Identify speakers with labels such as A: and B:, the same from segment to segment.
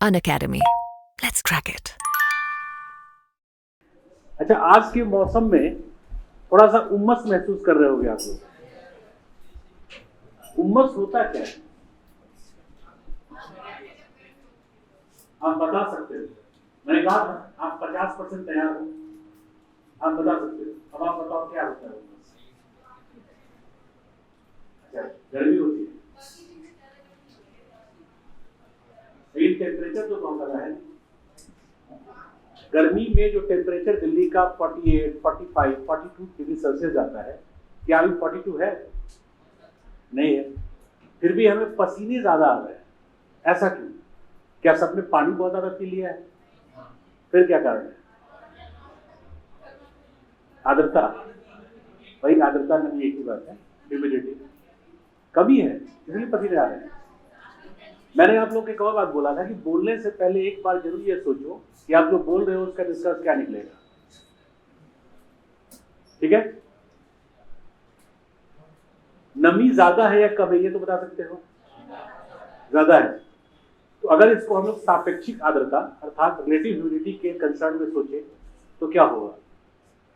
A: Unacademy. Let's crack it.
B: अच्छा, आज के मौसम में थोड़ा सा उमस महसूस कर रहे होगे आप लोग। उमस होता क्या है आप बता सकते हो? मैंने कहा था आप 50% तैयार हो, आप बता सकते हो। अब आप बताओ क्या होता है उमस? अच्छा, गर्मी होती है, लेकिन टेम्परेचर तो कम कर रहा है। गर्मी में जो टेम्परेचर दिल्ली का 48, 45, 42 डिग्री सेल्सियस जाता है, क्या अभी 42 है? नहीं है। फिर भी हमें पसीने ज्यादा आ रहे हैं, ऐसा क्यों? क्या सबने पानी बहुत ज्यादा पी लिया है? फिर क्या कारण है? आर्द्रता। वही आर्द्रता नमी एक ही बात है, ह्यूमिडिटी कमी है, इसलिए पसीने आ रहे हैं। मैंने आप लोग को एक और बात बोला था कि बोलने से पहले एक बार जरूर ये सोचो कि आप जो बोल रहे हो उसका निष्कर्ष क्या निकलेगा। ठीक है? नमी ज्यादा है या कम है ये तो बता सकते हो? ज्यादा है। तो अगर इसको हम लोग सापेक्षिक आर्द्रता अर्थात रिलेटिव ह्यूमिडिटी के कंसर्न में सोचे तो क्या होगा?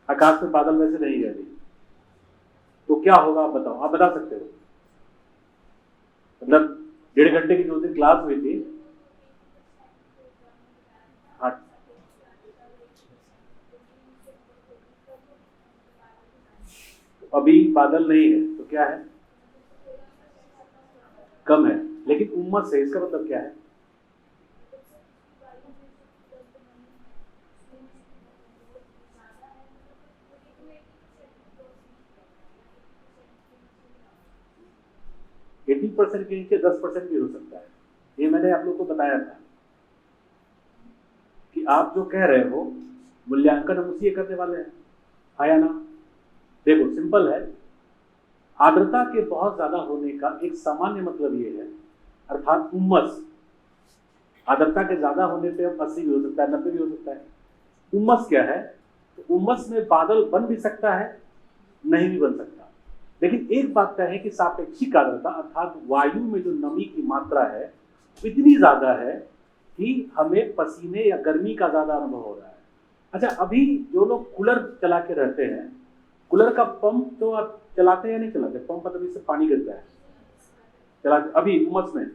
B: आकाश में बादल वैसे नहीं गए, तो क्या होगा आप बताओ? आप बता सकते हो? मतलब 1.5 घंटे की जो दिन क्लास हुई थी, हाँ, तो अभी बादल नहीं है तो क्या है? कम है, लेकिन उम्मस है, इसका मतलब क्या है? एटी परसेंट के नीचे 10% भी हो सकता है। ये मैंने आप लोग को बताया था कि आप जो कह रहे हो मूल्यांकन हम उसी करने वाले हैं, हाँ या ना? देखो सिंपल है, आर्द्रता के बहुत ज्यादा होने का एक सामान्य मतलब ये है, अर्थात उम्मस। आर्द्रता के ज्यादा होने पे 80 भी हो सकता है, 90 भी हो सकता है। उम्मस क्या है? तो उम्मस में बादल बन भी सकता है, नहीं भी बन सकता। लेकिन एक बात तय है कि सापेक्षिक आर्द्रता अर्थात वायु में जो नमी की मात्रा है इतनी ज्यादा है कि हमें पसीने या गर्मी का ज्यादा अनुभव हो रहा है। अच्छा, अभी जो लोग कूलर चला के रहते हैं, कूलर का पंप तो आप चलाते या नहीं चलाते? पंप पर तभी से पानी गिरता है, चलाते? अभी उमस में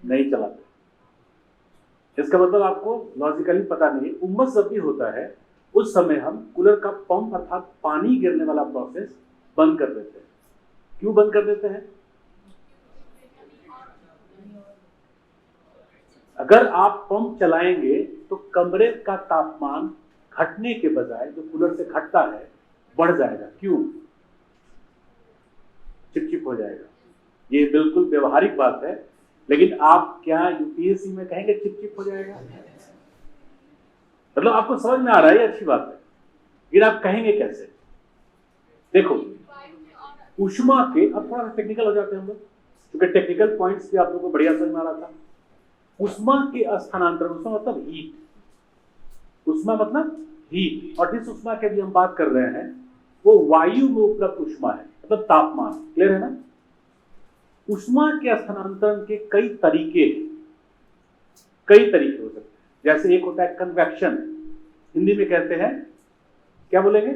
B: नहीं चलाते। इसका मतलब आपको लॉजिकली पता नहीं है। उमस जब भी होता है उस समय हम कूलर का पंप अर्थात पानी गिरने वाला प्रोसेस बंद कर देते हैं। क्यों बंद कर देते हैं? अगर आप पंप चलाएंगे तो कमरे का तापमान घटने के बजाय जो कूलर से घटता है बढ़ जाएगा। क्यों? चिपचिप हो जाएगा। ये बिल्कुल व्यवहारिक बात है, लेकिन आप क्या यूपीएससी में कहेंगे चिपचिप हो जाएगा? मतलब आपको समझ में आ रहा है, ये अच्छी बात है, लेकिन आप कहेंगे कैसे? देखो, ऊष्मा के, अब थोड़ा टेक्निकल हो जाते हैं हम लोग, क्योंकि टेक्निकल पॉइंट्स भी आप लोगों को बढ़िया समझ में आ रहा था। ऊष्मा के स्थानांतरण, ऊष्मा मतलब हीट, ऊष्मा मतलब हीट, और जिस ऊष्मा की भी हम बात कर रहे हैं वो वायु में उपलब्ध ऊष्मा है, मतलब तापमान। क्लियर है ना? ऊष्मा के स्थानांतरण के कई तरीके हो सकते हैं। जैसे एक होता है कन्वेक्शन, हिंदी में कहते हैं, क्या बोलेंगे?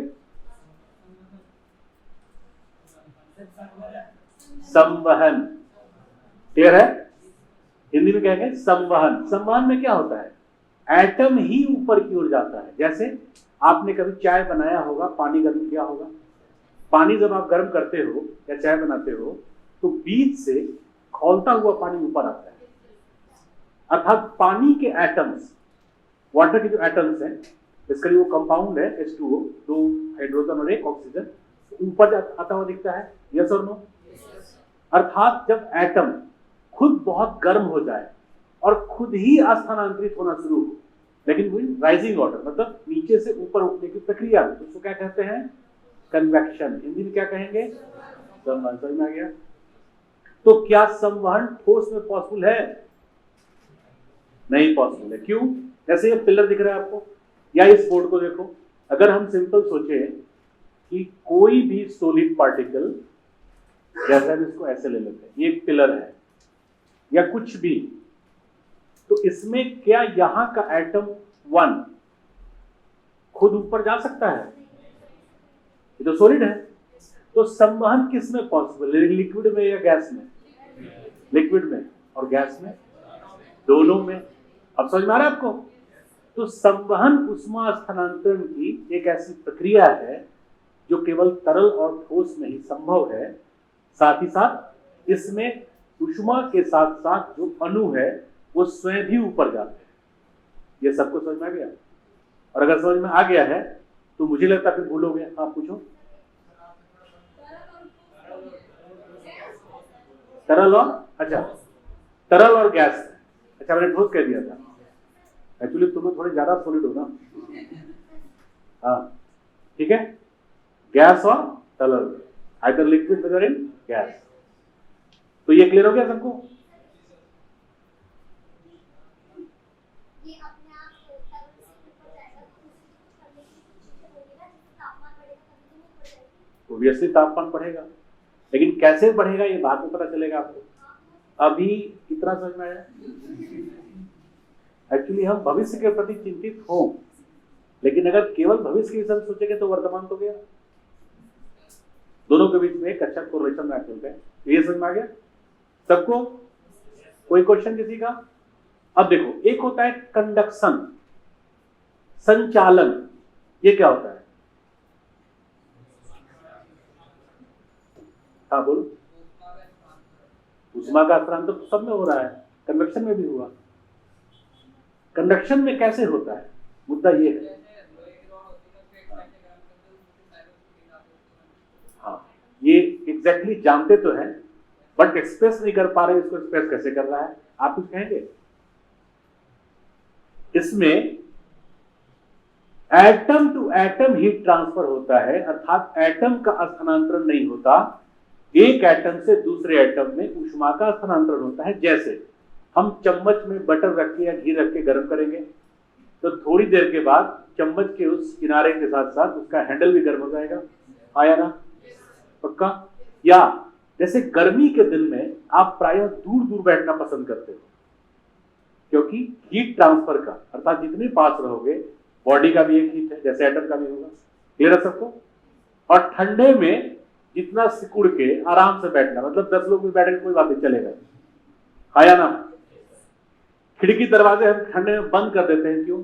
B: संवहन। क्लियर है? हिंदी में कहेंगे संवहन। संवहन में क्या होता है? एटम ही ऊपर की ओर जाता है। जैसे आपने कभी चाय बनाया होगा, पानी गर्म किया होगा, पानी जब आप गर्म करते हो या चाय बनाते हो तो बीच से खौलता हुआ पानी ऊपर आता है, अर्थात पानी के एटम्स, वाटर के जो एटम्स हैं, इसका जो कंपाउंड है H2O, 2 हाइड्रोजन और 1 ऑक्सीजन, ऊपर आता हुआ दिखता है। यस और नो? अर्थात जब एटम खुद बहुत गर्म हो जाए और खुद ही स्थानांतरित होना शुरू हो, लेकिन वही राइजिंग ऑर्डर, मतलब नीचे से ऊपर उठने की प्रक्रिया, उसको क्या कहते हैं? कन्वेक्शन। हिंदी में क्या कहेंगे? संवहन। समझ में आ गया? तो क्या संवहन ठोस में पॉसिबल है? नहीं पॉसिबल है। क्यों? जैसे ये पिलर दिख रहा है आपको, या इस बोर्ड को देखो, अगर हम सिंपल सोचे कि कोई भी सॉलिड पार्टिकल, जैसे हम इसको ऐसे ले लेते हैं, ये एक पिलर है या कुछ भी, तो इसमें क्या यहां का एटम 1 खुद ऊपर जा सकता है? ये तो सॉलिड है। तो संवहन किस में पॉसिबल है, लिक्विड में या गैस में? लिक्विड में। और गैस में? दोनों में। अब समझ में आ रहा है आपको? तो संवहन ऊष्मा स्थानांतरण की एक ऐसी प्रक्रिया है जो केवल तरल और ठोस में ही संभव है। साथ ही साथ इसमें ऊष्मा के साथ साथ जो अणु है वो स्वयं भी ऊपर जाते हैं। ये सबको समझ में आ गया? और अगर समझ में आ गया है तो मुझे लगता है फिर भूलोगे। आप पूछो। तरल और, अच्छा, तरल और गैस। अच्छा, मैंने ठोस कह दिया था। एक्चुअली तुम्हें थोड़े ज्यादा सॉलिड हो ना। हाँ, ठीक है। गैस और तरल, either liquid whether in gas. तो ये क्लियर हो गया सबको? ऑब्वियसली तापमान बढ़ेगा, लेकिन कैसे बढ़ेगा ये बाद में पता चलेगा आपको। अभी इतना समझ में आया? एक्चुअली हम भविष्य के प्रति चिंतित हो, लेकिन अगर केवल भविष्य के विषय में सोचेंगे तो वर्तमान तो गया। दोनों के बीच में एक अच्छा कोरिलेशन रखते हैं। ये समझ में आ गया सबको? कोई क्वेश्चन किसी का? अब देखो, एक होता है कंडक्शन, संचालन। ये क्या होता है? हाँ बोलो। ऊष्मा का स्थानांतरण तो सब में हो रहा है, कन्वेक्शन में भी हुआ। कंडक्शन में कैसे होता है, मुद्दा ये है। हाँ, ये एग्जैक्टली जानते तो हैं, बट एक्सप्रेस नहीं कर पा रहे। इसको एक्सप्रेस कैसे कर रहा है, आप कुछ कहेंगे? इसमें atom to atom heat transfer होता है, अर्थात एटम का स्थानांतरण नहीं होता, एक एटम से दूसरे एटम में ऊष्मा का स्थानांतरण होता है। जैसे हम चम्मच में बटर रख के या घी रख के गर्म करेंगे तो थोड़ी देर के बाद चम्मच के उस किनारे के साथ साथ उसका हैंडल भी गर्म हो जाएगा। आया ना? पक्का? या जैसे गर्मी के दिन में आप प्रायः दूर दूर बैठना पसंद करते हो, क्योंकि हीट ट्रांसफर का, अर्थात जितने पास रहोगे, बॉडी का भी एक हीट है जैसे एटम का भी होगा। क्लियर है सबको? और ठंडे में जितना सिकुड़ के आराम से बैठना, मतलब 10 लोग भी बैठेंगे कोई बात नहीं, चलेगा। आया ना? खिड़की दरवाजे हम ठंडे में बंद कर देते हैं, क्यों?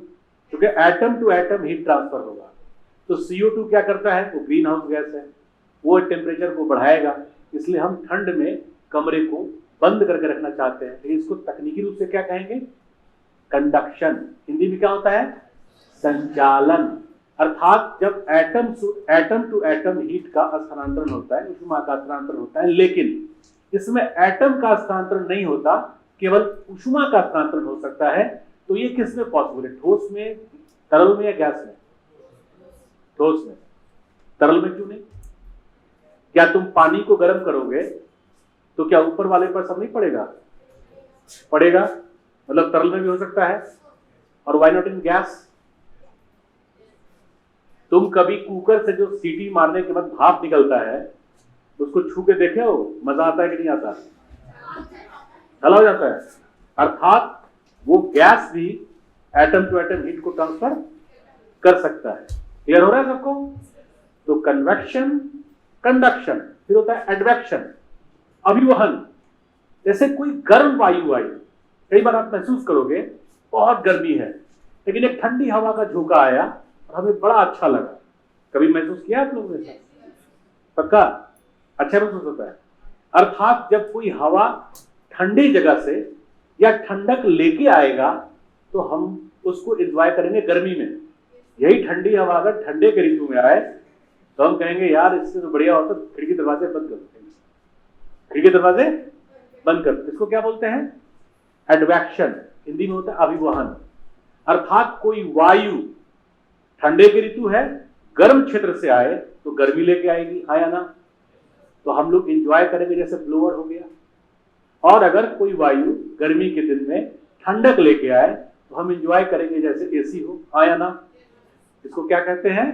B: क्योंकि atom to atom heat transfer होगा। तो CO2 क्या करता है? वो ग्रीन हाउस गैस है, वो टेम्परेचर को बढ़ाएगा, इसलिए हम ठंड में कमरे को बंद करके रखना चाहते हैं। लेकिन इसको तकनीकी रूप से क्या कहेंगे? कंडक्शन। हिंदी में क्या होता है? संचालन। अर्थात जब एटम टू एटम हीट का स्थानांतरण होता है, ऊष्मा का स्थानांतरण होता है, लेकिन इसमें एटम का स्थानांतरण नहीं होता, केवल ऊष्मा का स्थानांतरण हो सकता है। तो ये किस में पॉसिबल है? ठोस में, तरल में या गैस में? ठोस में। तरल में क्यों नहीं? क्या तुम पानी को गर्म करोगे तो क्या ऊपर वाले पर सब नहीं पड़ेगा? पड़ेगा। मतलब तरल में भी हो सकता है। और व्हाई नॉट इन गैस? तुम कभी कुकर से जो सीटी मारने के बाद भाप निकलता है उसको छू के देखे हो? मजा आता है कि नहीं आता? हला हो जाता है। अर्थात वो गैस भी एटम टू एटम हीट को ट्रांसफर कर सकता है। क्लियर हो रहा है सबको? तो कन्वेक्शन, कंडक्शन, फिर होता है एडवेक्शन, अभिवहन। जैसे कोई गर्म वायु आई, कई बार आप महसूस करोगे बहुत गर्मी है, लेकिन एक ठंडी हवा का झोंका आया और हमें बड़ा अच्छा लगा। कभी महसूस किया आप लोगों ने? पक्का? अच्छा महसूस होता है। अर्थात जब कोई हवा ठंडी जगह से या ठंडक लेके आएगा तो हम उसको एंजॉय करेंगे गर्मी में। यही ठंडी हवा अगर ठंडे के ऋतु में आए तो हम कहेंगे यार इससे तो बढ़िया होता, खिड़की दरवाजे बंद कर देंगे, खिड़की दरवाजे बंद कर। इसको क्या बोलते हैं? एडवेक्शन। हिंदी में होता है अभिवहन। अर्थात कोई वायु ठंडे के ऋतु है, गर्म क्षेत्र से आए तो गर्मी लेके आएगी। आया ना? तो हम लोग एंजॉय करेंगे, जैसे ब्लोअर हो गया। और अगर कोई वायु गर्मी के दिन में ठंडक लेके आए तो हम एंजॉय करेंगे, जैसे एसी हो। आया ना? इसको क्या कहते हैं?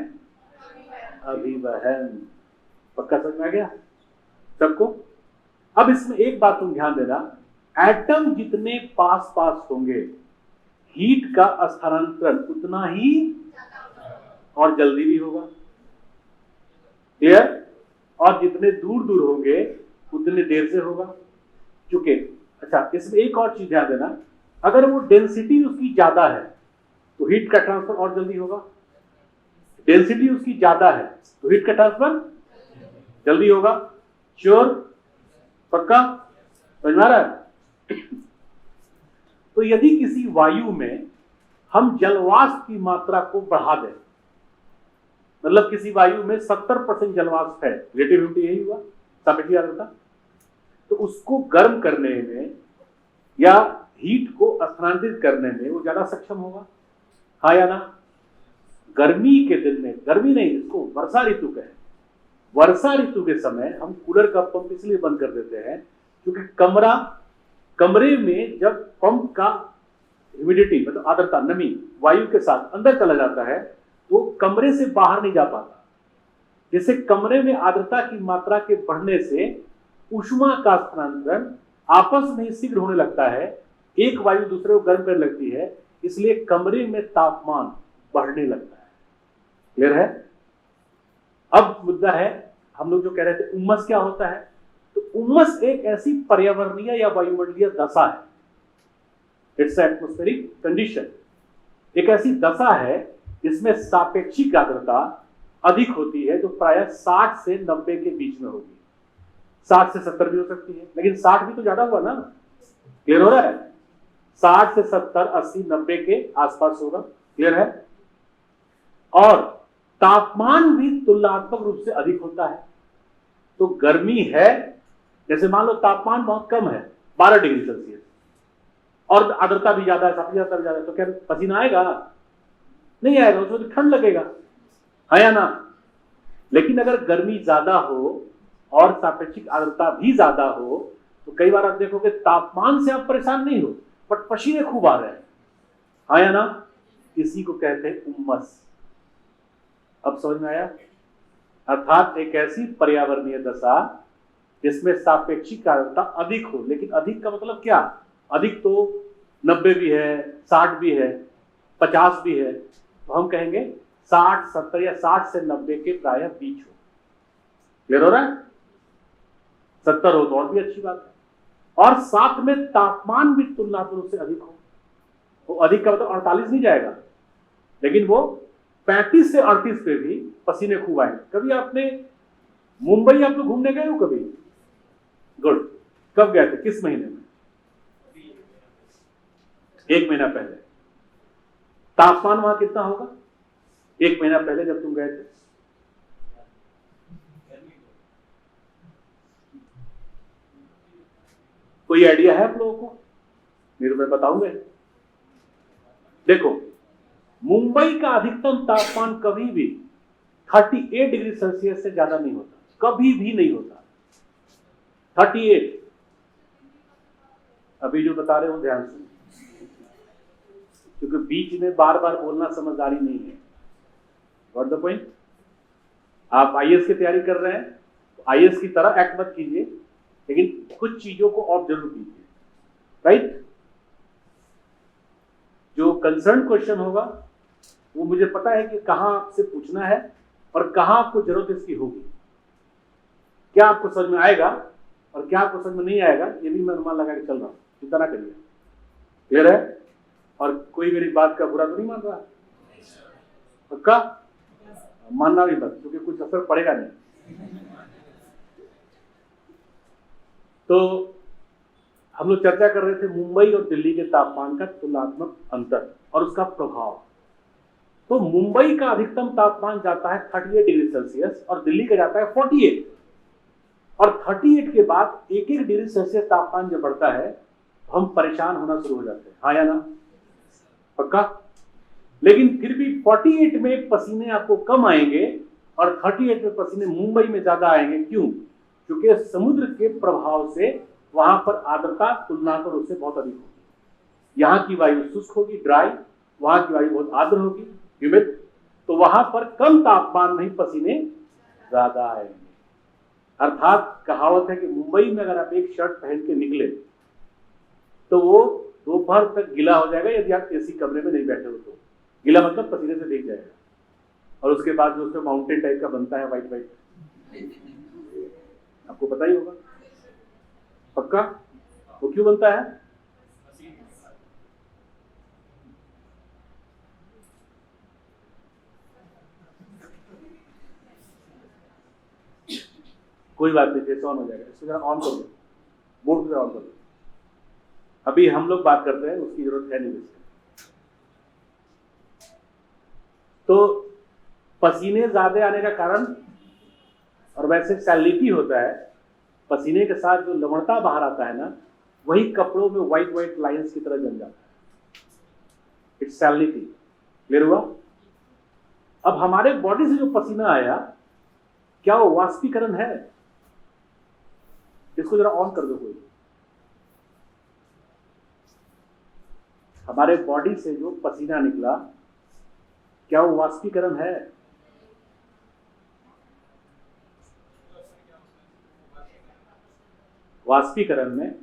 B: अभिवहन। पक्का समझ में आ गया सबको? अब इसमें एक बात तुम ध्यान देना, एटम जितने पास पास होंगे हीट का स्थानांतरण उतना ही और जल्दी भी होगा। क्लियर? और जितने दूर दूर होंगे उतने देर से होगा। चूंकि अच्छा, इसमें एक और चीज ध्यान देना, अगर वो डेंसिटी उसकी ज्यादा है तो हीट का ट्रांसफर और जल्दी होगा। डेंसिटी उसकी ज्यादा है तो हीट का ट्रांसफर जल्दी होगा। श्योर? पक्का? समझ में आ रहा है? तो यदि किसी वायु में हम जलवाष्प की मात्रा को बढ़ा दें, मतलब किसी वायु में 70% जलवाष्प है, रिलेटिव ह्यूमिडिटी यही हुआ, सापेक्षिक आर्द्रता, तो उसको गर्म करने में या हीट को स्थानांतरित करने में वो ज्यादा सक्षम होगा। हाँ या ना? गर्मी के दिन में, गर्मी नहीं, इसको वर्षा ऋतु कहें, वर्षा ऋतु के समय हम कूलर का पंप इसलिए बंद कर देते हैं क्योंकि कमरे में जब पंप का ह्यूमिडिटी मतलब आर्द्रता, नमी वायु के साथ अंदर चला जाता है तो कमरे से बाहर नहीं जा पाता। जैसे कमरे में आर्द्रता की मात्रा के बढ़ने से ऊष्मा का स्थानांतरण आपस में ही शीघ्र होने लगता है, एक वायु दूसरे को गर्म करने लगती है, इसलिए कमरे में तापमान बढ़ने लगता है। क्लियर है? अब मुद्दा है, हम लोग जो कह रहे थे उमस क्या होता है, तो उमस एक ऐसी पर्यावरणीय या वायुमंडलीय दशा है, इट्स एटमॉस्फेरिक कंडीशन, एक ऐसी दशा है जिसमें सापेक्षिक आर्द्रता अधिक होती है, जो प्रायः 60 से 90 के बीच में होगी। 60 से 70 भी हो सकती है, लेकिन 60 भी तो ज्यादा हुआ ना। क्लियर हो रहा है? 60 से 70, 80, 90 के आसपास होगा। क्लियर है? और तापमान भी तुलनात्मक रूप से अधिक होता है। तो गर्मी है, जैसे मान लो तापमान बहुत कम है 12 डिग्री सेल्सियस और आर्द्रता भी ज्यादा है, सापेक्षिक भी ज्यादा है, तो क्या पसीना आएगा? नहीं आएगा, उसमें तो ठंड लगेगा, है या ना? लेकिन अगर गर्मी ज्यादा हो और सापेक्षिक आर्द्रता भी ज्यादा हो तो कई बार आप देखोगे तापमान से आप परेशान नहीं हो बट पसीने खूब आ रहे हैं, है या ना? इसी को कहते हैं उमस। अब समझ में आया? अर्थात एक ऐसी पर्यावरणीय दशा जिसमें सापेक्षिक आर्द्रता अधिक हो, लेकिन अधिक का मतलब क्या? अधिक तो 90 भी है, 60 भी है, 50 भी है, तो हम कहेंगे 60, 70 या 60 से 90 के प्रायः बीच हो। क्लियर हो रहा है? 70 हो तो और भी अच्छी बात है, और साथ में तापमान भी तुलनात्मक रूप से अधिक हो। वो अधिक का मतलब 48 नहीं जाएगा, लेकिन वो 35 से 38 पे भी पसीने खूब आएंगे। कभी आपने मुंबई आप लोग घूमने गए हो कभी? गुड। कब गए थे, किस महीने में? 1 महीना पहले। तापमान वहां कितना होगा 1 महीना पहले जब तुम गए थे? कोई आइडिया है आप लोगों को? नहीं तो मैं बताऊंगा। देखो, मुंबई का अधिकतम तापमान कभी भी 38 डिग्री सेल्सियस से ज्यादा नहीं होता, कभी भी नहीं होता। 38। अभी जो बता रहे हो ध्यान से, क्योंकि बीच में बार बार बोलना समझदारी नहीं है। Got the point? आप आईएएस की तैयारी कर रहे हैं तो आईएएस की तरह एक्ट मत कीजिए, लेकिन कुछ चीजों को और जरूर कीजिए, राइट? जो कंसर्न क्वेश्चन होगा वो मुझे पता है कि कहां आपसे पूछना है और कहां आपको जरूरत इसकी होगी। क्या आपको समझ में आएगा और क्या आपको समझ में नहीं आएगा, ये भी मैं अनुमान लगा के चल रहा हूं, चिंता ना करिए। क्लियर है? और कोई मेरी बात का बुरा तो नहीं मान रहा? पक्का? मानना भी मत, क्योंकि कुछ असर पड़ेगा नहीं। तो हम लोग चर्चा कर रहे थे मुंबई और दिल्ली के तापमान का तुलनात्मक अंतर और उसका प्रभाव। तो मुंबई का अधिकतम तापमान जाता है 38 डिग्री सेल्सियस और दिल्ली का जाता है 48, और 38 के बाद 1-1 डिग्री सेल्सियस तापमान जब बढ़ता है तो हम परेशान होना शुरू हो जाते हैं, हाँ या ना? पक्का? लेकिन फिर भी 48 में पसीने आपको कम आएंगे और 38 में पसीने मुंबई में ज्यादा आएंगे। क्यों? क्योंकि समुद्र के प्रभाव से वहां पर आर्द्रता तुलनात्मक रूप से बहुत अधिक होगी। यहाँ की वायु शुष्क होगी, ड्राई, वहां की वायु बहुत आर्द्र होगी, ह्यूमिड, तो वहां पर कम तापमान में ही पसीने ज्यादा आएंगे। अर्थात कहावत है कि मुंबई में अगर आप एक शर्ट पहन के निकले तो वो दोपहर तक गीला हो जाएगा यदि आप एसी कमरे में नहीं बैठे हो तो। गीला मतलब पसीने से भीग जाएगा। और उसके बाद जो उसमें माउंटेन टाइप का बनता है व्हाइट व्हाइट, आपको पता ही होगा पक्का, वो क्यों बनता है? कोई बात नहीं, जैसे ऑन हो जाएगा। इसको जरा ऑन कर दो, बोर्ड को ऑन कर दो। अभी हम लोग बात करते हैं, उसकी जरूरत है नहीं वैसे। तो पसीने ज्यादा आने का कारण, और वैसे सैलिनिटी होता है, पसीने के साथ जो लवणता बाहर आता है ना, वही कपड़ों में व्हाइट व्हाइट लाइंस की तरह जम जाता है। It's salinity. क्लियर हुआ? अब हमारे बॉडी से जो पसीना आया, क्या वो वाष्पीकरण है? इसको जरा ऑन कर दो कोई। हमारे बॉडी से जो पसीना निकला, क्या वो वाष्पीकरण है? वाष्पीकरण में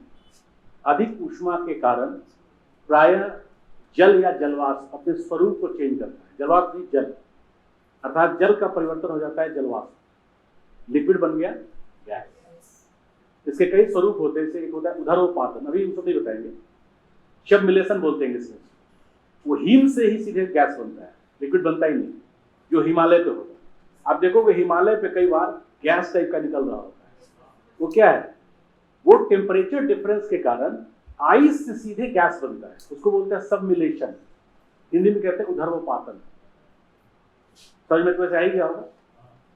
B: अधिक ऊष्मा के कारण प्रायः जल या जलवाष्प अपने स्वरूप को चेंज करता है। जलवाष्प भी जल, अर्थात जल का परिवर्तन हो जाता है जलवाष्प, लिक्विड बन गया गैस। इसके कई स्वरूप होते हैं। एक होता है उदरोपातन, अभी हम सब नहीं बताएंगे, सबमिलेशन बोलते हैं इसमें। वो हिम से ही सीधे गैस बनता है, लिक्विड बनता ही नहीं, जो हिमालय पे होता है। आप देखोगे हिमालय पे कई बार गैस टाइप का निकल रहा होता है। वो क्या है? वो टेम्परेचर डिफरेंस के कारण आइस से सीधे गैस बनता है, उसको बोलते हैं सबमिलेशन। हिंदी में कहते हैं उदरोपातन। समझ में तो वैसे आई गया होगा,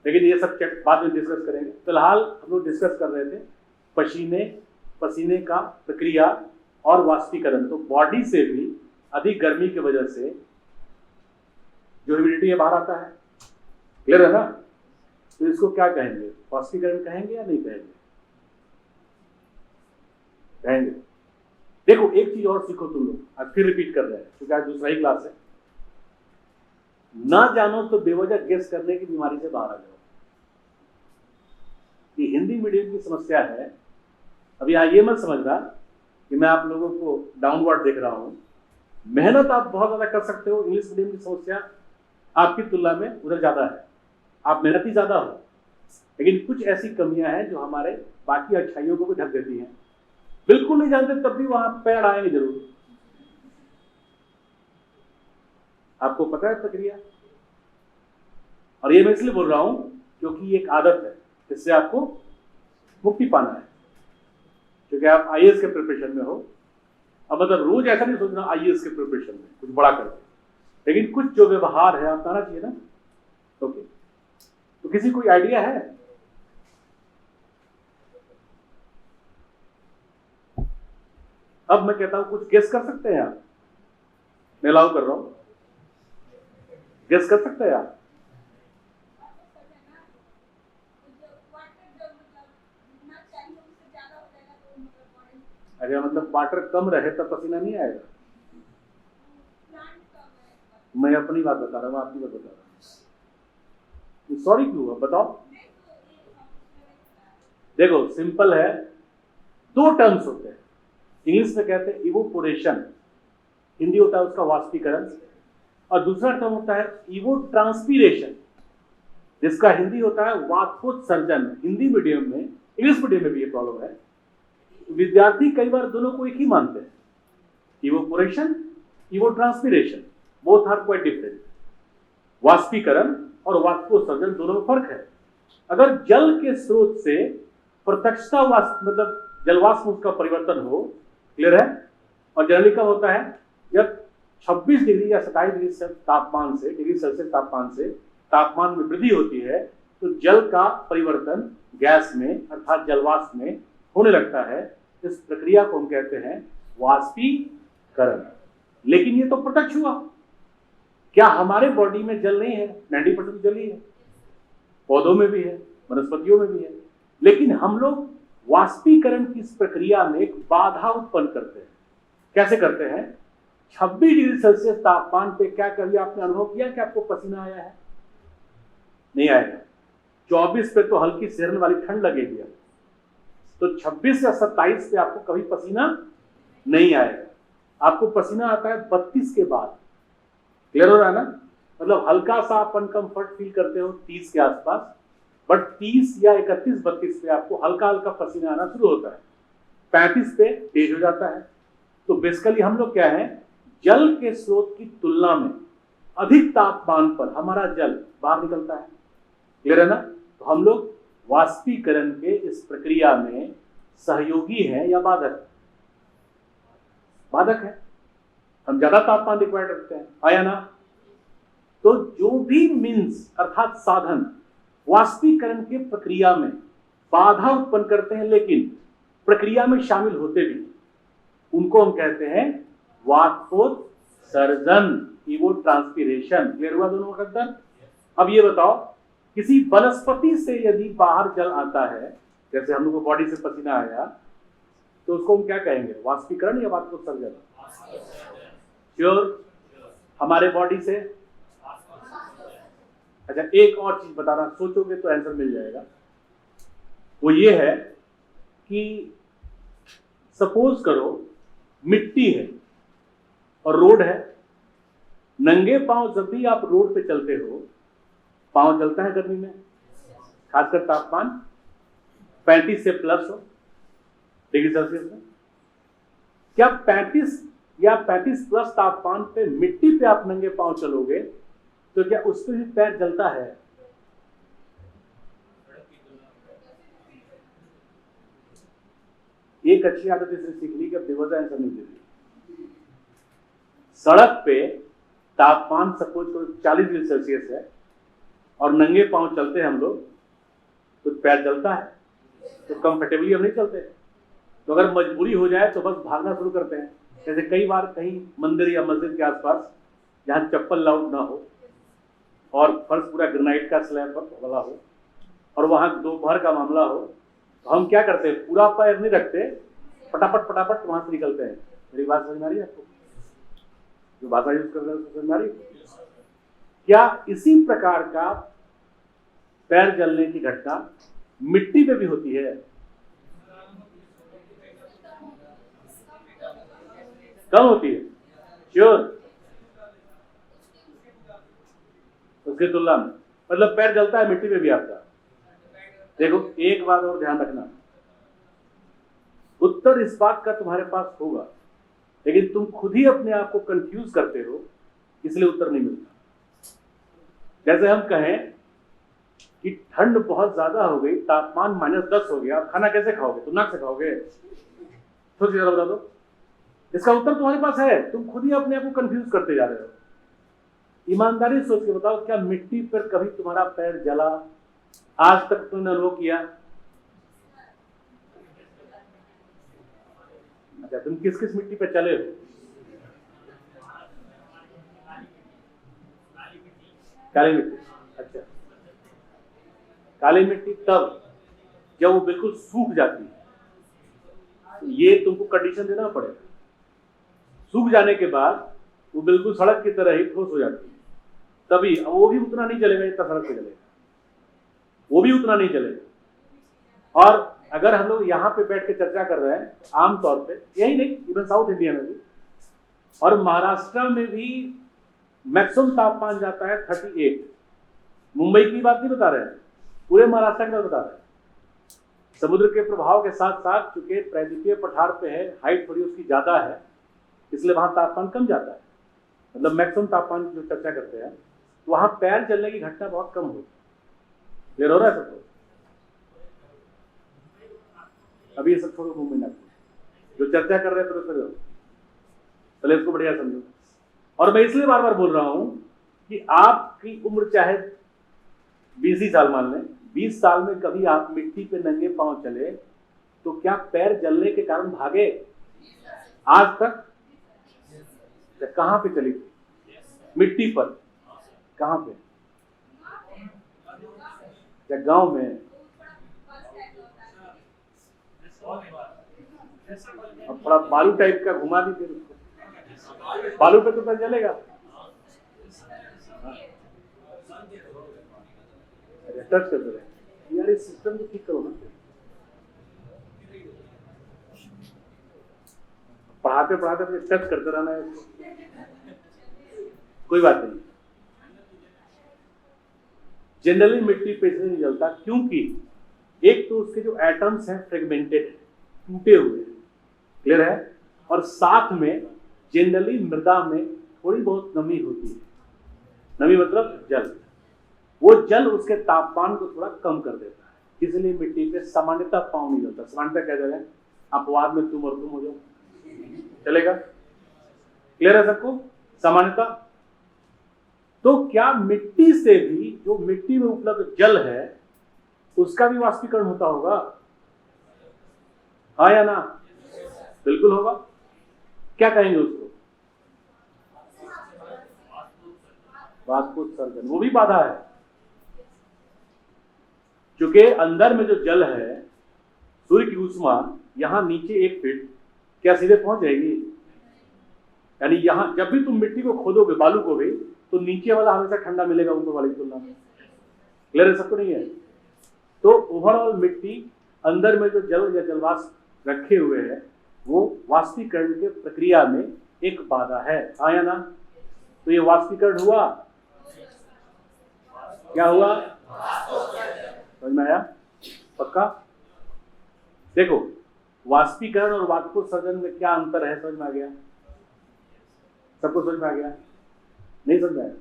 B: लेकिन ये सब बाद में डिस्कस करेंगे। फिलहाल हम लोग डिस्कस कर रहे थे पसीने का प्रक्रिया और वाष्पीकरण। तो बॉडी से भी अधिक गर्मी की वजह से जो ह्यूमिडिटी है बाहर आता है। क्लियर है ना? तो इसको क्या कहेंगे? वाष्पीकरण कहेंगे या नहीं कहेंगे? कहेंगे। देखो एक चीज और सीखो तुम लोग, आज फिर रिपीट कर रहे हैं क्योंकि आज दूसरा ही क्लास है। ना जानो तो बेवजह गेस करने की बीमारी से बाहर आ जाओ। ये हिंदी मीडियम की समस्या है। अभी यहाँ ये मत समझना कि मैं आप लोगों को डाउनवर्ड देख रहा हूँ। मेहनत आप बहुत ज्यादा कर सकते हो, इंग्लिश मीडियम की समस्या आपकी तुलना में उधर ज्यादा है, आप मेहनती ज्यादा हो, लेकिन कुछ ऐसी कमियां हैं जो हमारे बाकी अच्छाइयों को भी ढक देती हैं। बिल्कुल नहीं जानते तब भी वहां पैर आएंगे जरूर। आपको पता है प्रक्रिया? और ये मैं इसलिए बोल रहा हूं क्योंकि एक आदत है, इससे आपको मुक्ति पाना है। क्योंकि आप आईएएस के प्रिपरेशन में हो, अब मतलब रोज ऐसा नहीं सोचना आईएएस के प्रिपरेशन में कुछ बड़ा करके, लेकिन कुछ जो व्यवहार है अपनाना चाहिए ना। ओके, तो किसी कोई आइडिया है? अब मैं कहता हूं कुछ गेस कर सकते हैं आप? मैं अलाउ कर रहा हूं, गेस कर सकते हैं आप? अगर मतलब वाटर कम रहे तब पसीना नहीं आएगा? मैं अपनी बात बता रहा हूँ, आपकी बात बता रहा हूँ। सॉरी क्यों हुआ बताओ? देखो सिंपल है, दो टर्म्स होते हैं। इंग्लिश में कहते हैं इवोपोरेशन, हिंदी होता है उसका वाष्पीकरण, और दूसरा टर्म होता है इवो ट्रांसपीरेशन, जिसका हिंदी होता है वाष्पोत्सर्जन। हिंदी मीडियम में, इंग्लिश मीडियम में भी ये प्रॉब्लम है। विद्यार्थी कई बार दोनों को एक ही मानते हैं, evaporation, evapotranspiration, both are quite different. वाष्पीकरण और वाष्पोत्सर्जन दोनों में फर्क है। अगर जल के स्रोत से प्रत्यक्षता मतलब जलवाष्प उसका परिवर्तन हो, क्लियर है? और जनरली कब होता है? जब 26 डिग्री या 27 डिग्री तापमान से, डिग्री सेल्सियस तापमान से तापमान में वृद्धि होती है, तो जल का परिवर्तन गैस में अर्थात जलवाष्प में होने लगता है। इस प्रक्रिया को हम कहते हैं वाष्पीकरण। लेकिन ये तो प्रत्यक्ष हुआ। क्या हमारे बॉडी में जल नहीं है? 90% जल ही है, पौधों में भी है, वनस्पतियों में भी है। लेकिन हम लोग वाष्पीकरण की इस प्रक्रिया में एक बाधा उत्पन्न करते हैं। कैसे करते हैं? 26 डिग्री सेल्सियस तापमान पे क्या कभी आपने अनुभव किया कि आपको पसीना आया है? नहीं आएगा। 24 पे तो हल्की सिरन वाली ठंड लगेगी, तो 26 या 27 पे आपको कभी पसीना नहीं आएगा। आपको पसीना आता है 32 के बाद, क्लियर हो रहा है ना, मतलब हल्का सा आप अनकंफर्ट फील करते हो 30 के आसपास, बट 30 या 31-32 पे आपको हल्का हल्का पसीना आना शुरू होता है, 35 पे तेज हो जाता है। तो बेसिकली हम लोग क्या है, जल के स्रोत की तुलना में अधिक तापमान पर हमारा जल बाहर निकलता है, क्लियर है ना। तो हम लोग वाष्पीकरण के इस प्रक्रिया में सहयोगी है या बाधक? बाधक है, हम ज्यादा तापमान रिक्वायर्ड रखते हैं, आया ना। तो जो भी मीन्स अर्थात साधन वाष्पीकरण के प्रक्रिया में बाधा उत्पन्न करते हैं लेकिन प्रक्रिया में शामिल होते भी, उनको हम कहते हैं वाष्पोत्सर्जन, इवोट्रांसपिरेशन। क्लियर हुआ दोनों का अंतर? अब ये बताओ, किसी वनस्पति से यदि बाहर जल आता है, जैसे हम लोग को बॉडी से पसीना आया, तो उसको हम क्या कहेंगे, वाष्पीकरण या वाष्पोत्सर्जन? श्योर? हमारे बॉडी से? अच्छा, एक और चीज बताना, सोचोगे तो आंसर मिल जाएगा। वो ये है कि सपोज करो मिट्टी है और रोड है, नंगे पांव जब भी आप रोड पे चलते हो, पांव जलता है गर्मी में, खासकर तापमान 35 से प्लस हो डिग्री सेल्सियस में। क्या 35 या 35 प्लस तापमान पे मिट्टी पे आप नंगे पांव चलोगे तो क्या उस पर भी पैर जलता है? एक अच्छी आदत इसने सीख ली कि अब बेवजह आंसर नहीं दे रही। सड़क पे तापमान सपोज करो 40 डिग्री सेल्सियस है और नंगे पांव चलते हैं हम लोग, तो पैर जलता है, तो कंफर्टेबली हम नहीं चलते। तो अगर मजबूरी हो जाए तो बस भागना शुरू करते हैं। जैसे कई बार कहीं मंदिर या मस्जिद के आसपास जहाँ चप्पल लाउड ना हो और फर्श पूरा ग्रेनाइट का स्लैब वाला हो और वहाँ दोपहर का मामला हो, तो हम क्या करते हैं, पूरा पैर नहीं रखते, फटाफट वहां से निकलते हैं। मेरी बात समझ में आ रही है आपको? जो भाषा यूज कर रहे हैं समझ में आ रही है? क्या इसी प्रकार का पैर जलने की घटना मिट्टी पे भी होती है? कम होती है? श्योर? उसकी तुलना में मतलब पैर जलता है मिट्टी पे भी आपका। देखो एक बात और ध्यान रखना, उत्तर इस बात का तुम्हारे पास होगा, लेकिन तुम खुद ही अपने आप को कंफ्यूज करते हो, इसलिए उत्तर नहीं मिलता। जैसे हम कहें कि ठंड बहुत ज्यादा हो गई, तापमान -10 हो गया, आप खाना कैसे खाओगे? तुम नाक से खाओगे? सोच जरा बता दो। इसका उत्तर तुम्हारे पास है, तुम खुद ही अपने आप को कंफ्यूज करते जा रहे हो। ईमानदारी सोच के बताओ, क्या मिट्टी पर कभी तुम्हारा पैर जला? आज तक तुमने अनुभव किया? अच्छा, तुम किस किस मिट्टी पर चले हो? काली मिट्टी। अच्छा, काली मिट्टी तब जब वो बिल्कुल सूख जाती है, ये तुमको कंडीशन देना पड़ेगा। सूख जाने के बाद वो बिल्कुल सड़क की तरह ही ठोस हो जाती है, तभी वो भी उतना नहीं चलेगा जितना सड़क पे चलेगा, वो भी उतना नहीं चलेगा। और अगर हम लोग यहाँ पे बैठ के चर्चा कर रहे हैं आमतौर पे, यही नहीं इवन साउथ इंडिया में भी और महाराष्ट्र में भी मैक्सिमम तापमान जाता है 38। मुंबई की बात नहीं बता रहे हैं, पूरे महाराष्ट्र की बात बता रहे हैं। समुद्र के प्रभाव के साथ साथ चूंकि प्रायद्वीपीय पठार पे है, हाइट थोड़ी उसकी ज्यादा है, इसलिए वहां तापमान कम जाता है। मतलब मैक्सिमम तापमान जो चर्चा करते हैं वहां पैर जलने की घटना बहुत कम होती है। क्लियर हो रहा है सबको? अभी ये सब छोड़ो, मुंह में ना जो चर्चा कर रहे हैं तो पहले इसको बढ़िया समझो। और मैं इसलिए बार बार बोल रहा हूं कि आपकी उम्र चाहे 20 ही साल मान लें, 20 साल में कभी आप मिट्टी पे नंगे पांव चले तो क्या पैर जलने के कारण भागे? आज तक? कहां पे चली थी? मिट्टी पर। कहां पे? क्या गांव में? अब थोड़ा बालू टाइप का घुमा दी फिर उसको, बालू पे तो पैर जलेगा। टच कर रहे यार, इस सिस्टम को ठीक करो ना। पढ़ाते पढ़ाते मुझे टच करते रहना है, कोई बात नहीं। जनरली मिट्टी पे इसलिए नहीं जलता क्योंकि एक तो उसके जो एटम्स हैं फ्रेगमेंटेड है, टूटे हुए हैं, क्लियर है, और साथ में जनरली मृदा में थोड़ी बहुत नमी होती है। नमी मतलब जल, वो जल उसके तापमान को थोड़ा कम कर देता है, इसलिए मिट्टी पे सामान्यतः पाँव नहीं जलता। सामान्यतः कह दे रहे हैं, अपवाद में तुम और तुम हो जाओ, चलेगा? क्लियर है सबको? सामान्यतः। तो क्या मिट्टी से भी, जो मिट्टी में उपलब्ध जल है, उसका भी वाष्पीकरण होता होगा? हाँ या ना? बिल्कुल होगा। क्या कहेंगे उसको? वाष्पोत्सर्जन। वो भी बाधा है, क्योंकि अंदर में जो जल है, सूर्य की ऊष्मा यहां नीचे 1 फीट क्या सीधे पहुंच जाएगी? यानी यहां जब भी तुम मिट्टी को खोदोगे, बालू को भी, तो नीचे वाला हमेशा ठंडा मिलेगा ऊपर वाले की तुलना में। क्लियर है सबको? नहीं है? तो ओवरऑल मिट्टी अंदर में जो जल या जलवाष्प रखे हुए हैं, वो वाष्पीकरण के प्रक्रिया में एक बाधा है। हाँ या ना? तो ये वाष्पीकरण हुआ, क्या हुआ? समझ में आया? पक्का? देखो, वाष्पीकरण और वाष्पोत्सर्जन में क्या अंतर है, समझ में आ गया? सबको समझ में आ गया? नहीं समझ में आया?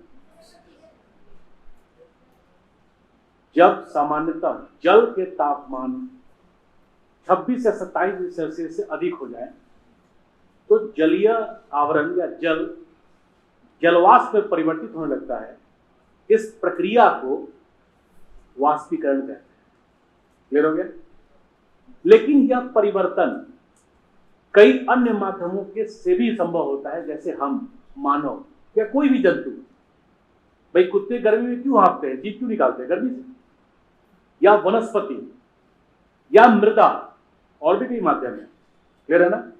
B: जब सामान्यतः जल के तापमान 26 से 27 डिग्री सेल्सियस से अधिक हो जाए, तो जलीय आवरण या जल जलवाष्प में परिवर्तित होने लगता है। इस प्रक्रिया को वाष्पीकरण कहते हैं। क्लियर हो गया? लेकिन यह परिवर्तन कई अन्य माध्यमों के से भी संभव होता है, जैसे हम मानव या कोई भी जंतु। भाई कुत्ते गर्मी में क्यों हाँफते हैं, जीभ क्यों निकालते हैं? गर्मी से। या वनस्पति या मृदा, और भी कई माध्यम है। क्लियर है ना?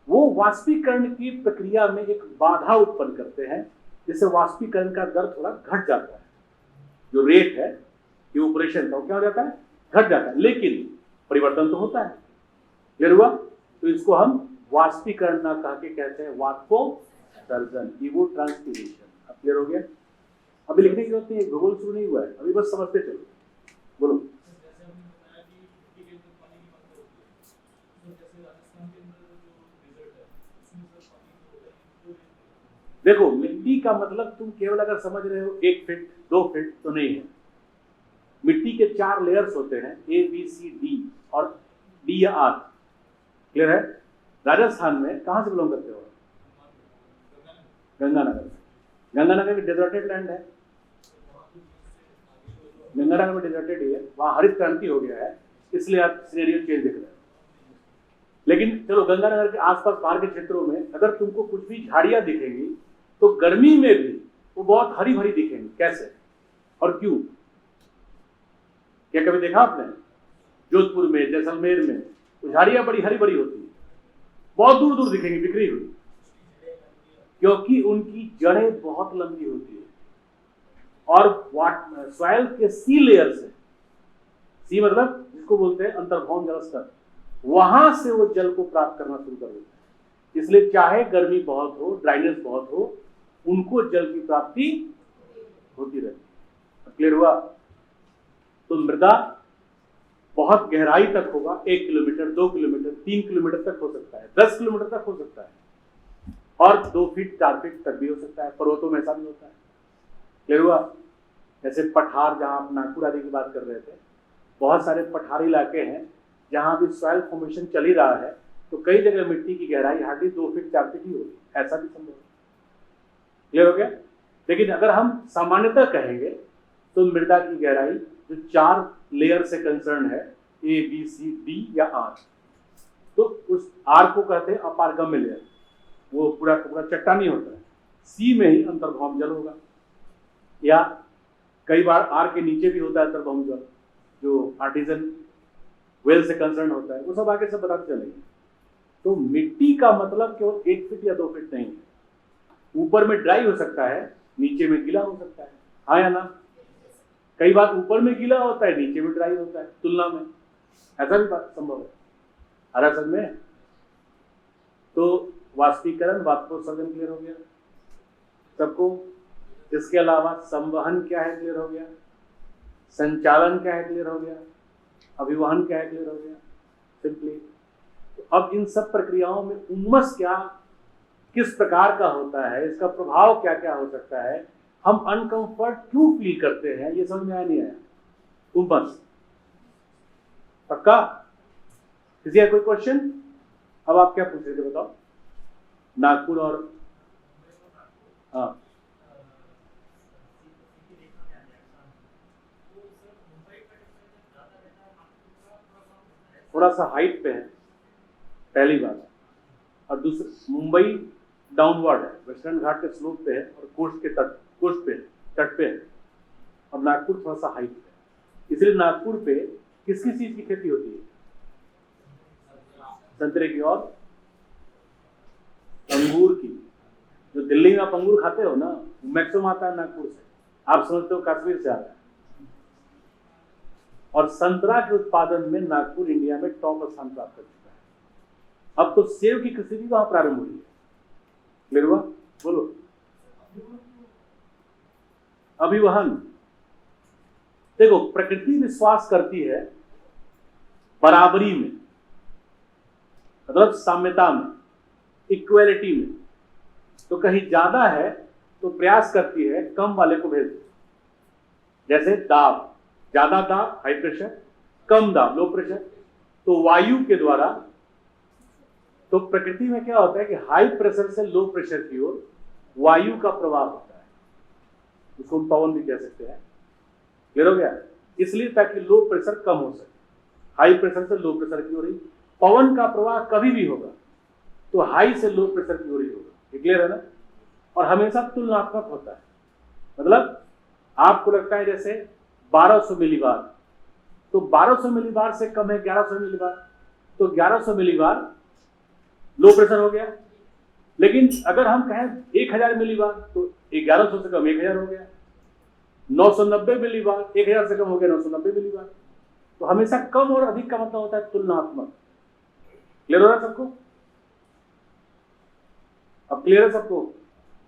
B: वो वाष्पीकरण की प्रक्रिया में एक बाधा उत्पन्न करते हैं, जिससे वाष्पीकरण का दर थोड़ा घट जाता है। जो रेट है इवेपोरेशन का, क्या हो जाता है? घट जाता है, लेकिन परिवर्तन तो होता है। क्लियर हुआ? तो इसको हम वाष्पीकरण ना कह के कहते हैं वाष्पोत्सर्जन, इवोट्रांसपिरेशन। अब क्लियर हो गया? अभी लिखने की जरूरत नहीं है, भूगोल शुरू नहीं हुआ है, अभी बस समझते चलो। बोलो। देखो, मिट्टी का मतलब तुम केवल अगर समझ रहे हो 1 फीट 2 फीट तो नहीं है। मिट्टी के 4 लेयर्स होते हैं, A B C D और D या R। क्लियर है? राजस्थान में कहां से बिलोंग करते हो? गंगानगर। गंगानगर में डेजर्टेड लैंड है, गंगानगर में डेजर्टेड ही है, वहां हरित क्रांति हो गया है, इसलिए आप सिनेरियो चेंज देख रहे हो। लेकिन चलो, गंगानगर के आसपास बाहर के क्षेत्रों में अगर तुमको कुछ भी झाड़ियां दिखेंगी, तो गर्मी में भी वो बहुत हरी भरी दिखेंगी। कैसे और क्यों? क्या कभी देखा आपने? जोधपुर में, जैसलमेर में तो झाड़ियां बड़ी हरी भरी होती है, बहुत दूर दूर दिखेंगी बिखरी हुई, क्योंकि उनकी जड़ें बहुत लंबी होती है और सॉइल के सी लेयर से, सी मतलब जिसको बोलते हैं अंतर्भौम जल स्तर, वहां से वो जल को प्राप्त करना शुरू कर देते हैं। इसलिए चाहे गर्मी बहुत हो, ड्राइनेस बहुत हो, उनको जल की प्राप्ति होती रहती है। क्लियर हुआ? तो मृदा बहुत गहराई तक होगा, 1 किलोमीटर 2 किलोमीटर 3 किलोमीटर तक हो सकता है, 10 किलोमीटर तक हो सकता है, और 2 फीट 4 फीट तक भी हो सकता है। पर्वतों में ऐसा भी होता है। क्लियर हुआ? जैसे पठार, जहां आप नागपुर आदि की बात कर रहे थे, बहुत सारे पठारी इलाके हैं जहां भी सॉइल फॉर्मेशन चल ही रहा है, तो कई जगह मिट्टी की गहराई हार्डली 2 फीट 4 फीट ही होगी, ऐसा भी संभव है। क्लियर हो गया? लेकिन अगर हम सामान्यतः कहेंगे तो मृदा की गहराई जो 4 लेयर से कंसर्न है, A B C D या R, तो उस R को कहते हैं अपारगम्य लेयर, वो पूरा पूरा चट्टानी होता है। C में ही अंतर्भौम जल होगा, या कई बार R के नीचे भी होता है अंतर्भौम जल, जो आर्टिजन वेल से कंसर्न होता है, वो सब आगे सब बताते चलेंगे। तो मिट्टी का मतलब केवल 1 फीट या 2 फीट नहीं है। ऊपर में ड्राई हो सकता है, नीचे में गीला हो सकता है। हाँ या ना? कई बार ऊपर में गीला होता है, नीचे में ड्राई होता है तुलना में, ऐसा भी बात संभव है। अरे समझ में? तो वाष्पीकरण, वाष्पोत्सर्जन क्लियर हो गया सबको। इसके अलावा संवहन क्या है क्लियर हो गया, संचालन क्या है क्लियर हो गया, अभिवहन क्या है क्लियर हो गया सिंपली। तो अब इन सब प्रक्रियाओं में उन्मस क्या किस प्रकार का होता है, इसका प्रभाव क्या क्या हो सकता है, हम अनकंफर्ट क्यों फील करते हैं, ये समझ में आया नहीं आया? उन्मस पक्का? किसी का कोई क्वेश्चन? अब आप क्या पूछ रहे थे बताओ? नागपुर और हाँ थोड़ा सा हाइट पे है पहली बात, और दूसरी मुंबई डाउनवर्ड है, वेस्टर्न घाट के स्लोप पे है और कोस्ट पे तट पे है, और नागपुर थोड़ा सा हाइट पे है। इसलिए नागपुर पे किस किस चीज की खेती होती है? संतरे की और अंगूर की। जो दिल्ली में आप अंगूर खाते हो ना, मैक्सिमम आता है नागपुर से, आप समझते हो कश्मीर से आता है। और संतरा के उत्पादन में नागपुर इंडिया में टॉप स्थान प्राप्त कर चुका है। अब तो सेब की कृषि भी वहां प्रारंभ हुई है। क्लियर हुआ? बोलो। अभिवहन, देखो प्रकृति विश्वास करती है बराबरी में, मतलब साम्यता में, इक्वेलिटी में। तो कहीं ज्यादा है तो प्रयास करती है कम वाले को भेज दे। जैसे दाब, ज्यादा दाब हाई प्रेशर, कम दाब लो प्रेशर। तो वायु के द्वारा, तो प्रकृति में क्या होता है कि हाई प्रेशर से लो प्रेशर की ओर वायु का प्रवाह होता है, उसको हम पवन भी कह सकते हैं। क्लियर हो गया? इसलिए ताकि लो प्रेशर कम हो सके, हाई प्रेशर से लो प्रेशर की ओर ही पवन का प्रवाह कभी भी होगा तो हाई से लो प्रेशर की ओर ही होगा। क्लियर है ना? और हमेशा तुलनात्मक होता है, मतलब आपको लगता है जैसे 1200 मिलीबार, तो 1200 मिलीबार से कम है 1100 मिलीबार, तो 1100 मिलीबार लो प्रेशर हो गया। लेकिन अगर हम कहें 1000 मिलीबार तो 1100 से कम 1000 हो गया। 990 मिलीबार 1000 से कम हो गया 990 मिलीबार। तो हमेशा कम और अधिक का मतलब होता है तुलनात्मक। क्लियर हो रहा है सबको? अब क्लियर है सबको?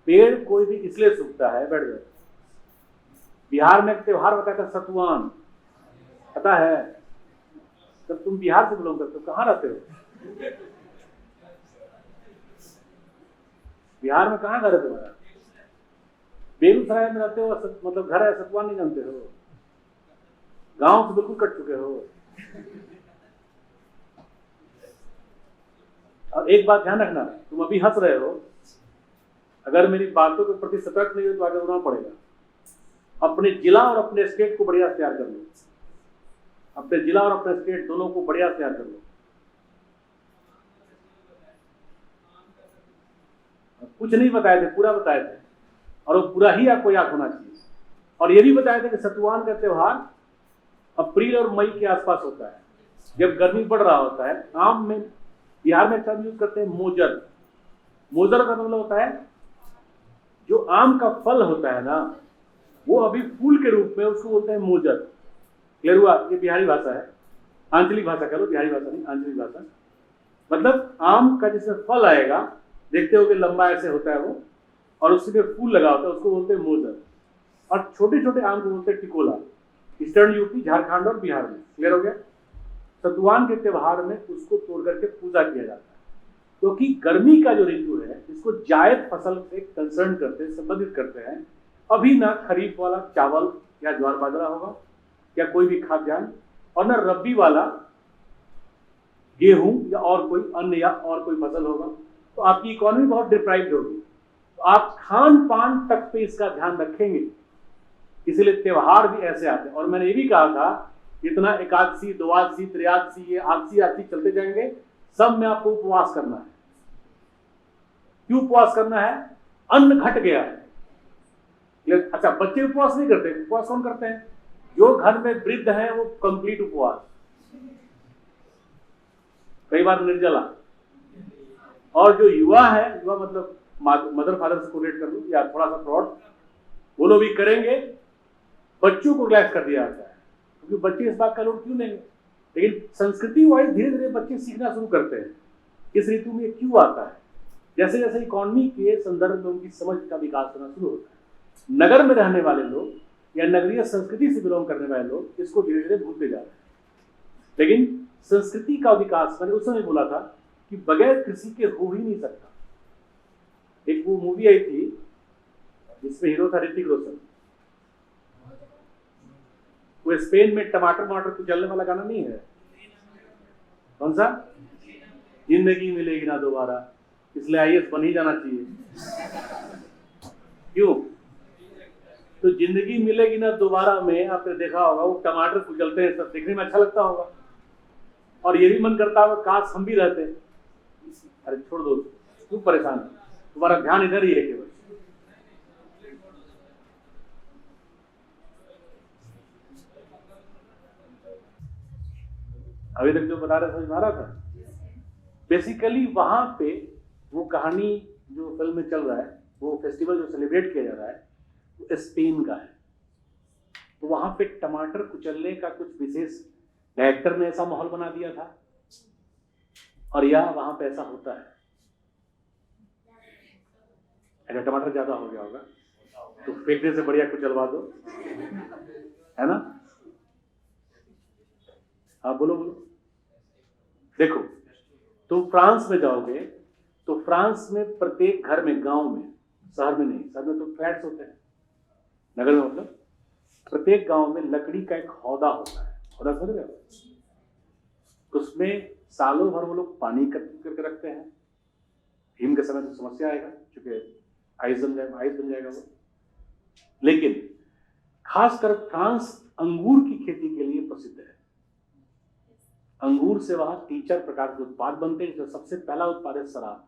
B: पेड़ कोई भी इसलिए सूखता है, बैठ गए। बिहार में एक त्योहार बताया था सतुआन, पता है? जब तुम बिहार से बिलोंग करते हो, कहाँ रहते हो? बिहार में कहाँ घर है तुम्हारा? बेगूसराय में रहते हो, मतलब घर है, सतुआन नहीं जानते हो? गांव से बिल्कुल कट चुके हो। और एक बात ध्यान रखना, तुम अभी हंस रहे हो, अगर मेरी बातों के प्रति सतर्क नहीं हो तो आगे बढ़ना पड़ेगा। अपने जिला और अपने स्टेट को बढ़िया तैयार कर लो, अपने जिला और अपने स्टेट दोनों को बढ़िया तैयार कर लो। कुछ नहीं बताए थे, पूरा बताए थे, और वो पूरा ही आपको याद होना चाहिए। और ये भी बताया था कि सतुआन का त्योहार अप्रैल और मई के आसपास होता है, जब गर्मी बढ़ रहा होता है। आम में बिहार में टर्म यूज करते हैं मोजर। मोजर का मतलब होता है जो आम का फल होता है ना, वो अभी फूल के रूप में, उसको बोलते हैं मोजर। क्लियर हुआ? ये बिहारी भाषा है, आंचलिक भाषा कह लो, बिहारी भाषा नहीं, आंचलिक भाषा। मतलब आम का जिसमें फल आएगा, देखते हो कि लंबा ऐसे होता है वो, और उसमें फूल लगा होता है, उसको बोलते हैं मोजर। और छोटे छोटे आम को बोलते हैं टिकोला। ईस्टर्न यूपी, झारखंड और बिहार में। क्लियर हो गया? सतुआन के त्योहार में उसको तोड़ करके पूजा किया जाता है, क्योंकि गर्मी का जो ऋतु है इसको जायद फसल से कंसर्न करते हैं, संबंधित करते हैं। अभी ना खरीफ वाला चावल या ज्वार बाजरा होगा या कोई भी खाद्यान्न, और ना रबी वाला गेहूं या और कोई अन्य या और कोई फसल होगा। तो आपकी इकोनॉमी बहुत डिप्राइव्ड होगी। तो आप खान पान तक पे इसका ध्यान रखेंगे, इसलिए त्योहार भी ऐसे आते हैं। और मैंने ये भी कहा था, इतना एकादशी, द्वादशी, त्रयोदशी, ये आदशी आदशी चलते जाएंगे, सब में आपको उपवास करना है। क्यों उपवास करना है? अन्न घट गया है। अच्छा, बच्चे उपवास नहीं करते। उपवास कौन करते हैं? जो घर में वृद्ध है वो कंप्लीट उपवास, कई बार निर्जला। और जो युवा है, युवा मतलब मदर फादर से कोरिलेट कर लो या थोड़ा सा फ्रॉड, वो लोग भी करेंगे। बच्चों को रिलैक्स कर दिया जाता है, क्योंकि बच्चे इस बात का लोड क्यों लेंगे। लेकिन संस्कृति वाइज धीरे धीरे बच्चे सीखना शुरू करते हैं इस ऋतु में क्यों आता है, जैसे जैसे इकोनॉमी के संदर्भ में उनकी समझ का विकास होना शुरू होता है, नगर में रहने वाले लोग या नगरीय संस्कृति से बिलोंग करने वाले लोग इसको धीरे धीरे भूलते जा रहे हैं। लेकिन संस्कृति का विकास, मैंने उस समय बोला था कि बगैर कृषि के हो ही नहीं सकता। एक वो मूवी आई थी जिसमें हीरो था ऋतिक रोशन, वो स्पेन में टमाटर को जलने वाला गाना नहीं है, कौन सा? जिंदगी मिलेगी ना दोबारा, इसलिए आईएएस बन ही जाना चाहिए। क्यों? तो जिंदगी मिलेगी ना दोबारा में आपने देखा होगा वो टमाटर कुचलते हैं, सब देखने में अच्छा लगता होगा और ये भी मन करता होगा काश हम भी रहते। अरे छोड़ दो, क्यों परेशान, तुम्हारा ध्यान इधर ही है केवल। अभी तक जो बता रहे समझ में आ रहा था? बेसिकली वहां पे वो कहानी जो फिल्म में चल रहा है, वो फेस्टिवल जो सेलिब्रेट किया जा रहा है वो स्पेन का है। तो वहां पे टमाटर कुचलने का कुछ विशेष डायरेक्टर ने ऐसा माहौल बना दिया था और या वहां पे ऐसा होता है। अगर टमाटर ज्यादा हो गया होगा तो फेंकने से बढ़िया कुचलवा दो, है ना? हाँ बोलो बोलो। देखो, तुम फ्रांस में जाओगे तो फ्रांस में प्रत्येक घर में, गांव में, शहर में नहीं, शहर में तो फ्लैट्स होते हैं, नगर में मतलब प्रत्येक गांव में लकड़ी का एक हौदा होता है। हौदा समझ रहे हो? उसमें सालों भर वो लोग पानी एकत्रित करके रखते हैं। हिम के समय तो समस्या आएगा क्योंकि आइस बन जाएगा वो। लेकिन खासकर फ्रांस अंगूर की खेती के लिए प्रसिद्ध है। अंगूर से वहां 3-4 प्रकार के उत्पाद बनते हैं। सबसे पहला उत्पाद है शराब,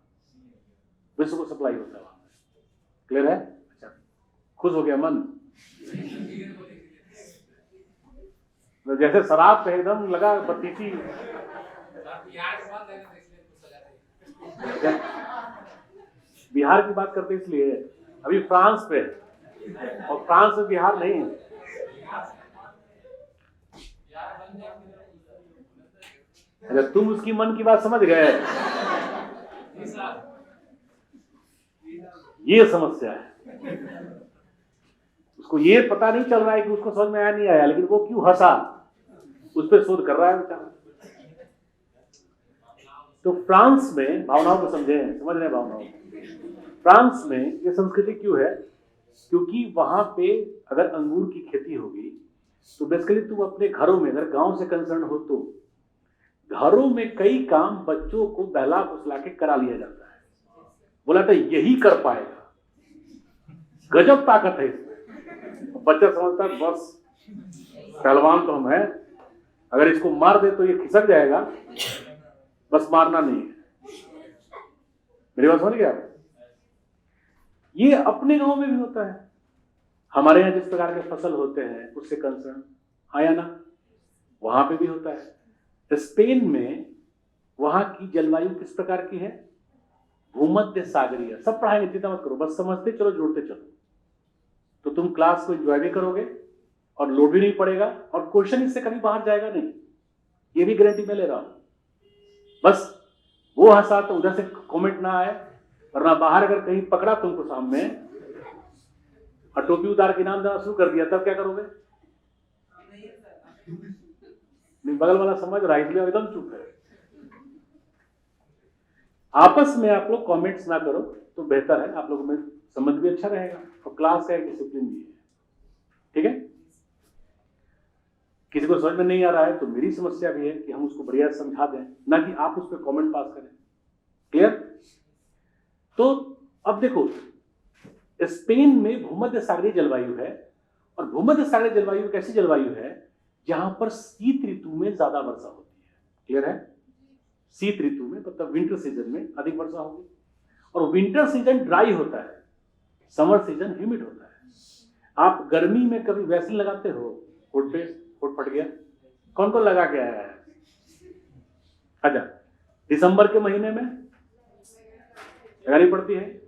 B: विश्व को सप्लाई होता है वहां। क्लियर है? अच्छा, खुश हो गया मन? जैसे शराब पे एकदम लगा बत्तीसी। बिहार की बात करते इसलिए अभी फ्रांस पे, और फ्रांस में बिहार नहीं है। अगर तुम उसकी मन की बात समझ गए, ये समस्या है। उसको ये पता नहीं चल रहा है कि उसको समझ में आया नहीं आया, लेकिन वो क्यों हंसा उस पर शोध कर रहा है बेचारा। तो फ्रांस में भावनाओं को समझ रहे भावनाओं को। फ्रांस में ये संस्कृति क्यों है? क्योंकि वहां पे अगर अंगूर की खेती होगी तो बेसिकली तुम अपने घरों में, अगर गांव से कंसर्न हो तो घरों में कई काम बच्चों को बहला फुसला के करा लिया जाता है। बोला था यही कर पाएगा, गजब ताकत है इसमें। बच्चा समझता है बस पहलवान तो हम हैं, अगर इसको मार दे तो ये खिसक जाएगा, बस मारना नहीं है। मेरी बात समझ गया? ये अपने गांव में भी होता है। हमारे यहाँ जिस प्रकार के फसल होते हैं उससे कंसर्न आया ना, वहां पे भी होता है। स्पेन में वहां की जलवायु किस प्रकार की है? भूमध्य सागरीय। सब पढ़ाएंगे, चिंता मत करो, बस समझते चलो, जोड़ते चलो, तो तुम क्लास को एंजॉय भी करोगे और लोड भी नहीं पड़ेगा और क्वेश्चन इससे कभी बाहर जाएगा नहीं, ये भी गारंटी मैं ले रहा हूं। बस वो हंसा तो उधर से कमेंट ना आए, वरना बाहर अगर कहीं पकड़ा तुमको सामने और टोपी उतार के नाम देना शुरू कर दिया, तब क्या करोगे? नहीं, बगल वाला समझ रहा है इसलिए एकदम चुप है। आपस में आप लोग कमेंट्स ना करो तो बेहतर है, आप लोगों में संबंध भी अच्छा रहेगा और क्लास का एक डिसिप्लिन भी है। ठीक है? किसी को समझ में नहीं आ रहा है तो मेरी समस्या भी है कि हम उसको बढ़िया समझा दें, ना कि आप उस पर कमेंट पास करें। क्लियर? तो अब देखो, स्पेन में भूमध्य सागरीय जलवायु है और भूमध्य सागरीय जलवायु एक ऐसी जलवायु है जहां पर शीत ऋतु में ज्यादा वर्षा होती है। क्लियर है? शीत ऋतु में मतलब विंटर सीजन में अधिक वर्षा होगी और विंटर सीजन ड्राई होता है, समर सीजन ह्यूमिड होता है। आप गर्मी में कभी वैसलीन लगाते हो? होठ पे होठ फट गया, कौन कौन लगा के आया है? अच्छा, दिसंबर के महीने में लगानी पड़ती है,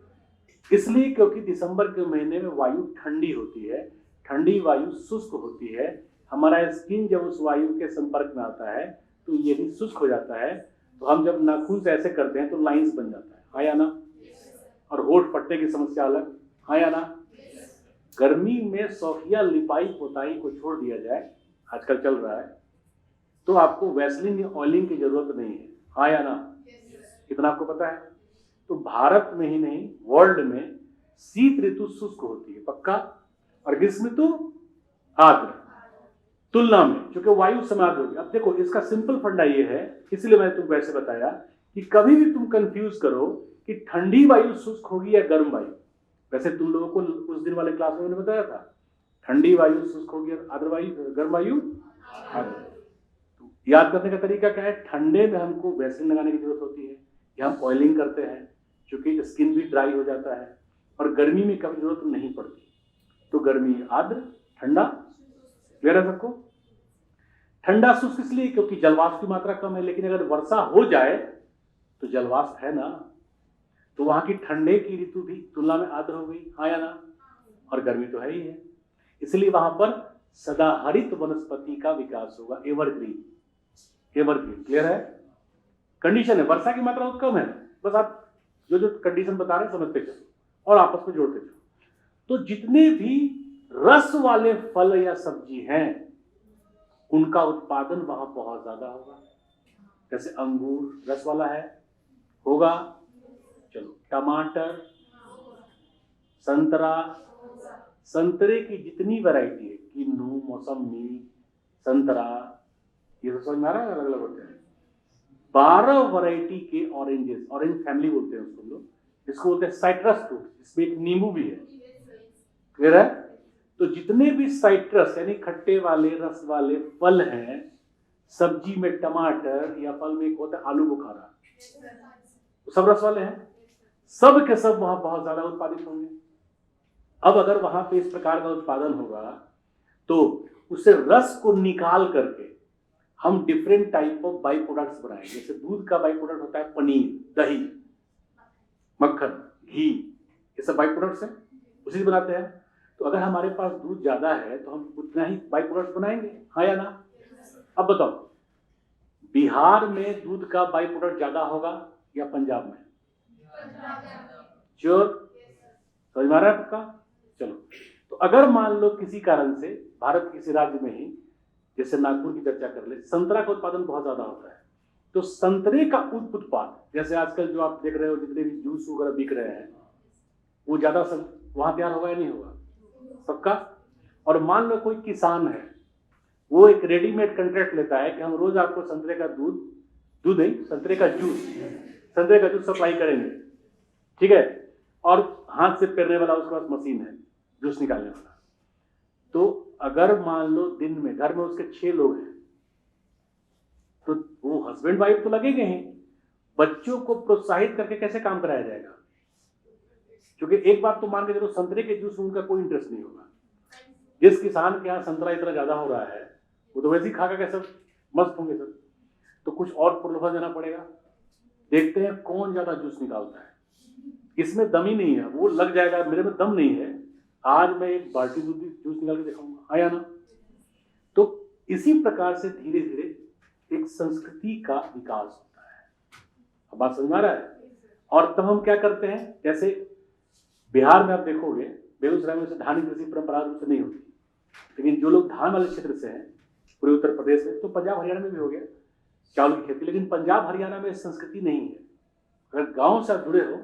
B: इसलिए क्योंकि दिसंबर के महीने में वायु ठंडी होती है, ठंडी वायु शुष्क होती है। हमारा स्किन जब उस वायु के संपर्क में आता है तो ये भी शुष्क हो जाता है। तो हम जब नाखून से ऐसे करते हैं तो लाइंस बन जाता है, आया ना? और होठ फटने की समस्या अलग, हाँ या ना। गर्मी में शौकिया लिपाई पोताई को छोड़ दिया जाए, आजकल चल रहा है, तो आपको वैसलीन या ऑयलिंग की जरूरत नहीं है, हाँ या ना। कितना आपको पता है? तो भारत में ही नहीं वर्ल्ड में शीत ऋतु शुष्क होती है, पक्का, और ग्रीष्म ऋतु आर्द्र तुलना में, क्योंकि वायु समार्द्र होगी। अब देखो इसका सिंपल फंडा ये है, इसलिए मैंने तुमको वैसे बताया कि कभी भी तुम कंफ्यूज करो कि ठंडी वायु शुष्क होगी या गर्म वायु। वैसे तुम लोगों को उस दिन वाले क्लास में मैंने बताया था, ठंडी वायु शुष्क होगी और आर्द्र वायु गर्म वायु आर्द्र। तो याद करने का तरीका क्या है? ठंडे में हमको वैसलीन लगाने की जरूरत होती है या हम ऑयलिंग करते हैं, क्योंकि स्किन भी ड्राई हो जाता है, और गर्मी में कभी जरूरत नहीं पड़ती। तो गर्मी आर्द्र, ठंडा, क्लियर है सबको? ठंडा शुष्क इसलिए क्योंकि जलवाष्प की मात्रा कम है, लेकिन अगर वर्षा हो जाए तो जलवाष्प है ना, तो वहां की ठंडे की ऋतु भी तुलना में आर्द्र हो गई, हाँ या ना। और गर्मी तो है ही है, इसलिए वहां पर सदाहरित वनस्पति का विकास होगा, एवरग्रीन, एवरग्रीन, क्लियर है? कंडीशन है वर्षा की मात्रा बहुत कम है, बस आप जो जो कंडीशन बता रहे हैं समझते चलो और आपस में जोड़ते चलो। तो जितने भी रस वाले फल या सब्जी हैं उनका उत्पादन वहां बहुत ज्यादा होगा। जैसे अंगूर रस वाला है, होगा, चलो, टमाटर, संतरा, संतरे की जितनी वैरायटी है, किन्नू, मौसमी, संतरा, ये तो समझ में आ रहा है, अलग अलग होते हैं। 12 वैरायटी के ऑरेंजेस, ऑरेंज फैमिली बोलते हैं उसको लोग, इसको बोलते हैं साइट्रस फ्रूट, इसमें एक नींबू भी है, क्लियर है? तो जितने भी साइट्रस यानी खट्टे वाले रस वाले फल हैं, सब्जी में टमाटर या फल में एक होता है आलू बुखारा, तो सब रस वाले हैं, सब के सब वहां बहुत ज्यादा उत्पादित होंगे। अब अगर वहां पे इस प्रकार का उत्पादन होगा तो उसे रस को निकाल करके हम different type of by products बनाएंगे। जैसे दूध का बाई प्रोडक्ट होता है पनीर, दही, मक्खन, घी, ये सब बाई प्रोडक्ट्स हैं, उसी से बनाते हैं। तो अगर हमारे पास दूध ज्यादा है तो हम उतना ही बाई प्रोडक्ट्स बनाएंगे, हाँ या ना। अब बताओ, बिहार में दूध का बाई प्रोडक्ट ज्यादा होगा या पंजाब में? श्योर? समझ में आ रहा है आपका? चलो, तो अगर मान लो किसी कारण से भारत किसी राज्य में ही, जैसे नागपुर की चर्चा कर ले, संतरा का उत्पादन बहुत ज्यादा होता है, तो संतरे का उत्पाद, जैसे आजकल जो आप देख रहे हो जितने भी जूस वगैरह बिक रहे हैं, वो ज्यादा वहां तैयार होगा या नहीं होगा? पक्का। और मान लो कोई किसान है, वो एक रेडीमेड कंट्रैक्ट लेता है कि हम रोज आपको संतरे का दूध नहीं, संतरे का जूस सप्लाई करेंगे, ठीक है, और हाथ से पेरने वाला उसके पास मशीन है जूस निकालने वाला। तो अगर मान लो दिन में घर में उसके 6 लोग हैं, तो वो हस्बैंड वाइफ तो लगेंगे ही, बच्चों को प्रोत्साहित करके कैसे काम कराया जाएगा? क्योंकि एक बात तो मान के चलो, संतरे के जूस में उनका कोई इंटरेस्ट नहीं होगा। जिस किसान के यहाँ संतरा इतना ज्यादा हो रहा है वो तो वैसे ही खा कर सब मस्त होंगे सब, तो कुछ और प्रलोभन देना पड़ेगा। देखते हैं कौन ज्यादा जूस निकालता है, इसमें दम ही नहीं है, वो लग जाएगा मेरे में दम नहीं है, आज मैं एक बाल्टी जूस निकाल के दिखाऊंगा, आया ना। तो इसी प्रकार से धीरे धीरे एक संस्कृति का विकास होता है। अब बात समझ में आ रहा है? और तब हम क्या करते हैं, जैसे बिहार में आप देखोगे, बेगूसराय में से धान की कृषि परंपरागत रूप से नहीं होती, लेकिन जो लोग धान वाले क्षेत्र से हैं, पूरे उत्तर प्रदेश में, तो पंजाब हरियाणा में भी हो गया चावल की खेती, लेकिन पंजाब हरियाणा में संस्कृति नहीं है। अगर गांव से आप जुड़े हो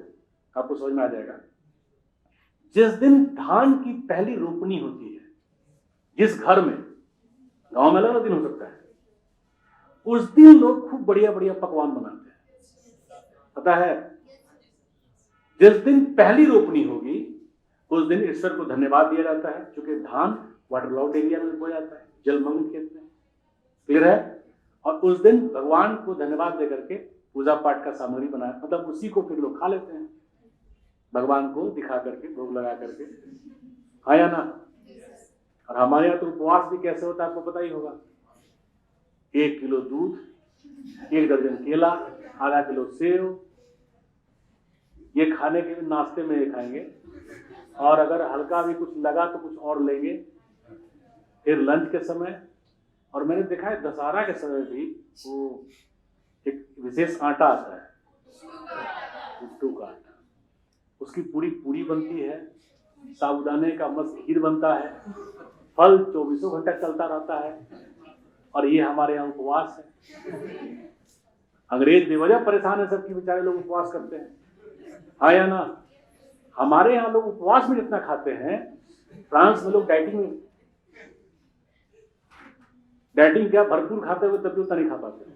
B: आपको समझ में आ जाएगा। जिस दिन धान की पहली रोपनी होती है, जिस घर में, गांव में अलग दिन हो सकता है, उस दिन लोग खूब बढ़िया बढ़िया पकवान बनाते हैं, पता है? जिस दिन पहली रोपनी होगी उस दिन ईश्वर को धन्यवाद दिया जाता है, क्योंकि धान वाटरलॉग्ड एरिया में बोया जाता है, जलमग्न खेत में, क्लियर है? और उस दिन भगवान को धन्यवाद देकर के पूजा पाठ का सामग्री बनाया, मतलब उसी को फिर लोग खा लेते हैं, भगवान को दिखा करके, भोग लगा करके, हाँ या ना। और हमारे यहाँ तो उपवास भी कैसे होता है आपको पता ही होगा। 1 किलो दूध, 1 दर्जन केला, आधा किलो सेव, ये खाने के नाश्ते में ये खाएंगे, और अगर हल्का भी कुछ लगा तो कुछ और लेंगे, फिर लंच के समय। और मैंने देखा है दशहरा के समय भी वो एक विशेष आटा आता है, कुट्टू का आटा, उसकी पूरी पूरी बनती है, साबूदाने का मस्त खीर बनता है, फल 24 घंटा चलता रहता है, और ये हमारे यहाँ उपवास है। अंग्रेज बेवजह परेशान है सबकी, बेचारे लोग उपवास करते हैं, हाँ या ना? हमारे यहाँ लोग उपवास में जितना खाते हैं, फ्रांस में लोग डाइटिंग क्या भरपूर खाते हुए तब भी उतना नहीं खा पाते।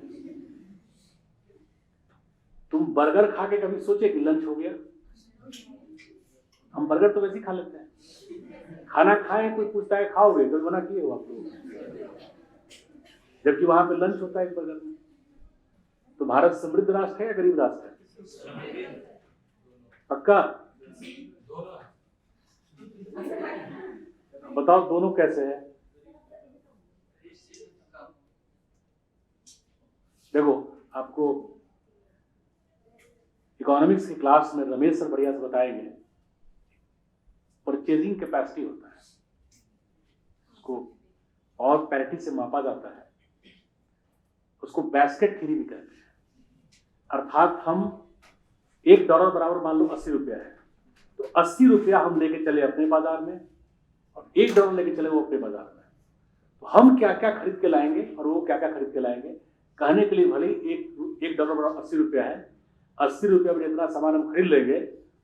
B: तुम बर्गर खा के कभी सोचे कि लंच हो गया? हम बर्गर तो वैसे ही खा लेते हैं, खाना खाएं कोई पूछता है खाओगे तो मना किए हो आप लोग, जबकि वहां पे लंच होता है एक बर्गर में। तो भारत समृद्ध राष्ट्र है या गरीब राष्ट्र है? पक्का बताओ दोनों कैसे है? देखो, आपको इकोनॉमिक्स की क्लास में रमेश सर बढ़िया से बताएंगे, परचेजिंग कैपेसिटी होता है, उसको और पैरिटी से मापा जाता है, उसको बास्केट थ्योरी भी कहते हैं। अर्थात हम $1 बराबर मान लो 80 रुपया है, तो 80 रुपया हम लेके चले अपने बाजार में और $1 लेके चले वो अपने बाजार में, तो हम क्या क्या खरीद के लाएंगे और वो क्या क्या खरीद के लाएंगे। कहने के लिए भले $1 बराबर 80 रुपया है, 80 रुपया में जितना सामान हम खरीद लेंगे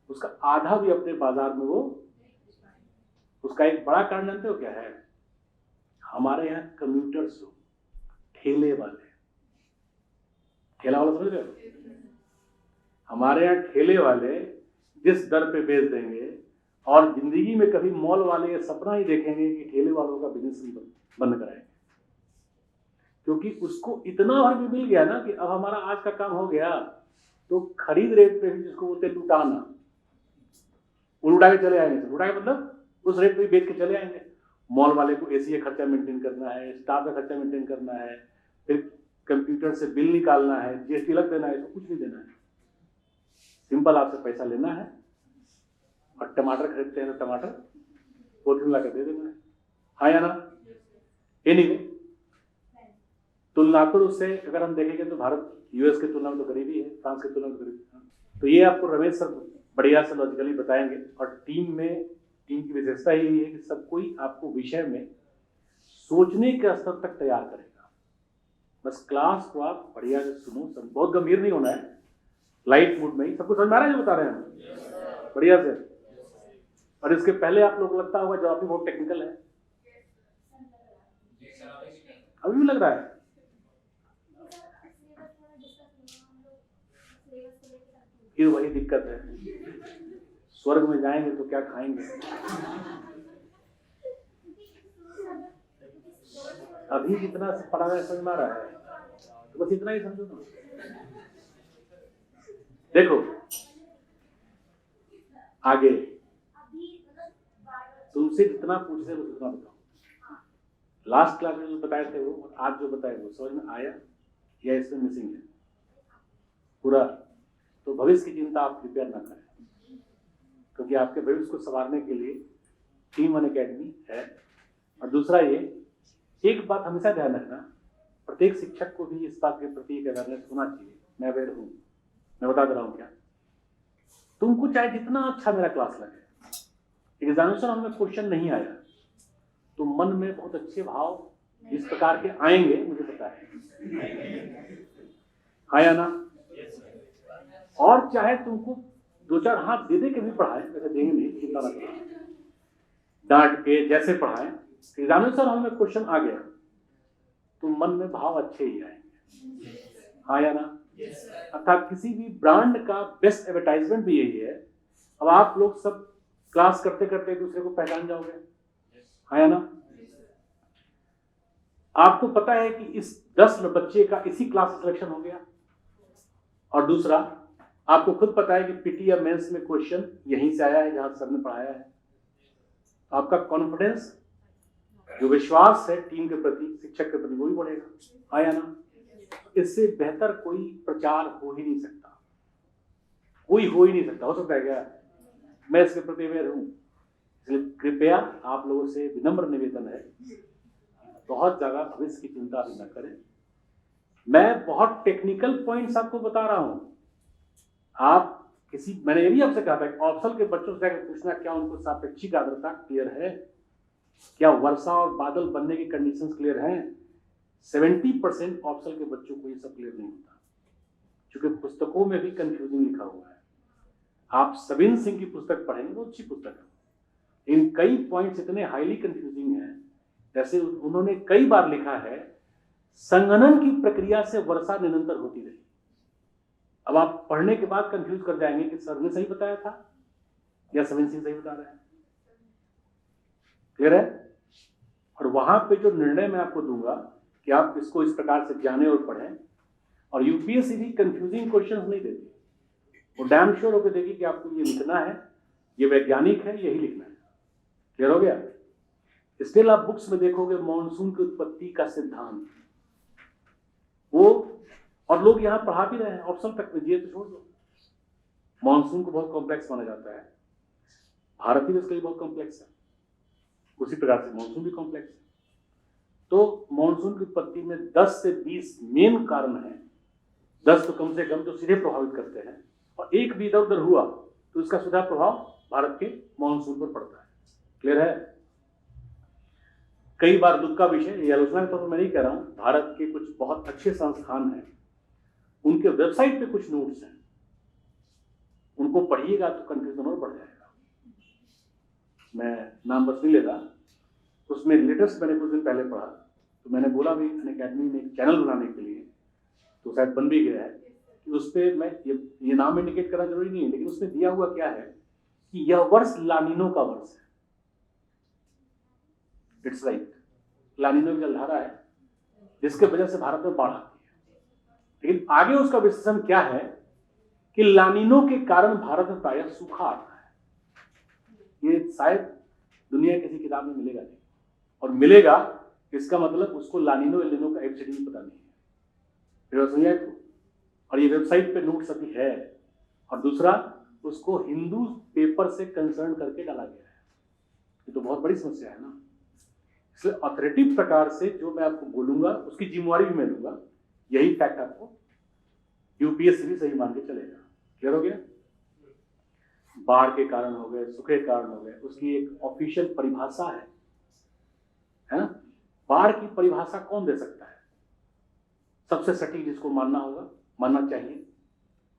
B: उसका आधा भी अपने बाजार में वो, उसका एक बड़ा कारण जानते हो क्या है? हमारे यहाँ कम्यूटर्स हो, ठेले वाले, ठेला वाला समझ रहे हो? हमारे यहाँ ठेले वाले जिस दर पे बेच देंगे, और जिंदगी में कभी मॉल वाले ये सपना ही देखेंगे कि ठेले वालों का बिजनेस बंद कराएंगे, क्योंकि उसको इतना भर भी मिल गया ना कि अब हमारा आज का काम हो गया, तो खरीद रेट पे भी, जिसको बोलते हैं लुटाना, वो लुटा के चले आएंगे। लुटा के मतलब उस रेट पे बेच के चले आएंगे। मॉल वाले को एसी का खर्चा मेंटेन करना है, स्टाफ का खर्चा मेंटेन करना है, फिर कंप्यूटर से बिल निकालना है, जीएसटी अलग देना है, तो कुछ नहीं देना है, सिंपल आपसे पैसा लेना है, और टमाटर खरीदते हैं तो टमाटर पोथी ला कर दे देना है, हाँ या ना? एनीवे, तुलनात्मक उससे अगर हम देखेंगे तो भारत यूएस की तुलना में तो गरीबी है, फ्रांस की तुलना में गरीबी है। तो ये आपको रमेश सर बढ़िया से लॉजिकली बताएंगे, और टीम की विशेषता यही है कि सब कोई आपको विषय में सोचने के स्तर तक तैयार करेगा। बस क्लास को आप बढ़िया से सुनो, बहुत गंभीर नहीं होना है, लाइट मूड में ही। सबको समझ में आ रहा है जो बता रहे हैं हम? बढ़िया से। और इसके पहले आप लोग लगता होगा जो आपकी बहुत टेक्निकल है, अभी भी लग रहा है? फिर वही दिक्कत है, स्वर्ग में जाएंगे तो क्या खाएंगे? अभी जितना पढ़ा है समझ में आ रहा है, तो बस इतना ही समझो ना। देखो आगे तुमसे जितना पूछ रहे उतना बताओ। लास्ट क्लास में जो बताए थे वो और आज जो बताए वो समझ में आया या इसमें मिसिंग है पूरा? तो भविष्य की चिंता आप प्रिपेयर ना करें, क्योंकि आपके भविष्य को संवारने के लिए टीम वन एकेडमी है। और दूसरा ये, एक बात हमेशा ध्यान रखना, प्रत्येक शिक्षक को भी इस बात के प्रति एक अवेयरनेस होना चाहिए। मैं अवेयर हूँ, मैं बता दे रहा हूँ क्या। तुमको चाहे जितना अच्छा मेरा क्लास लगे, एग्जामिनेशन हॉल में क्वेश्चन नहीं आया तो मन में बहुत अच्छे भाव इस प्रकार के आएंगे, मुझे पता है, हाँ या ना? और चाहे तुमको 2-4 हाथ दे के भी पढ़ाए, वैसे देंगे नहीं, चिंता ना करो, डांट के जैसे पढ़ाए, एग्जामिनेशन हॉल में क्वेश्चन आ गया तो मन में भाव अच्छे ही आएंगे, हाँ या ना? अर्थात किसी भी ब्रांड का बेस्ट एडवर्टाइजमेंट भी यही है। अब आप लोग सब क्लास करते करते एक दूसरे को पहचान जाओगे, हाँ या ना? आपको पता है कि इस 10 बच्चे का इसी क्लास सिलेक्शन हो गया, और दूसरा आपको खुद पता है कि पीटी या मेंस में क्वेश्चन यहीं से आया है जहां सर ने पढ़ाया है। आपका कॉन्फिडेंस, जो विश्वास है टीम के प्रति, शिक्षक के प्रति, वो भी बढ़ेगा, हाँ या ना? इससे बेहतर कोई प्रचार हो ही नहीं सकता, कोई हो ही नहीं सकता। हो सकता है क्या? मैं इसके प्रति अवेयर हूं, इसलिए कृपया आप लोगों से विनम्र निवेदन है, बहुत ज्यादा भविष्य की चिंता भी न करें। मैं बहुत टेक्निकल पॉइंट्स आपको बता रहा हूं, आप मैंने ये भी आपसे कहा था कि ऑप्शनल के बच्चों से जाकर पूछना क्या उनको सापेक्षिक आर्द्रता क्लियर है, क्या वर्षा और बादल बनने की कंडीशंस क्लियर हैं। 70% ऑप्शनल के बच्चों को ये सब क्लियर नहीं होता, क्योंकि पुस्तकों में भी कंफ्यूजिंग लिखा हुआ है। आप सविन सिंह की पुस्तक पढ़ेंगे, वो अच्छी पुस्तक है, इन कई पॉइंट्स इतने हाईली कंफ्यूजिंग हैं। जैसे उन्होंने कई बार लिखा है, संघनन की प्रक्रिया से वर्षा निरंतर होती रही। अब आप पढ़ने के बाद कंफ्यूज कर जाएंगे कि सर ने सही बताया था या सविन सिंह सही बता रहे हैं। क्लियर है? और वहां पे जो निर्णय मैं आपको दूंगा कि आप इसको इस प्रकार से जाने और पढ़ें, और यूपीएससी भी कंफ्यूजिंग क्वेश्चंस नहीं देती, वो डैम श्योर होकर देगी कि आपको ये लिखना है, ये वैज्ञानिक है, यही लिखना है। क्लियर हो गया? स्टिल आप बुक्स में देखोगे मॉनसून की उत्पत्ति का सिद्धांत, वो और लोग यहां पढ़ा भी रहे हैं ऑप्शन तक में, ये तो छोड़ दो। मॉनसून को बहुत कॉम्प्लेक्स माना जाता है, भारतीय इसके लिए बहुत कॉम्प्लेक्स है, उसी प्रकार से मॉनसून भी कॉम्प्लेक्स है। तो मॉनसून की उत्पत्ति में 10 से 20 मेन कारण हैं, 10 तो कम से कम जो सीधे प्रभावित करते हैं, और एक भी इधर उधर हुआ तो इसका सीधा प्रभाव भारत के मॉनसून पर पड़ता है। क्लियर है? कई बार दुख का विषय, ये आलोचना के तौर पर मैं नहीं कह रहा हूं, भारत के कुछ बहुत अच्छे संस्थान हैं, उनके वेबसाइट पे कुछ नोट्स हैं, उनको पढ़िएगा तो कंफ्यूजन और बढ़ जाएगा। मैं नाम बस नहीं लेता, उसमें लेटेस्ट मैंने कुछ दिन पहले पढ़ा, तो मैंने बोला भी अनअकैडमी में एक चैनल बनाने के लिए, तो शायद बन भी गया है, कि उस पर मैं ये नाम इंडिकेट करना जरूरी नहीं है, लेकिन उसमें दिया हुआ क्या है कि यह वर्ष लानिनो का वर्ष है। इट्स राइट, लानिनो की जलधारा है जिसके वजह से भारत में बाढ़ आती है। लेकिन आगे उसका विश्लेषण क्या है कि लानिनो के कारण भारत में प्रायः सूखा आता है। ये शायद दुनिया किसी किताब में मिलेगा नहीं, और मिलेगा इसका मतलब उसको लानिनो एलिनो का एब्सिडी पता नहीं है। और ये वेबसाइट पे नोट्स अभी है, और दूसरा उसको हिंदू पेपर से कंसर्न करके डाला गया है। ये तो बहुत बड़ी समस्या है ना। इसलिए ऑथोरेटिव प्रकार से जो मैं आपको बोलूंगा उसकी जिम्मेवारी भी मैं लूंगा, यही फैक्ट आपको यूपीएससी भी सही मान के चलेगा। क्लियर हो गया? बाढ़ के कारण हो गए, सूखे के कारण हो गए, उसकी एक ऑफिशियल परिभाषा है ना? बाढ़ की परिभाषा कौन दे सकता है? सबसे सटीक जिसको मानना होगा, मानना चाहिए,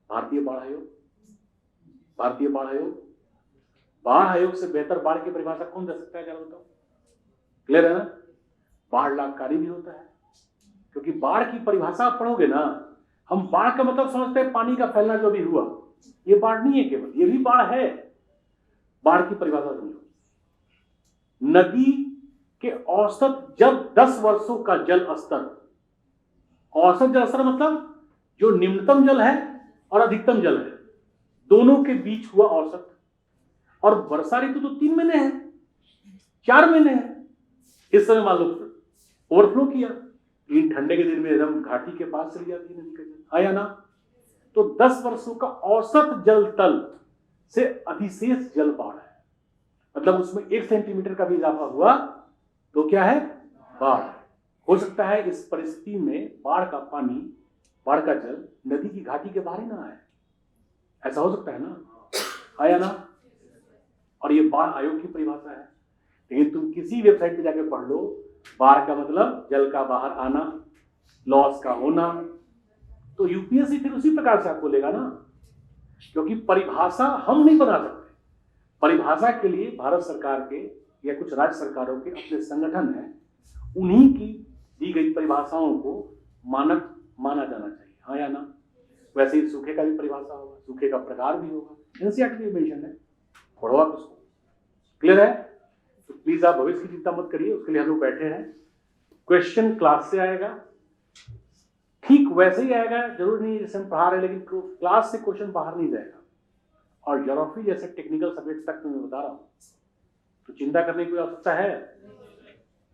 B: भारतीय बाढ़ आयोग। भारतीय बाढ़ आयोग, बाढ़ आयोग से बेहतर बाढ़ की परिभाषा कौन दे सकता है, जरा बताओ। क्लियर है ना? बाढ़ लाभकारी भी होता है, क्योंकि बाढ़ की परिभाषा आप पढ़ोगे ना, हम बाढ़ का मतलब समझते हैं पानी का फैलना जो भी हुआ, ये बाढ़ नहीं है केवल, ये भी बाढ़ है। बाढ़ की परिभाषा समझो, नदी के औसत जब 10 वर्षों का जल स्तर, औसत जल स्तर मतलब जो निम्नतम जल है और अधिकतम जल है, दोनों के बीच हुआ औसत। और वर्षा ऋतु तो 3 महीने है, 4 महीने है। इस समय मान लो ओवरफ्लो किया, इन ठंडे के दिन में एकदम घाटी के पास चली जाती है नदी का जल, आया ना? तो 10 वर्षों का औसत जल तल से अधिशेष जल बाढ़ है, मतलब उसमें 1 सेंटीमीटर का भी इजाफा हुआ तो क्या है? बाढ़। हो सकता है इस परिस्थिति में बाढ़ का पानी, बाढ़ का जल नदी की घाटी के बाहर ही ना आए, ऐसा हो सकता है ना? आया ना? और ये बाढ़ आयोग की परिभाषा है। लेकिन तुम किसी वेबसाइट पे जाके पढ़ लो, बाढ़ का मतलब जल का बाहर आना, लॉस का होना, तो यूपीएससी फिर उसी प्रकार से आपको लेगा ना, क्योंकि परिभाषा हम नहीं बना सकते। परिभाषा के लिए भारत सरकार के या कुछ राज्य सरकारों के अपने संगठन हैं, उन्हीं की दी गई परिभाषाओं को मानक माना जाना चाहिए। हाँ या ना? वैसे ही सूखे का भी परिभाषा होगा, सूखे का प्रकार भी होगा, एनसीईआरटी में मेंशन है, पढ़ो आप उसको। क्लियर है? तो प्लीज आप भविष्य की चिंता मत करिए, उसके लिए हम लोग बैठे हैं। क्वेश्चन क्लास से आएगा, ठीक वैसे ही आएगा, जरूरी नहीं जैसे हम पढ़ा रहे, लेकिन क्लास से क्वेश्चन बाहर नहीं जाएगा। और ज्योग्राफी जैसे टेक्निकल सब्जेक्ट तक मैं बता रहा हूँ, तो चिंता करने की आवश्यकता है।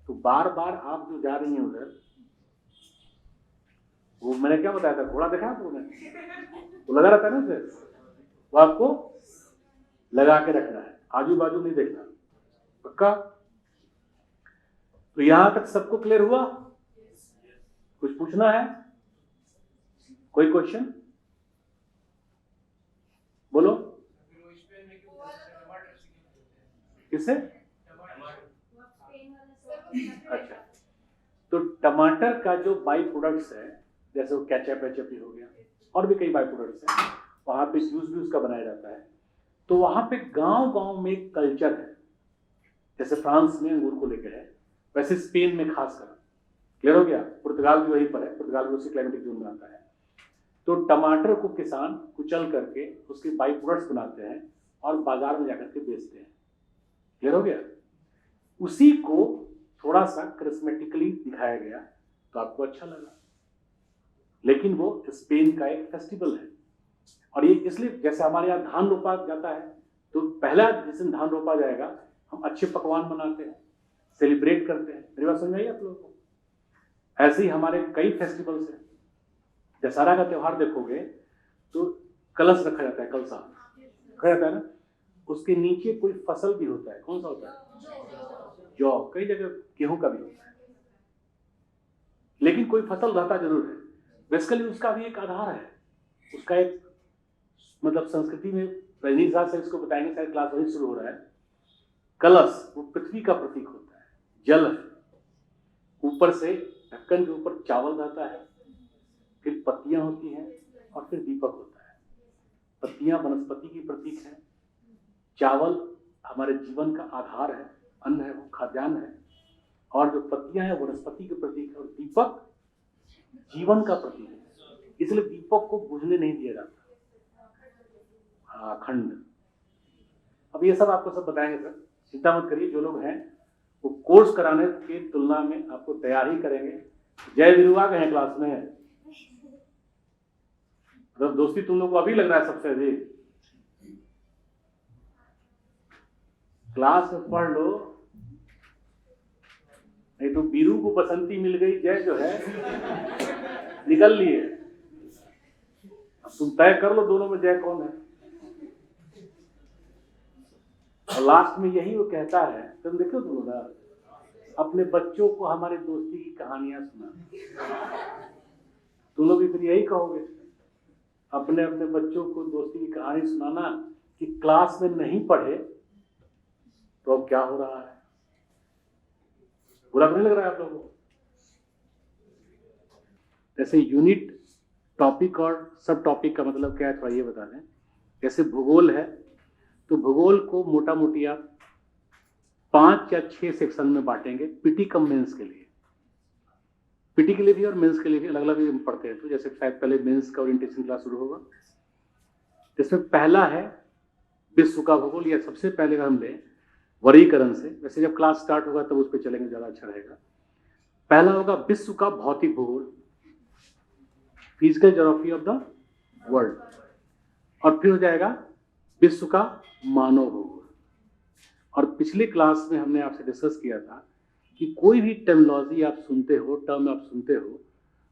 B: तो बार बार आप जो जा रही हैं उधर, वो मैंने क्या बताया था, घोड़ा देखा आपको? वो लगा रहता है ना उसे, वो आपको लगा के रखना है, आजू बाजू नहीं देखना, पक्का? तो यहां तक सबको क्लियर हुआ? कुछ पूछना है? कोई क्वेश्चन? बोलो किससे? अच्छा, तो टमाटर का जो बाई प्रोडक्ट्स है, जैसे वो केचप वेचप भी हो गया और भी कई बाई प्रोडक्ट्स हैं, वहाँ पे जूस भी उसका बनाया जाता है। तो वहाँ पे गांव गांव में एक कल्चर है, जैसे फ्रांस में अंगूर को लेकर है, वैसे स्पेन में खासकर, क्लियर हो गया? पुर्तगाल भी वहीं पर है, पुर्तगाल भी उसी क्लाइमेटिक जोन में आता है। तो टमाटर को किसान कुचल करके उसके बाई प्रोडक्ट्स बनाते हैं और बाजार में जाकर के बेचते हैं, क्लियर हो गया? उसी को थोड़ा सा करिस्मेटिकली दिखाया गया तो आपको अच्छा लगा, लेकिन वो स्पेन का एक फेस्टिवल है। और ये इसलिए, जैसे हमारे यहाँ धान रोपा जाता है तो पहला जिस दिन धान रोपा जाएगा हम अच्छे पकवान बनाते हैं, सेलिब्रेट करते हैं। मेरी बात समझ आई आप लोगों को? ऐसे ही हमारे कई फेस्टिवल्स हैं। दशहरा का त्यौहार देखोगे तो कलश रखा जाता है, कलशा रखा जाता है ना, उसके नीचे कोई फसल भी होता है। कौन सा होता है? जौ। कई जगह गेहूं का भी होता है, लेकिन कोई फसल रहता जरूर है। बेसिकली उसका भी एक आधार है, उसका एक मतलब संस्कृति में रजनीश से इसको बताएंगे, शायद क्लास वही शुरू हो रहा है। कलश वो पृथ्वी का प्रतीक होता है, जल है, ऊपर से ढक्कन के ऊपर चावल रहता है, फिर पत्तियां होती हैं और फिर दीपक होता है। पत्तियां वनस्पति की प्रतीक है, चावल हमारे जीवन का आधार है, अन्न है, वो खाद्यान्न है, और जो पत्तियां हैं वनस्पति के प्रतीक है, और दीपक जीवन का प्रतीक है। इसलिए दीपक को बुझने नहीं दिया जाता। अखंड। अब ये सब आपको सब बताएंगे सर, चिंता मत करिए। जो लोग हैं वो कोर्स कराने की तुलना में आपको तैयार ही करेंगे। जय वीरू आ गए हैं क्लास में, मतलब दोस्ती तुम लोग को अभी लग रहा है सबसे अधिक। क्लास में पढ़ लो, नहीं तो वीरू को बसंती मिल गई, जय जो है निकल लिए। अब तुम तय कर लो दोनों में जय कौन है। और लास्ट में यही वो कहता है, तुम देखो तुम ना अपने बच्चों को हमारे दोस्ती की कहानियां सुना। तुम लोग भी फिर यही कहोगे, अपने अपने बच्चों को दोस्ती की कहानी सुनाना कि क्लास में नहीं पढ़े तो अब क्या हो रहा है। बुरा नहीं लग रहा है आप लोगों को? जैसे यूनिट, टॉपिक और सब टॉपिक का मतलब क्या है थोड़ा ये बता दें। जैसे भूगोल है तो भूगोल को मोटा मोटी आप 5 या 6 सेक्शन में बांटेंगे, पीटी कम मेंस के लिए। पीटी के लिए भी और मेंस के लिए भी अलग अलग हम पढ़ते हैं। तो जैसे शायद पहले मेंस का ओरिएंटेशन क्लास शुरू होगा, जिसमें पहला है विश्व का भूगोल, या सबसे पहले हम लें वर्गीकरण से। वैसे जब क्लास स्टार्ट होगा तब उस पर चलेंगे, ज्यादा अच्छा रहेगा। पहला होगा विश्व का भौतिक भूगोल, physical geography of the world. और फिर हो जाएगा विश्व का मानव भूगोल। और पिछले क्लास में हमने आपसे डिस्कस किया था कि कोई भी टर्मिनोलॉजी आप सुनते हो, टर्म आप सुनते हो,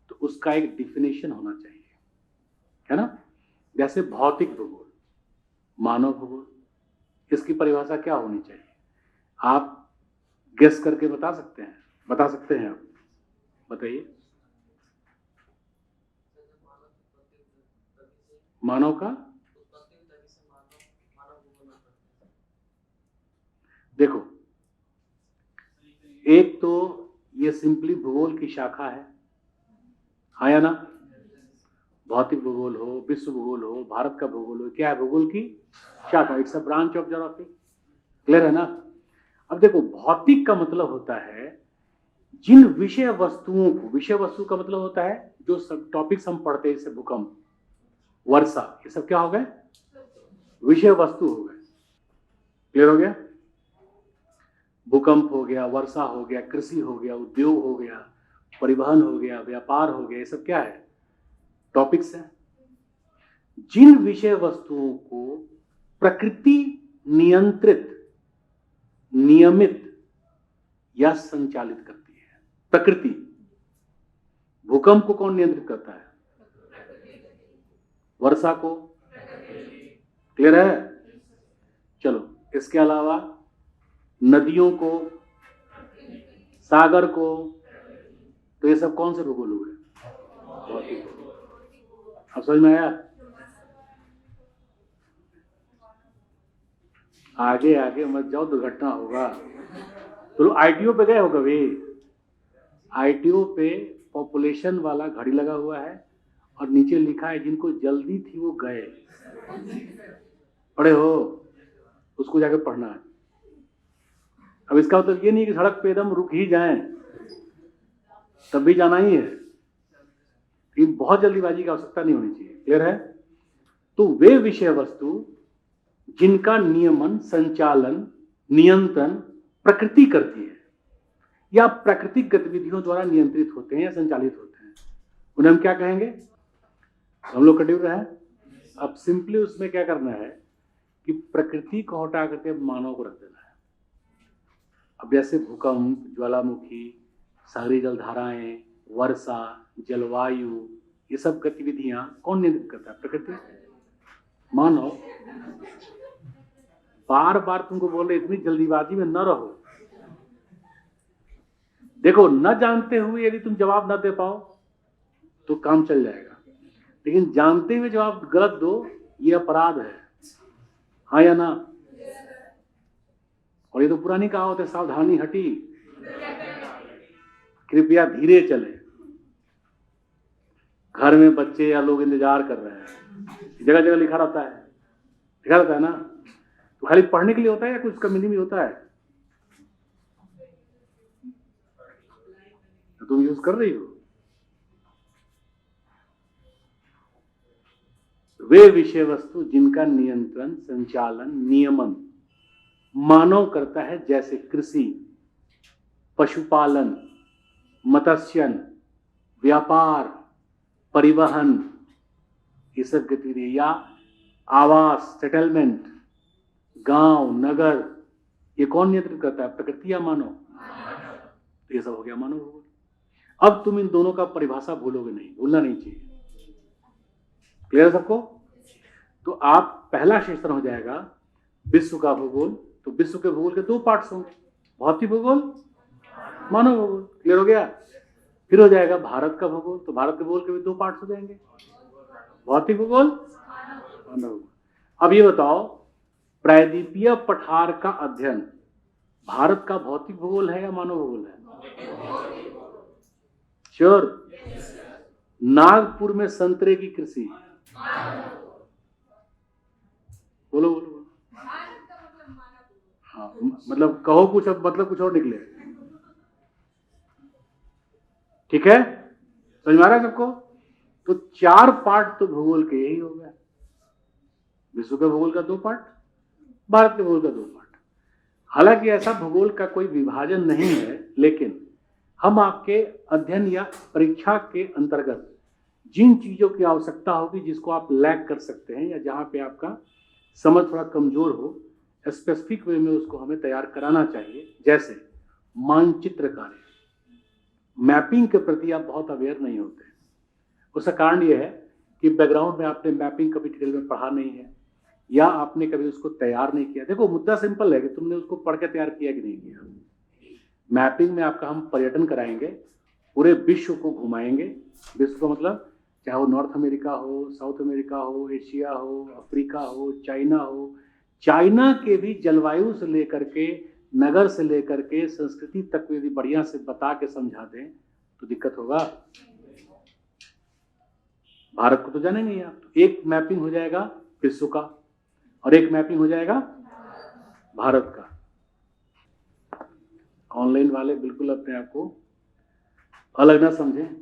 B: तो उसका एक डिफिनेशन होना चाहिए, है ना। जैसे भौतिक भूगोल, मानव भूगोल, इसकी परिभाषा क्या होनी चाहिए? आप गेस करके बता सकते हैं? बता सकते हैं आप? बताइए। मानव का, देखो एक तो ये सिंपली भूगोल की शाखा है, हाँ या ना। भौतिक भूगोल हो, विश्व भूगोल हो, भारत का भूगोल हो, क्या है? भूगोल की शाखा, it's a branch of geography. Clear है ना। अब देखो भौतिक का मतलब होता है जिन विषय वस्तुओं को, विषय वस्तु का मतलब होता है जो सब टॉपिक्स हम पढ़ते हैं, जैसे भूकंप, वर्षा, ये सब क्या हो गए? विषय वस्तु हो गए। क्लियर हो गया? भूकंप हो गया, वर्षा हो गया, कृषि हो गया, उद्योग हो गया, परिवहन हो गया, व्यापार हो गया, ये सब क्या है? टॉपिक्स हैं। जिन विषय वस्तुओं को प्रकृति नियंत्रित, नियमित या संचालित करती है। प्रकृति, भूकंप को कौन नियंत्रित करता है? वर्षा को। क्लियर है? चलो, इसके अलावा नदियों को, सागर को, तो ये सब कौन से भूगोल हुए? भौतिक। अब समझ में आया? आगे आगे मत जाओ, दुर्घटना होगा। तो आईटीओ पे गए हो कभी? आईटीओ पे पॉपुलेशन वाला घड़ी लगा हुआ है और नीचे लिखा है जिनको जल्दी थी वो गए। पढ़े हो? उसको जाके पढ़ना है। अब इसका मतलब ये नहीं कि सड़क पे एकदम रुक ही जाएं, तब भी जाना ही है, लेकिन बहुत जल्दीबाजी की आवश्यकता नहीं होनी चाहिए। क्लियर है? तो वे विषय वस्तु जिनका नियमन, संचालन, नियंत्रण प्रकृति करती है या प्राकृतिक गतिविधियों द्वारा नियंत्रित होते हैं या संचालित होते हैं, उन्हें हम क्या कहेंगे? हम लोग कंटिन्यू रहे। अब सिंपली उसमें क्या करना है कि प्रकृति को हटा करके मानव को रख देना है। अब जैसे भूकंप, ज्वालामुखी, सागरीय जलधाराएं, वर्षा, जलवायु, ये सब गतिविधियां कौन नियंत्रित करता है? प्रकृति। मानव। बार बार तुमको बोल रहे इतनी जल्दीबाजी में न रहो। देखो, न जानते हुए यदि तुम जवाब न दे पाओ तो काम चल जाएगा, लेकिन जानते हुए जवाब गलत दो, ये अपराध है। हाँ या ना? और ये तो पुरानी कहावत है, सावधानी हटी कृपया धीरे चले। घर में बच्चे या लोग इंतजार कर रहे हैं, जगह जगह लिखा रहता है ना? तो खाली पढ़ने के लिए होता है या कुछ उसका मीनिंग भी होता है? तो तुम यूज कर रही हो। वे विषय वस्तु जिनका नियंत्रण, संचालन, नियमन मानव करता है, जैसे कृषि, पशुपालन, मत्स्यन, व्यापार, परिवहन, ये सब गतिविधि, या आवास, सेटलमेंट, गांव, नगर, ये कौन नियंत्रित करता है? प्रकृति या मानव? तो ये सब हो गया मानव भूगोल। अब तुम इन दोनों का परिभाषा भूलोगे नहीं, भूलना नहीं चाहिए। क्लियर है सबको? तो आप पहला सेशन हो जाएगा विश्व का भूगोल। तो विश्व के भूगोल के दो पार्ट्स होंगे, भौतिक भूगोल, मानव भूगोल। क्लियर हो गया? फिर हो जाएगा भारत का भूगोल। तो भारत के भूगोल के भी दो पार्ट्स हो जाएंगे, भौतिक भूगोल, मानव भूगोल। अब ये बताओ, प्रायद्वीपीय पठार का अध्ययन भारत का भौतिक भूगोल है या मानव भूगोल है? श्योर? नागपुर में संतरे की कृषि, बोलो बोलो बोलो। हाँ, मतलब कहो कुछ, अब मतलब कुछ और निकले। ठीक है? समझ में आ रहा है सबको? तो चार पार्ट तो भूगोल के यही हो गया। विश्व के भूगोल का दो पार्ट, भारत के भूगोल का दो पार्ट। हालांकि ऐसा भूगोल का कोई विभाजन नहीं है, लेकिन हम आपके अध्ययन या परीक्षा के अंतर्गत जिन चीजों की आवश्यकता होगी, जिसको आप लैक कर सकते हैं या जहां पे आपका समझ थोड़ा कमजोर हो, स्पेसिफिक वे में उसको हमें तैयार कराना चाहिए। जैसे मानचित्र कार्य, मैपिंग के प्रति आप बहुत अवेयर नहीं होते। उसका कारण यह है कि बैकग्राउंड में आपने मैपिंग कभी डिटेल में पढ़ा नहीं है, या आपने कभी उसको तैयार नहीं किया। देखो, मुद्दा सिंपल है कि तुमने उसको पढ़ के तैयार किया कि नहीं किया। मैपिंग में आपका हम पर्यटन कराएंगे, पूरे विश्व को घुमाएंगे। विश्व का मतलब चाहे वो नॉर्थ अमेरिका हो, साउथ अमेरिका हो, एशिया हो, अफ्रीका हो, चाइना हो। चाइना के भी जलवायु से लेकर के, नगर से लेकर के, संस्कृति तक यदि बढ़िया से बता के समझा दें तो दिक्कत होगा। भारत को तो जानेंगे ही आप। तो एक मैपिंग हो जाएगा विश्व का और एक मैपिंग हो जाएगा भारत का। ऑनलाइन वाले बिल्कुल अपने आप को अलग ना समझें।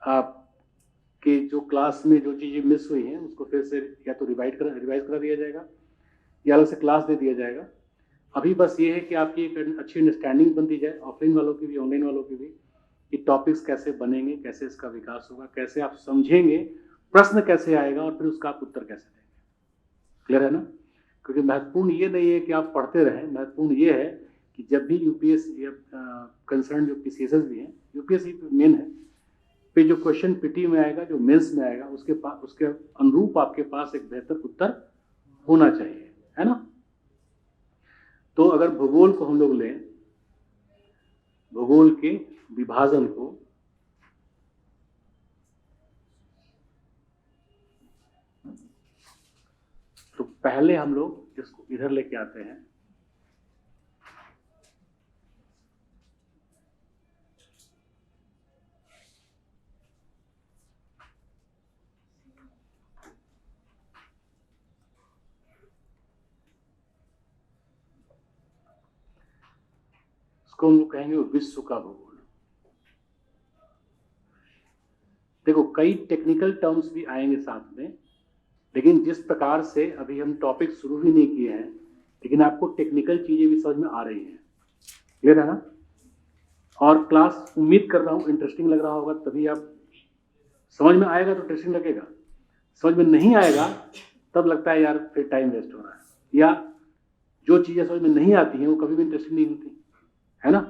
B: आपके जो क्लास में जो चीजें मिस हुई हैं उसको फिर से या तो रिवाइज करा दिया जाएगा या अलग से क्लास दे दिया जाएगा। अभी बस ये है कि आपकी एक अच्छी अंडरस्टैंडिंग बनती जाए, ऑफलाइन वालों की भी, ऑनलाइन वालों की भी, कि टॉपिक्स कैसे बनेंगे, कैसे इसका विकास होगा, कैसे आप समझेंगे, प्रश्न कैसे आएगा और फिर उसका आप उत्तर कैसे देंगे। क्लियर है ना? क्योंकि महत्वपूर्ण ये नहीं है कि आप पढ़ते रहें, महत्वपूर्ण ये है कि जब भी यूपीएससी या कंसर्न जो पीसीएसएस भी हैं, यूपीएससी मेन है, फिर जो क्वेश्चन पीटी में आएगा, जो मेंस में आएगा, उसके अनुरूप आपके पास एक बेहतर उत्तर होना चाहिए, है ना? तो अगर भूगोल को हम लोग लें, भूगोल के विभाजन को, तो पहले हम लोग इसको इधर लेके आते हैं। इसको हम लोग कहेंगे विश्व का भूगोल। देखो कई टेक्निकल टर्म्स भी आएंगे साथ में, लेकिन जिस प्रकार से अभी हम टॉपिक शुरू भी नहीं किए हैं, लेकिन आपको टेक्निकल चीजें भी समझ में आ रही हैं। क्लियर है ना? और क्लास उम्मीद कर रहा हूं इंटरेस्टिंग लग रहा होगा, तभी आप समझ में आएगा तो इंटरेस्टिंग लगेगा, समझ में नहीं आएगा तब लगता है यार फिर टाइम वेस्ट हो रहा है, या जो चीजें समझ में नहीं आती हैं वो कभी भी इंटरेस्टिंग नहीं होती है ना।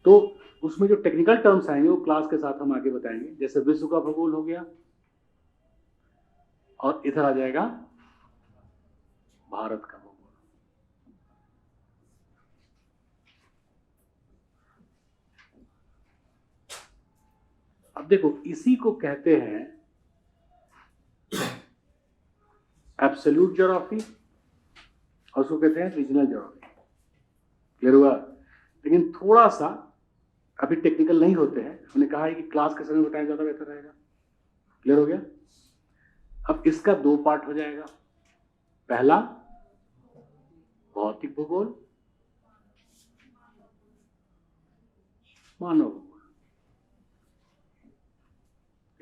B: तो उसमें जो टेक्निकल टर्म्स आएंगे वो क्लास के साथ हम आगे बताएंगे। जैसे विश्व का भूगोल हो गया, और इधर आ जाएगा भारत का भूगोल। अब देखो इसी को कहते हैं एब्सोल्यूट ज्योग्राफी, और उसको कहते हैं रीजनल ज्योग्राफी। क्लियर हुआ? लेकिन थोड़ा सा अभी टेक्निकल नहीं होते हैं, हमने कहा है कि क्लास के समय बताया ज्यादा बेहतर रहेगा। क्लियर हो गया? अब इसका दो पार्ट हो जाएगा। पहला भौतिक भूगोल, मानव भूगोल।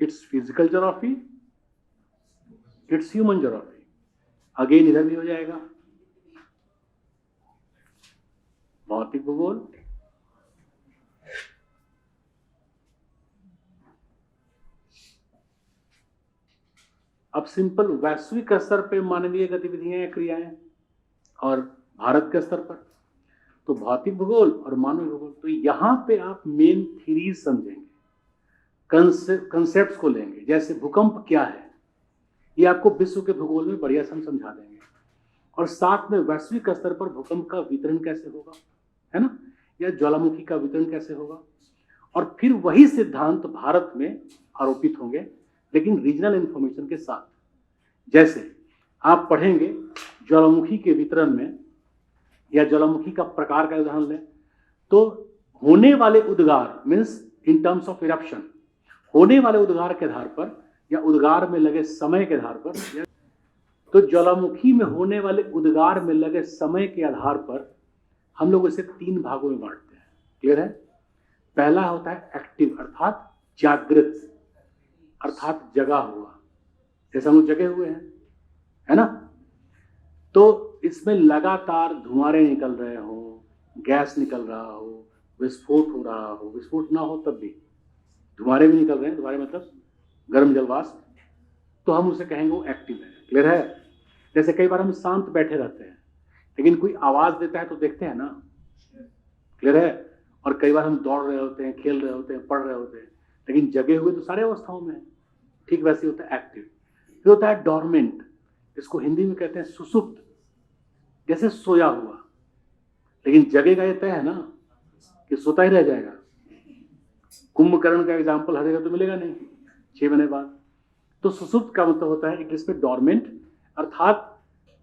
B: It's physical geography, it's human geography. Again इधर भी हो जाएगा भौतिक भूगोल, अब सिंपल वैश्विक स्तर पे मानवीय गतिविधियां या क्रियाएं, और भारत के स्तर पर तो भौतिक भूगोल और मानवीय भूगोल। तो यहां पे आप मेन थ्योरीज समझेंगे, कंसेप्ट्स को लेंगे। जैसे भूकंप क्या है, ये आपको विश्व के भूगोल में बढ़िया से हम समझा देंगे, और साथ में वैश्विक स्तर पर भूकंप का वितरण कैसे होगा, है ना, या ज्वालामुखी का वितरण कैसे होगा। और फिर वही सिद्धांत भारत में आरोपित होंगे, लेकिन रीजनल इंफॉर्मेशन के साथ। जैसे आप पढ़ेंगे ज्वालामुखी के वितरण में, या ज्वालामुखी का प्रकार का उदाहरण लें तो होने वाले उद्गार means in terms of eruption, होने वाले उद्गार के आधार पर या उद्गार में लगे समय के आधार पर, तो ज्वालामुखी में होने वाले उद्गार में लगे समय के आधार पर हम लोग इसे तीन भागों में बांटते हैं। क्लियर है? पहला होता है एक्टिव अर्थात जागृत, अर्थात जगा हुआ, जैसे हम लोग जगे हुए हैं, है ना। तो इसमें लगातार धुआंरे निकल रहे हो, गैस निकल रहा हो, विस्फोट हो रहा हो, विस्फोट ना हो तब भी धुआंरे भी निकल रहे हैं, धुआंरे मतलब गर्म जलवाष्प, तो हम उसे कहेंगे वो एक्टिव है। क्लियर है? जैसे कई बार हम शांत बैठे रहते हैं, लेकिन कोई आवाज देता है तो देखते हैं ना। क्लियर है? और कई बार हम दौड़ रहे होते हैं, खेल रहे होते हैं, पढ़ रहे होते हैं, लेकिन जगे हुए तो सारे अवस्थाओं में है। ठीक वैसे होता है एक्टिव। फिर होता है डॉर्मेंट, इसको हिंदी में कहते हैं सुसुप्त, जैसे सोया हुआ, लेकिन जगेगा ये तय है ना कि सोता ही रह जाएगा। कुंभकर्ण का एग्जाम्पल हर जगह तो मिलेगा नहीं 6 महीने बाद। तो सुसुप्त का मतलब होता है इंग्लिश में डॉर्मेंट, अर्थात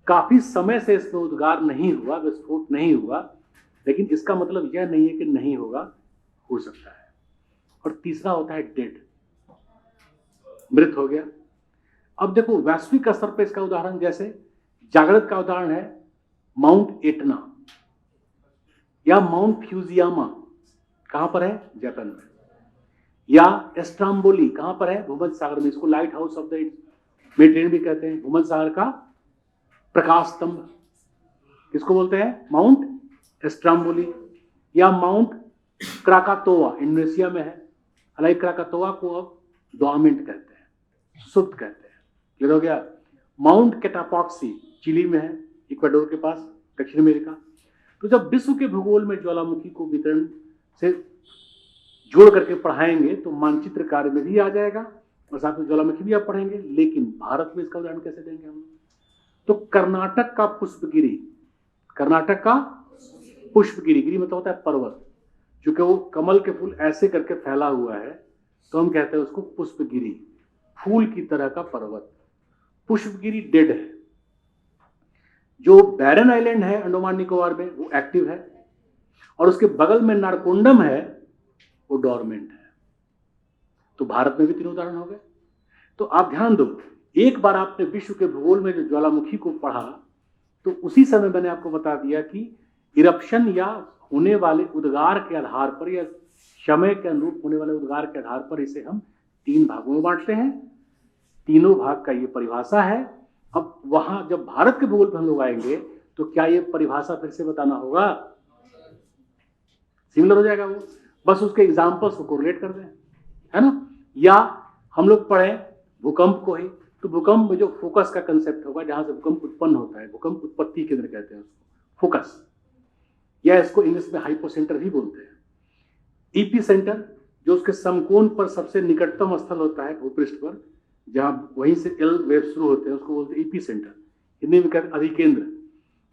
B: काफी समय से इसमें उद्गार नहीं हुआ, विस्फोट नहीं हुआ, लेकिन इसका मतलब यह नहीं है कि नहीं होगा, हो सकता है। और तीसरा होता है डेड, मृत हो गया। अब देखो वैश्विक स्तर पर इसका उदाहरण, जैसे जागृत का उदाहरण है माउंट एटना या माउंट फ्यूजियामा, कहां पर है? जापान में। या एस्ट्राम्बोली कहां पर है? भूमध्य सागर में। इसको light house of the Mediterranean भी कहते हैं, भूमध्य सागर का प्रकाश स्तंभ किसको बोलते हैं? माउंट एस्ट्राम्बोली। या माउंट क्राकातोआ इंडोनेशिया में है, हालांकि क्राकातोआ को अब डॉर्मेंट कहते हैं, सुप्त कहते हैं। क्लियर हो गया? माउंट कैटापॉक्सी चिली में है, इक्वाडोर के पास, दक्षिण अमेरिका। तो जब विश्व के भूगोल में ज्वालामुखी को वितरण से जोड़ करके पढ़ाएंगे तो मानचित्र कार्य में भी आ जाएगा, और साथ में ज्वालामुखी भी आप पढ़ेंगे। लेकिन भारत में इसका उदाहरण कैसे देंगे हम? तो कर्नाटक का पुष्पगिरी, कर्नाटक का पुष्पगिरी, गिरी मतलब होता है पर्वत, क्योंकि वो कमल के फूल ऐसे करके फैला हुआ है तो हम कहते हैं उसको पुष्पगिरी, फूल की तरह का पर्वत। पुष्पगिरी डेड है, जो बैरन आइलैंड है अंडमान निकोबार में वो एक्टिव है, और उसके बगल में नारकोंडम है वो डोरमेंट है। तो भारत में भी 3 उदाहरण हो गए। तो आप ध्यान दो, एक बार आपने विश्व के भूगोल में जो ज्वालामुखी को पढ़ा तो उसी समय मैंने आपको बता दिया कि इरप्शन या होने वाले उद्गार के आधार पर या समय के अनुरूप होने वाले उद्गार के आधार पर इसे हम 3 भागों में बांटते हैं। तीनों भाग का ये परिभाषा है। अब वहां जब भारत के भूगोल पर हम लोग आएंगे तो क्या ये परिभाषा फिर से बताना होगा? सिमिलर हो जाएगा वो, बस उसके एग्जाम्पल्स को कोरिलेट कर दें, है ना। या हम लोग पढ़े भूकंप को ही, तो भूकंप में जो फोकस का कंसेप्ट होगा, जहां से भूकंप उत्पन्न होता है, भूकंप उत्पत्ति केंद्र कहते हैं उसको, फोकस, या इसको इंग्लिश में हाइपोसेंटर भी बोलते हैं। ईपी सेंटर जो उसके समकोण पर सबसे निकटतम स्थल होता है भूपृष्ठ पर, जहां वहीं से एल वेव शुरू होते हैं, उसको बोलते हैं ईपी सेंटर, हिंदी में कहते हैं अधिकेंद्र।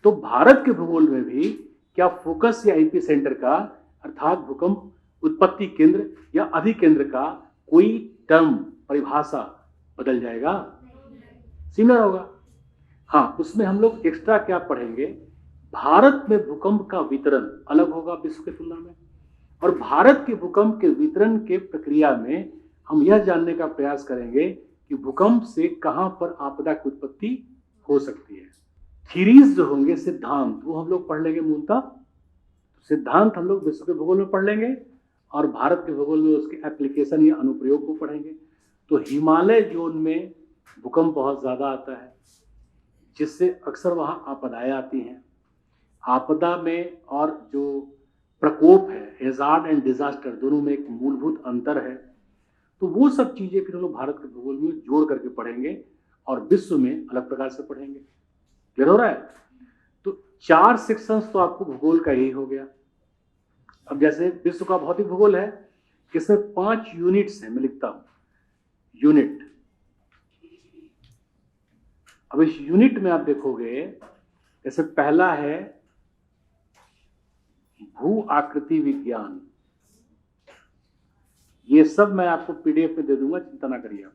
B: तो भारत के भूगोल में भी क्या फोकस या ईपी सेंटर का अर्थात भूकंप उत्पत्ति केंद्र या अधिकेंद्र का कोई टर्म परिभाषा बदल जाएगा? सिमिलर होगा। हाँ, उसमें हम लोग एक्स्ट्रा क्या पढ़ेंगे, भारत में भूकंप का वितरण अलग होगा विश्व की तुलना में, और भारत के भूकंप के वितरण के प्रक्रिया में हम यह जानने का प्रयास करेंगे कि भूकंप से कहां पर आपदा की उत्पत्ति हो सकती है। थीरीज जो होंगे, सिद्धांत, वो हम लोग पढ़ लेंगे मूलतः। सिद्धांत हम लोग विश्व के भूगोल में पढ़ लेंगे और भारत के भूगोल में उसके एप्लीकेशन या अनुप्रयोग को पढ़ेंगे। तो हिमालय जोन में भूकंप बहुत ज्यादा आता है, जिससे अक्सर वहां आपदाएं आती हैं। आपदा में और जो प्रकोप है, हैजार्ड एंड डिजास्टर, दोनों में एक मूलभूत अंतर है। तो वो सब चीजें फिर हम लोग भारत के भूगोल में जोड़ करके पढ़ेंगे और विश्व में अलग प्रकार से पढ़ेंगे। क्लियर हो रहा है? तो 4 सेक्शंस तो आपको भूगोल का यही हो गया। अब जैसे विश्व का भौतिक भूगोल है, इसमें 5 यूनिट्स हैं, मैं लिखता हूं यूनिट। अब इस यूनिट में आप देखोगे, जैसे पहला है भू आकृति विज्ञान। ये सब मैं आपको पीडीएफ में दे दूंगा, चिंता ना करिए आप।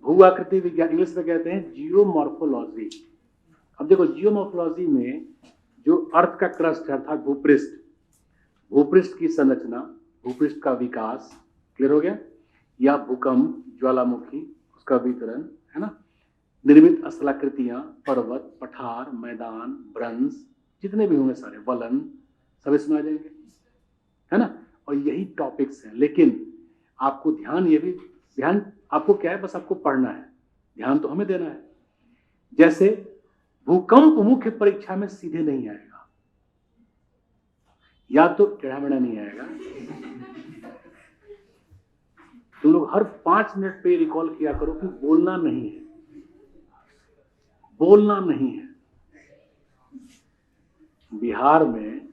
B: भू आकृति विज्ञान इंग्लिश में कहते हैं जियोमॉर्फोलॉजी। अब देखो, जियोमॉर्फोलॉजी में जो अर्थ का क्रस्ट है अर्थात भूपृष्ठ, भूपृष्ठ की संरचना, भूपृष्ठ का विकास, क्लियर हो गया, या भूकंप, ज्वालामुखी, उसका वितरण, है ना, निर्मित स्थलाकृतियां, पर्वत, पठार, मैदान, भ्रंश, जितने भी होंगे सारे, वलन, सब इसमें आ जाएंगे, है ना। और यही टॉपिक्स हैं। लेकिन आपको ध्यान, ये भी ध्यान आपको क्या है, बस आपको पढ़ना है, ध्यान तो हमें देना है। जैसे भूकंप मुख्य परीक्षा में सीधे नहीं आएगा, या तो टेढ़ा मेढ़ा नहीं आएगा। तुम लोग हर 5 मिनट पे रिकॉल किया करो कि बोलना नहीं है, बोलना नहीं है। बिहार में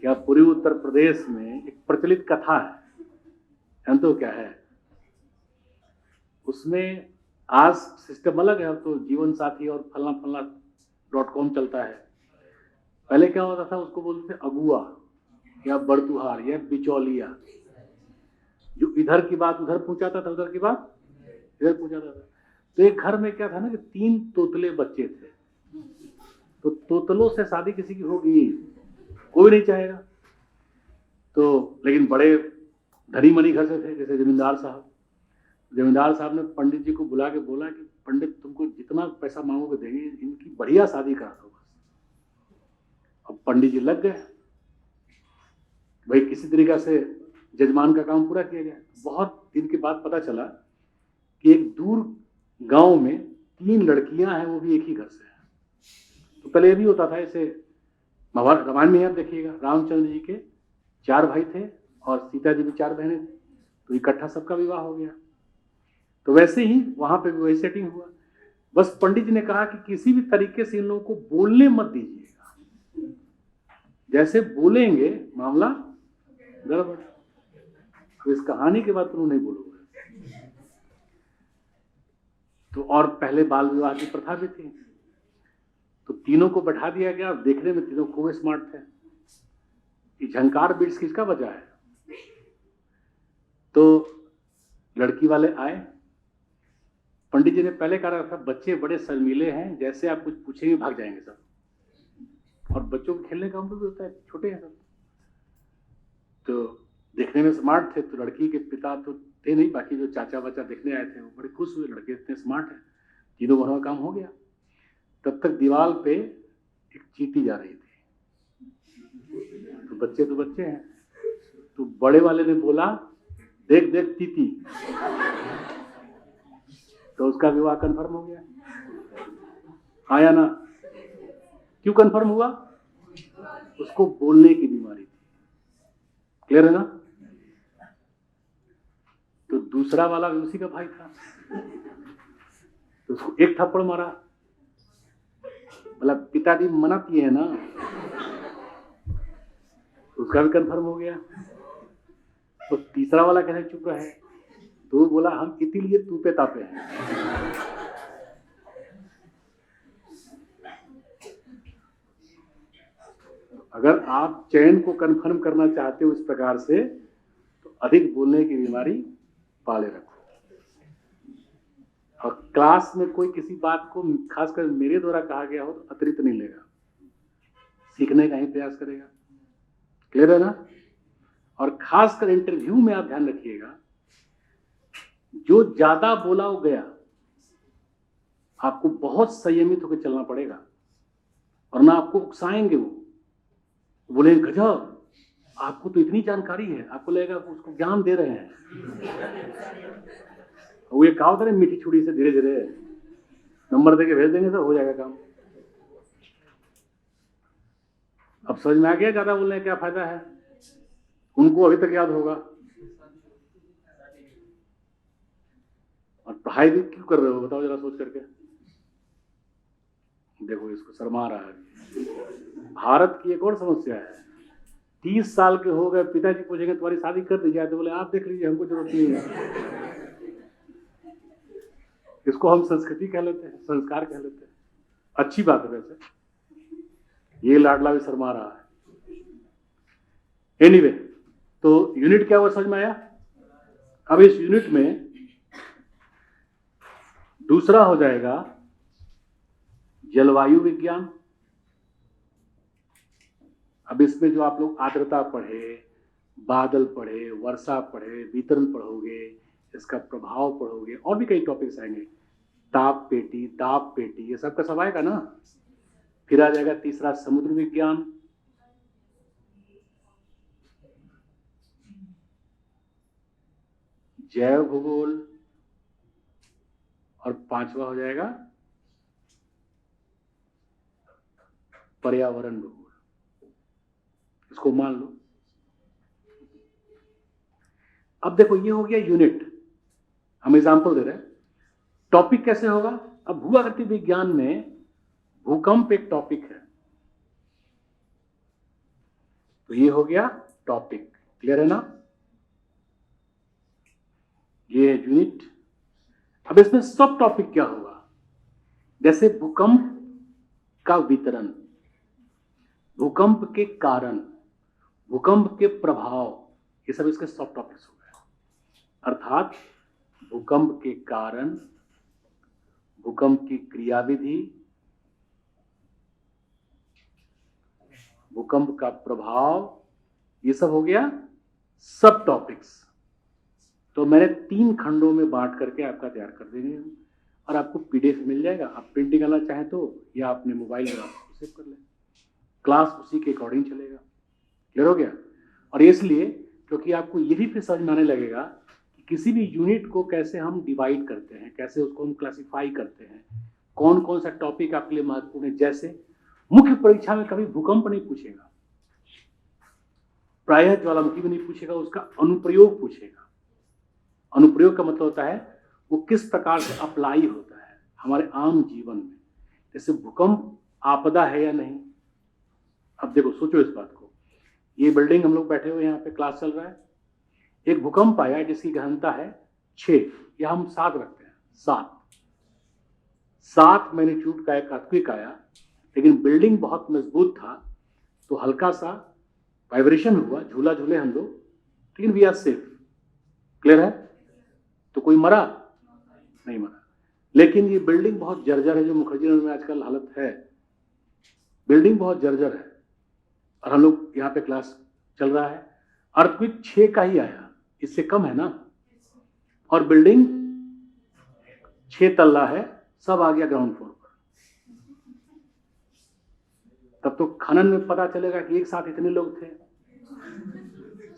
B: या पूर्वी उत्तर प्रदेश में एक प्रचलित कथा है, जानते हो क्या है? उसमें आज सिस्टम अलग है, तो जीवन साथी और फलना फलना .com चलता है। पहले क्या होता था, उसको बोलते थे अगुआ या बड़तुहार या बिचौलिया, जो इधर की बात उधर पहुंचाता था, उधर की बात इधर पहुंचाता था। तो एक घर में क्या था ना कि 3 तोतले बच्चे थे, तो तोतलों से शादी किसी की होगी, कोई नहीं चाहेगा। तो लेकिन बड़े धनी मनी घर से थे, जैसे जमींदार साहब। जमींदार साहब ने पंडित जी को बुला के बोला कि पंडित, तुमको जितना पैसा मांगोगे देंगे, इनकी बढ़िया शादी करा दो बस। अब पंडित जी लग गए, भाई किसी तरीका से जजमान का काम पूरा किया गया। बहुत दिन के बाद पता चला कि एक दूर गांव में 3 लड़कियां हैं, वो भी एक ही घर से हैं। तो पहले ये भी होता था, ऐसे रामायण में आप देखिएगा, रामचंद्र जी के 4 भाई थे और सीता जी भी 4 बहनें थी, तो इकट्ठा सबका विवाह हो गया। तो वैसे ही वहां पे भी वही सेटिंग हुआ। बस पंडित जी ने कहा कि किसी भी तरीके से इन लोगों को बोलने मत दीजिएगा, जैसे बोलेंगे मामला गड़बड़। तो इस कहानी के बाद तुम नहीं बोलोगे। तो और पहले बाल विवाह की प्रथा भी थी, तो तीनों को बैठा दिया गया। देखने में तीनों खूब स्मार्ट थे। ये झंकार बीट्स किसका बजा है? तो लड़की वाले आए, पंडित जी ने पहले कहा था बच्चे बड़े शर्मीले हैं, जैसे आप कुछ पूछेंगे भाग जाएंगे सब, और बच्चों को खेलने का उम्र भी होता है, छोटे हैं सब। तो देखने में स्मार्ट थे, तो लड़की के पिता तो थे नहीं, बाकी जो चाचा बच्चा देखने आए थे वो बड़े खुश हुए, लड़के इतने स्मार्ट हैं, तीनों भर में काम हो गया। तब तक दीवार पे एक चींटी जा रही थी, तो बच्चे हैं, तो बड़े वाले ने बोला देख देख तीती, तो उसका विवाह कंफर्म हो गया। आया ना? क्यों कंफर्म हुआ? उसको बोलने की बीमारी थी। क्लियर है ना? तो दूसरा वाला भी उसी का भाई था, तो उसको एक थप्पड़ मारा, मतलब पिताजी मना किए हैं ना, उसका भी कंफर्म हो गया। तो तीसरा वाला कैसे चुप रहे? तो वो बोला हम इसीलिए तूपे तापे हैं। अगर आप चयन को कंफर्म करना चाहते हो इस प्रकार से, तो अधिक बोलने की बीमारी पाले रखो। और क्लास में कोई किसी बात को खासकर मेरे द्वारा कहा गया हो तो अतिरिक्त नहीं लेगा, सीखने का ही प्रयास करेगा। क्लियर है ना? और खासकर इंटरव्यू में आप ध्यान रखिएगा, जो ज्यादा बोला वो गया, आपको बहुत संयमित होकर चलना पड़ेगा, वरना आपको उकसाएंगे। वो बोले गजब आपको तो इतनी जानकारी है, आपको लगेगा उसको ज्ञान दे रहे हैं। वो ये कहा होता है मीठी छुरी से धीरे धीरे नंबर देके भेज देंगे, सब हो जाएगा काम। अब समझ में आ गया ज्यादा बोलने का क्या फायदा है? उनको अभी तक याद होगा। और पढ़ाई भी क्यों कर रहे हो बताओ जरा सोच करके। देखो इसको शर्मा रहा है। भारत की एक और समस्या है, 30 साल के हो गए, पिताजी पूछेंगे तुम्हारी शादी कर दी जाए, तो बोले आप देख लीजिए हमको जरूरत नहीं है। इसको हम संस्कृति कह लेते हैं, संस्कार कह लेते हैं। अच्छी बात है वैसे, ये लाडला भी शर्मा रहा है। एनीवे, तो यूनिट क्या हुआ समझ में आया? अब इस यूनिट में दूसरा हो जाएगा जलवायु विज्ञान। अब इसमें जो आप लोग आर्द्रता पढ़े, बादल पढ़े, वर्षा पढ़े, वितरण पढ़ोगे, इसका प्रभाव पढ़ोगे, और भी कई टॉपिक्स आएंगे, ताप पेटी, दाब पेटी, ये सब का सब आएगा ना। फिर आ जाएगा तीसरा समुद्र विज्ञान, जैव भूगोल, और पांचवा हो जाएगा पर्यावरण भूगोल। इसको मान लो। अब देखो ये हो गया यूनिट, हम एग्जांपल दे रहे हैं। टॉपिक कैसे होगा? अब भूआकृति विज्ञान में भूकंप एक टॉपिक है, तो ये हो गया टॉपिक। क्लियर है ना? ये यूनिट। अब इसमें सब टॉपिक क्या होगा? जैसे भूकंप का वितरण, भूकंप के कारण, भूकंप के प्रभाव, ये सब इसके सब टॉपिक्स हो गए। अर्थात भूकंप के कारण, भूकंप की क्रियाविधि, भूकंप का प्रभाव, ये सब हो गया सब टॉपिक्स। तो मैंने 3 खंडों में बांट करके आपका तैयार कर देंगे, और आपको पीडीएफ मिल जाएगा। आप प्रिंटिंग करना चाहें तो, या अपने मोबाइल में आप सेव कर लें, क्लास उसी के अकॉर्डिंग चलेगा। क्लियर हो गया? और इसलिए क्योंकि आपको ये भी फिर समझ में आने लगेगा कि किसी भी यूनिट को कैसे हम डिवाइड करते हैं, कैसे उसको हम क्लासिफाई करते हैं, कौन कौन सा टॉपिक आपके लिए महत्वपूर्ण है। जैसे मुख्य परीक्षा में कभी भूकंप नहीं पूछेगा, प्रायः ज्वालामुखी भी नहीं पूछेगा, उसका अनुप्रयोग पूछेगा। अनुप्रयोग का मतलब होता है वो किस प्रकार से अप्लाई होता है हमारे आम जीवन में। जैसे भूकंप आपदा है या नहीं। अब देखो सोचो इस बात को, ये बिल्डिंग हम लोग बैठे हुए यहाँ पे क्लास चल रहा है, एक भूकंप आया जिसकी गहनता है 6, या हम 7 रखते हैं, 7 मैग्नीट्यूड का एक अर्थक्वेक आया, लेकिन बिल्डिंग बहुत मजबूत था, तो हल्का सा वाइब्रेशन हुआ, झूला झूले हम लोग, लेकिन वी आर सेफ। क्लियर है? तो कोई मरा नहीं? मरा। लेकिन ये बिल्डिंग बहुत जर्जर है, जो मुखर्जी नगर में आजकल हालत है, बिल्डिंग बहुत जर्जर है। और हम लोग यहाँ पे क्लास चल रहा है, अर्थक्वेक 6 का ही आया, इससे कम है ना, और बिल्डिंग 6 तल्ला है, सब आ गया ग्राउंड फ्लोर पर। तब तो खनन में पता चलेगा कि एक साथ इतने लोग थे,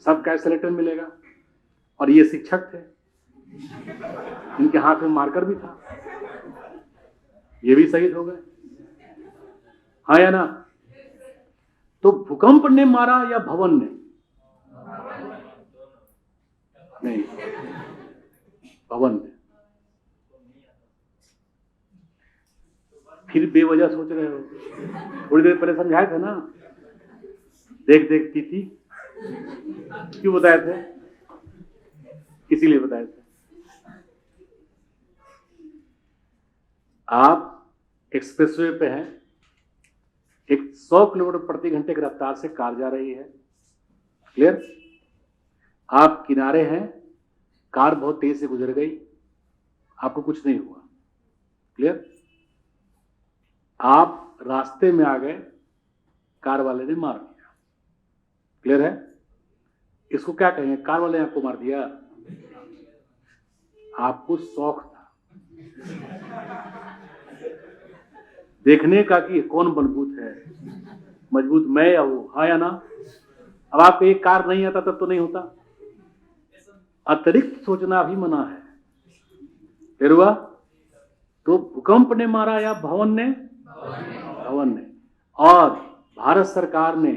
B: सब कैलकुलेटर मिलेगा, और ये शिक्षक थे, इनके हाथ में मार्कर भी था, ये भी शहीद हो गए, हाँ या ना। तो भूकंप ने मारा या भवन ने? नहीं, भवन ने। फिर बेवजह सोच रहे हो? थोड़ी देर पहले समझाए थे ना, देख देख तीती, क्यों बताए थे? इसीलिए बताए थे। आप एक्सप्रेसवे पे हैं, एक 100 किलोमीटर प्रति घंटे की रफ्तार से कार जा रही है, क्लियर? आप किनारे हैं, कार बहुत तेज से गुजर गई, आपको कुछ नहीं हुआ, क्लियर? आप रास्ते में आ गए, कार वाले ने मार दिया, क्लियर है? इसको क्या कहेंगे? कार वाले ने आपको मार दिया, आपको शौक था देखने का कि कौन मजबूत है, मजबूत मैं या वो, हाँ या ना? अब आपको एक कार नहीं आता तब तो नहीं होता। अतिरिक्त सोचना भी मना है, फिर हुआ। तो भूकंप ने मारा या भवन ने? भवन ने। और भारत सरकार ने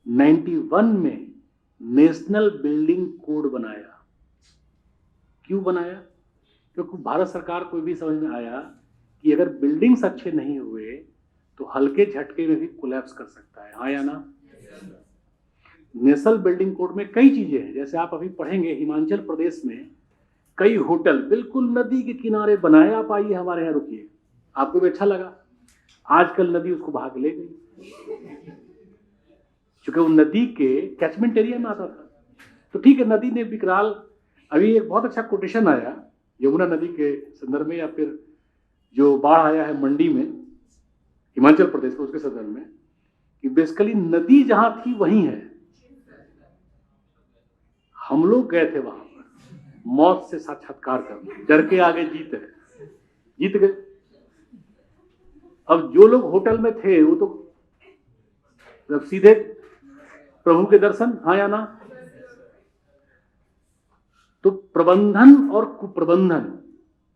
B: 91 में नेशनल बिल्डिंग कोड बनाया। क्यों बनाया? क्योंकि भारत सरकार को भी समझ में आया कि अगर बिल्डिंग्स अच्छे नहीं हुए तो हल्के झटके में भी कोलैप्स कर सकता है, हाँ या ना? नेशनल बिल्डिंग कोड में कई चीजें हैं, जैसे आप अभी पढ़ेंगे हिमाचल प्रदेश में कई होटल बिल्कुल नदी के किनारे बनाए। आप आइए हमारे यहाँ, रुकिए, आपको भी अच्छा लगा। आजकल नदी उसको भाग ले गई, क्योंकि वो नदी के कैचमेंट एरिया में आता था। तो ठीक है, नदी ने विकराल, अभी एक बहुत अच्छा कोटेशन आया यमुना नदी के संदर्भ में, या फिर जो बाढ़ आया है मंडी में हिमाचल प्रदेश में, उसके संदर्भ में, कि बेसिकली नदी जहां थी वहीं है। हम लोग गए थे वहां पर मौत से साक्षात्कार करने, डर के आगे जीत है, जीत गए। अब जो लोग होटल में थे वो तो जब सीधे प्रभु के दर्शन, हाँ या ना? तो प्रबंधन और कुप्रबंधन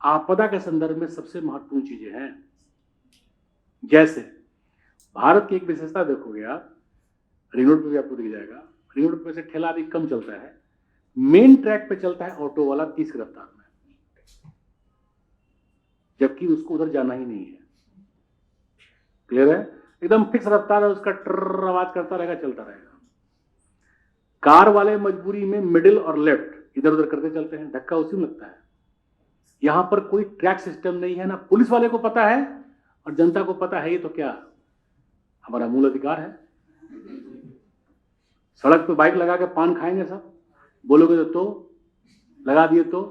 B: आपदा के संदर्भ में सबसे महत्वपूर्ण चीजें हैं। जैसे भारत की एक विशेषता देखोगे आप, रिंग रोड पे भी आपको दिख जाएगा, रिंग रोड पे से ठेला भी कम चलता है, मेन ट्रैक पे चलता है ऑटो वाला 30 की रफ्तार में, जबकि उसको उधर जाना ही नहीं है, क्लियर है? एकदम फिक्स रफ्तार है उसका, ट्र आवाज करता रहेगा, चलता रहेगा। कार वाले मजबूरी में मिडिल और लेफ्ट इधर उधर करते चलते हैं, धक्का उसी में लगता है। यहां पर कोई ट्रैक सिस्टम नहीं है, ना पुलिस वाले को पता है और जनता को पता है। ये तो क्या हमारा मूल अधिकार है? सड़क पे बाइक लगा के पान खाएंगे सब, बोलोगे तो लगा दिए तो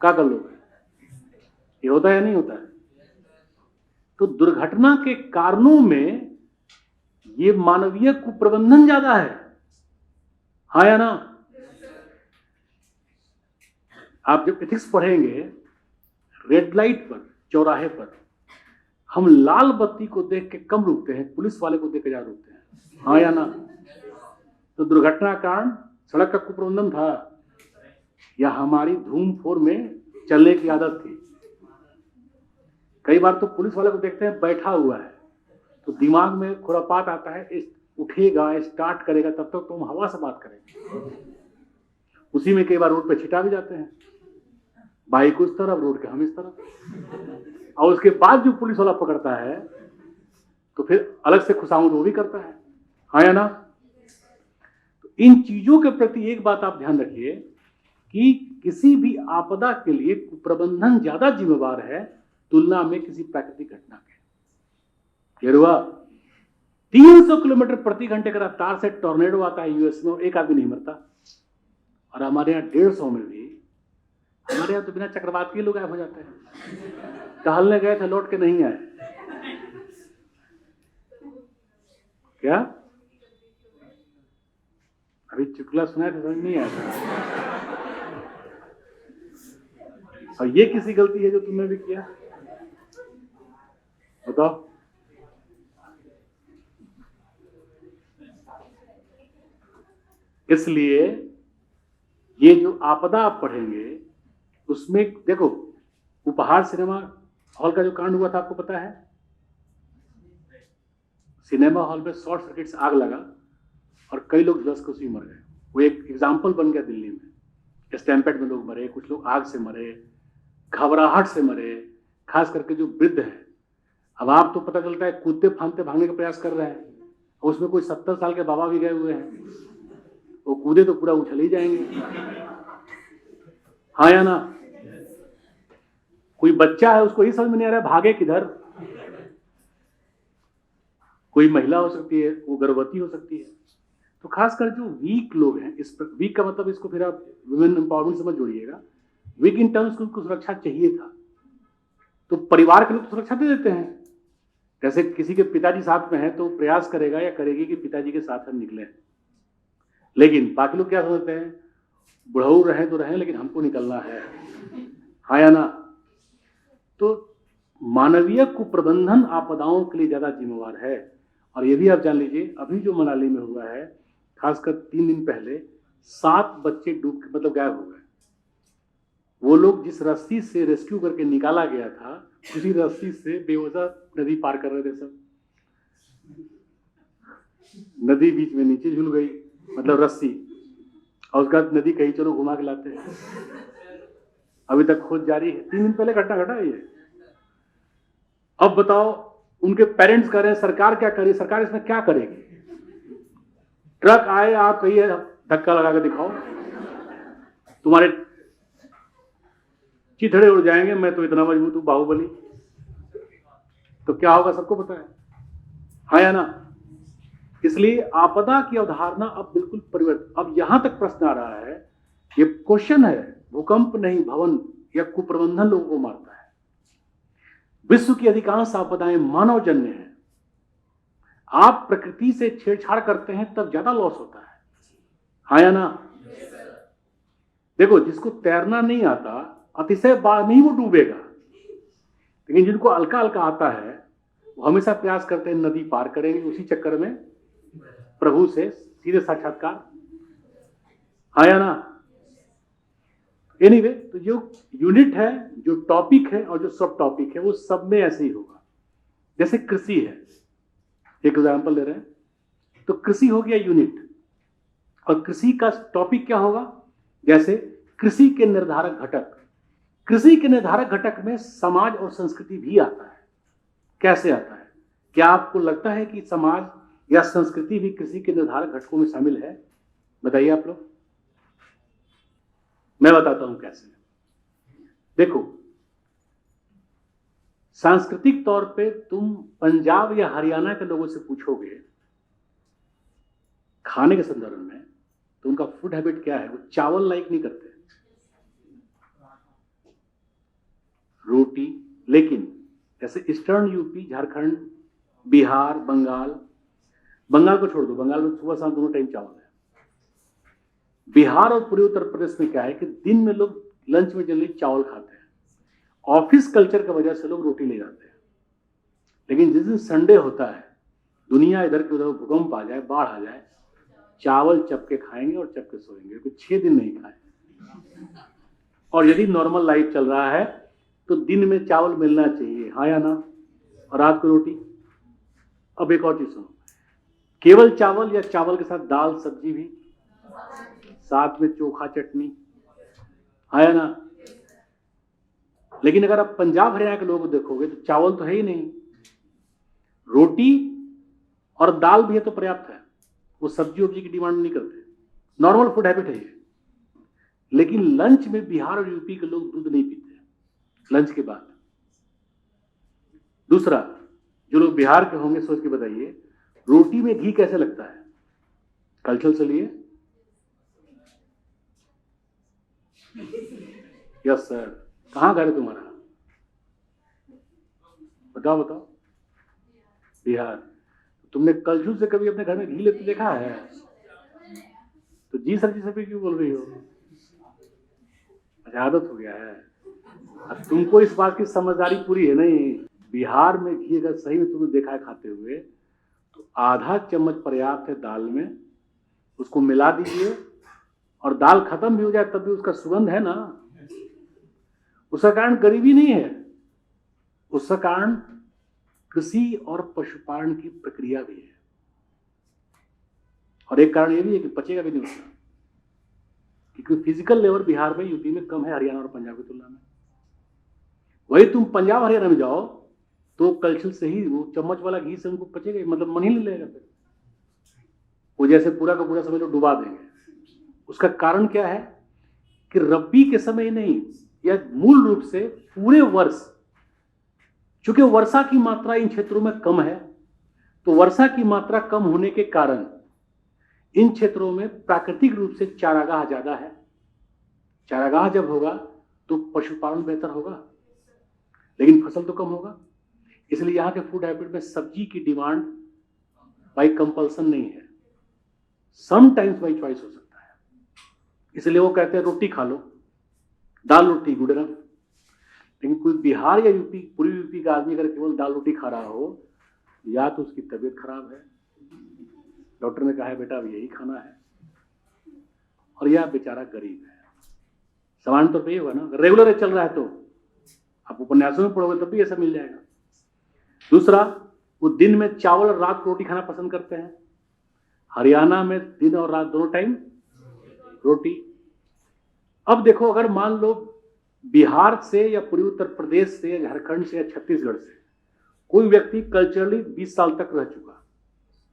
B: क्या कर लोगे? ये होता है या नहीं होता है? तो दुर्घटना के कारणों में ये मानवीय कुप्रबंधन ज्यादा है, हाँ या ना? आप जब एथिक्स पढ़ेंगे, रेड लाइट पर, चौराहे पर हम लाल बत्ती को देख के कम रुकते हैं, पुलिस वाले को देख के ज्यादा रुकते हैं, हाँ या ना? तो दुर्घटना का कारण सड़क का कुप्रबंधन था या हमारी धूम फोर में चलने की आदत थी? कई बार तो पुलिस वाले को देखते हैं बैठा हुआ है तो दिमाग में खुरापात आता है, उठेगा स्टार्ट करेगा तब तक तो हम हवा से बात करेंगे। उसी में कई बार रोड पे छिटा भी जाते हैं, बाइक उस तरफ, रोड के हम इस तरफ, और उसके बाद जो पुलिस वाला पकड़ता है तो फिर अलग से खुशामद वो भी करता है, हाँ या ना? तो इन चीजों के प्रति एक बात आप ध्यान रखिए कि किसी भी आपदा के लिए प्रबंधन ज्यादा जिम्मेवार है तुलना में किसी प्राकृतिक घटना के। क्लियर हुआ? 300 किलोमीटर प्रति घंटे की रफ्तार से टॉर्नेडो आता है यूएस में और एक आदमी नहीं मरता, और हमारे यहाँ 150 में भी हमारे यहाँ तो बिना चक्रवात के लोग गायब हो जाते हैं। टहलने गए थे, लौट के नहीं आए। क्या अभी चुटकुला सुना था, समझ नहीं आया। और ये किसी गलती है जो तुमने भी किया? बताओ। इसलिए ये जो आपदा आप पढ़ेंगे उसमें देखो, उपहार सिनेमा हॉल का जो कांड हुआ था आपको पता है? सिनेमा हॉल में शॉर्ट सर्किट से आग लगा और कई लोग झुलस के उसी मर गए। वो एक एग्जाम्पल बन गया दिल्ली में। स्टैम्पेड में लोग मरे, कुछ लोग आग से मरे, घबराहट से मरे, खास करके जो वृद्ध है। अब आप तो पता चलता है कूदते फांदते भागने का प्रयास कर रहे हैं, उसमें कोई 70 साल के बाबा भी गए हुए हैं, वो कूदे तो पूरा उछल ही जाएंगे। हाँ या ना? कोई बच्चा है, उसको ही समझ में नहीं आ रहा है भागे किधर। कोई महिला हो सकती है, वो गर्भवती हो सकती है। तो खासकर जो वीक लोग हैं, इस वीक का मतलब इसको फिर आप वुमेन एम्पावरमेंट से मत जोड़िएगा। वीक इन टर्म्स को उनको सुरक्षा चाहिए था, तो परिवार के लोग तो सुरक्षा दे देते हैं। जैसे किसी के पिताजी साथ में है तो प्रयास करेगा या करेगी कि पिताजी के साथ हम निकले, लेकिन बाकी लोग क्या समझते हैं, बुढ़ऊ रहे तो रहे लेकिन हमको निकलना है। हाँ या ना? तो मानवीय कुप्रबंधन आपदाओं के लिए ज्यादा जिम्मेवार है। और ये भी आप जान लीजिए, अभी जो मनाली में हुआ है, खासकर 3 दिन पहले 7 बच्चे डूब के मतलब गायब हो गए। वो लोग जिस रस्सी से रेस्क्यू करके निकाला गया था, उसी रस्सी से बेवजह नदी पार कर रहे थे सब। नदी बीच में नीचे झूल गई, मतलब रस्सी, और उसके बाद नदी कहीं चलो घुमा के लाते हैं। अभी तक खोज जारी है। 3 दिन पहले घटना घटा ये। अब बताओ, उनके पेरेंट्स कह रहे हैं सरकार क्या करे, सरकार इसमें क्या करेगी? ट्रक आए, आप कहिए धक्का लगा के दिखाओ, तुम्हारे चिथड़े उड़ जाएंगे, मैं तो इतना मजबूत हूं, बाहुबली। तो क्या होगा सबको पता है। हाँ या ना? इसलिए आपदा की अवधारणा अब बिल्कुल परिवर्तित। अब यहां तक प्रश्न आ रहा है, ये क्वेश्चन है, भूकंप नहीं भवन या कुप्रबंधन लोगों को मारता है। विश्व की अधिकांश आपदाएं मानवजन्य हैं। आप प्रकृति से छेड़छाड़ करते हैं तब ज्यादा लॉस होता है। हाँ या ना? देखो, जिसको तैरना नहीं आता, अतिशय बाढ़ में ही वो डूबेगा, लेकिन जिनको हल्का हल्का आता है वो हमेशा प्रयास करते हैं नदी पार करेंगे। उसी चक्कर में प्रभु से सीधे साक्षात्कार। हाँ या ना? एनीवे, तो जो यूनिट है, जो टॉपिक है और जो सब टॉपिक है, वो सब में ऐसे ही होगा। जैसे कृषि है, एक एग्जांपल ले रहे हैं, तो कृषि हो गया यूनिट, और कृषि का टॉपिक क्या होगा? जैसे कृषि के निर्धारक घटक। कृषि के निर्धारक घटक में समाज और संस्कृति भी आता है। कैसे आता है? क्या आपको लगता है कि समाज या संस्कृति भी कृषि के निर्धारक घटकों में शामिल है? बताइए आप लोग। मैं बताता हूं कैसे। देखो, सांस्कृतिक तौर पे तुम पंजाब या हरियाणा के लोगों से पूछोगे खाने के संदर्भ में, तो उनका फूड हैबिट क्या है? वो चावल लाइक नहीं करते, रोटी। लेकिन जैसे ईस्टर्न यूपी, झारखंड, बिहार, बंगाल को छोड़ दो, बंगाल में सुबह शाम दोनों टाइम चावल है। बिहार और पूर्वी उत्तर प्रदेश में क्या है कि दिन में लोग लंच में जनरली चावल खाते हैं। ऑफिस कल्चर की वजह से लोग रोटी ले जाते हैं। लेकिन जिस दिन संडे होता है, दुनिया इधर के उधर भूकंप आ जाए, बाढ़ आ जाए, चावल चपके खाएंगे और चपके सोएंगे, कुछ 6 दिन नहीं खाए। और यदि नॉर्मल लाइफ चल रहा है तो दिन में चावल मिलना चाहिए। हाँ या ना? और रात को रोटी। अब एक और चीज सुनो, केवल चावल या चावल के साथ दाल सब्जी भी, साथ में चोखा चटनी। हाँ या ना? लेकिन अगर आप पंजाब हरियाणा के लोगों को देखोगे तो चावल तो है ही नहीं, रोटी और दाल भी है तो पर्याप्त है। वो सब्जी वब्जी की डिमांड नहीं करते, नॉर्मल फूड हैबिट है ये। लेकिन लंच में बिहार और यूपी के लोग दूध नहीं पीते लंच के बाद। दूसरा, जो लोग बिहार के होंगे सोच के बताइए, रोटी में घी कैसे लगता है? कल्चर से लिए यस सर। कहाँ घर है तुम्हारा? बताओ बताओ। बिहार। तुमने कलछुल से कभी अपने घर में घी लेते देखा है? तो जी सर क्यों बोल रही हो? अच्छा, आदत हो गया है। अब तुमको इस बात की समझदारी पूरी है नहीं। बिहार में घी अगर सही में तुमने देखा है खाते हुए, तो आधा चम्मच पर्याप्त है दाल में, उसको मिला दीजिए, और दाल खत्म भी हो जाए तब भी उसका सुगंध है ना, उसका कारण गरीबी नहीं है, उसका कारण कृषि और पशुपालन की प्रक्रिया भी है। और एक कारण यह भी है कि पचेगा भी नहीं उसका, क्योंकि फिजिकल लेवल बिहार में, यूपी में कम है हरियाणा और पंजाब की तुलना में। वही तुम पंजाब हरियाणा में जाओ तो कलछुल से ही वो चम्मच वाला घी से उनको पचेगा, मतलब मन ही नहीं लगेगा। फिर वो जैसे पूरा का पूरा समय तो डुबा देंगे। उसका कारण क्या है कि रब्बी के समय नहीं, या मूल रूप से पूरे वर्ष, चूंकि वर्षा की मात्रा इन क्षेत्रों में कम है, तो वर्षा की मात्रा कम होने के कारण इन क्षेत्रों में प्राकृतिक रूप से चारागाह ज्यादा है। चारागाह जब होगा तो पशुपालन बेहतर होगा, लेकिन फसल तो कम होगा। इसलिए यहां के फूड हैबिट में सब्जी की डिमांड बाई कंपल्सन नहीं है, समटाइम्स बाई चॉइस हो सकता है। इसलिए वो कहते हैं रोटी खा लो, दाल रोटी गुड इनफ। लेकिन कोई बिहार या यूपी, पूरी यूपी का आदमी अगर केवल दाल रोटी खा रहा हो, या तो उसकी तबीयत खराब है, डॉक्टर ने कहा है बेटा अब यही खाना है, और यह बेचारा गरीब है। सामान्य तौर पर ये होगा ना, रेगुलर चल रहा है तो आप उपन्यासों में पढ़ोगे तब भी ऐसा मिल जाएगा। दूसरा, वो दिन में चावल और रात को रोटी खाना पसंद करते हैं। हरियाणा में दिन और रात दोनों टाइम रोटी। अब देखो, अगर मान लो बिहार से या पूर्वी उत्तर प्रदेश से या झारखंड से या छत्तीसगढ़ से कोई व्यक्ति कल्चरली 20 साल तक रह चुका,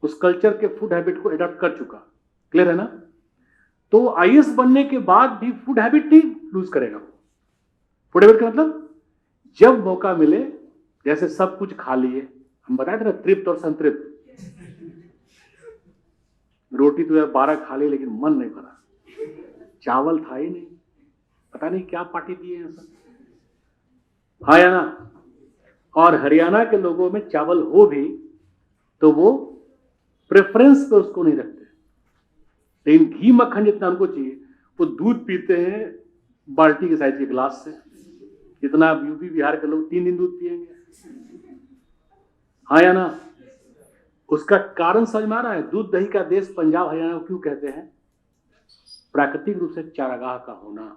B: उस कल्चर के फूड हैबिट को एडॉप्ट कर चुका, क्लियर है ना, तो आईएएस बनने के बाद भी फूड हैबिट नहीं लूज करेगा। फूड हैबिट का मतलब जब मौका मिले, जैसे सब कुछ खा लिए, हम बताए थे ना, तृप्त और संतृप्त। रोटी तो यार 12 खा ली लेकिन मन नहीं भरा, चावल था ही नहीं, पता नहीं क्या पार्टी दिए हैं सब। हाँ या ना? और हरियाणा के लोगों में चावल हो भी तो वो प्रेफरेंस पे उसको नहीं रखते, लेकिन घी मक्खन जितना उनको चाहिए, वो दूध पीते हैं बाल्टी के साइज के गिलास से। जितना यूपी बिहार के लोग 3 दिन दूध पिएंगे। हाँ या ना? उसका कारण समझ में आ रहा है? दूध दही का देश पंजाब हरियाणा को क्यों कहते हैं? प्राकृतिक रूप से चारागाह का होना।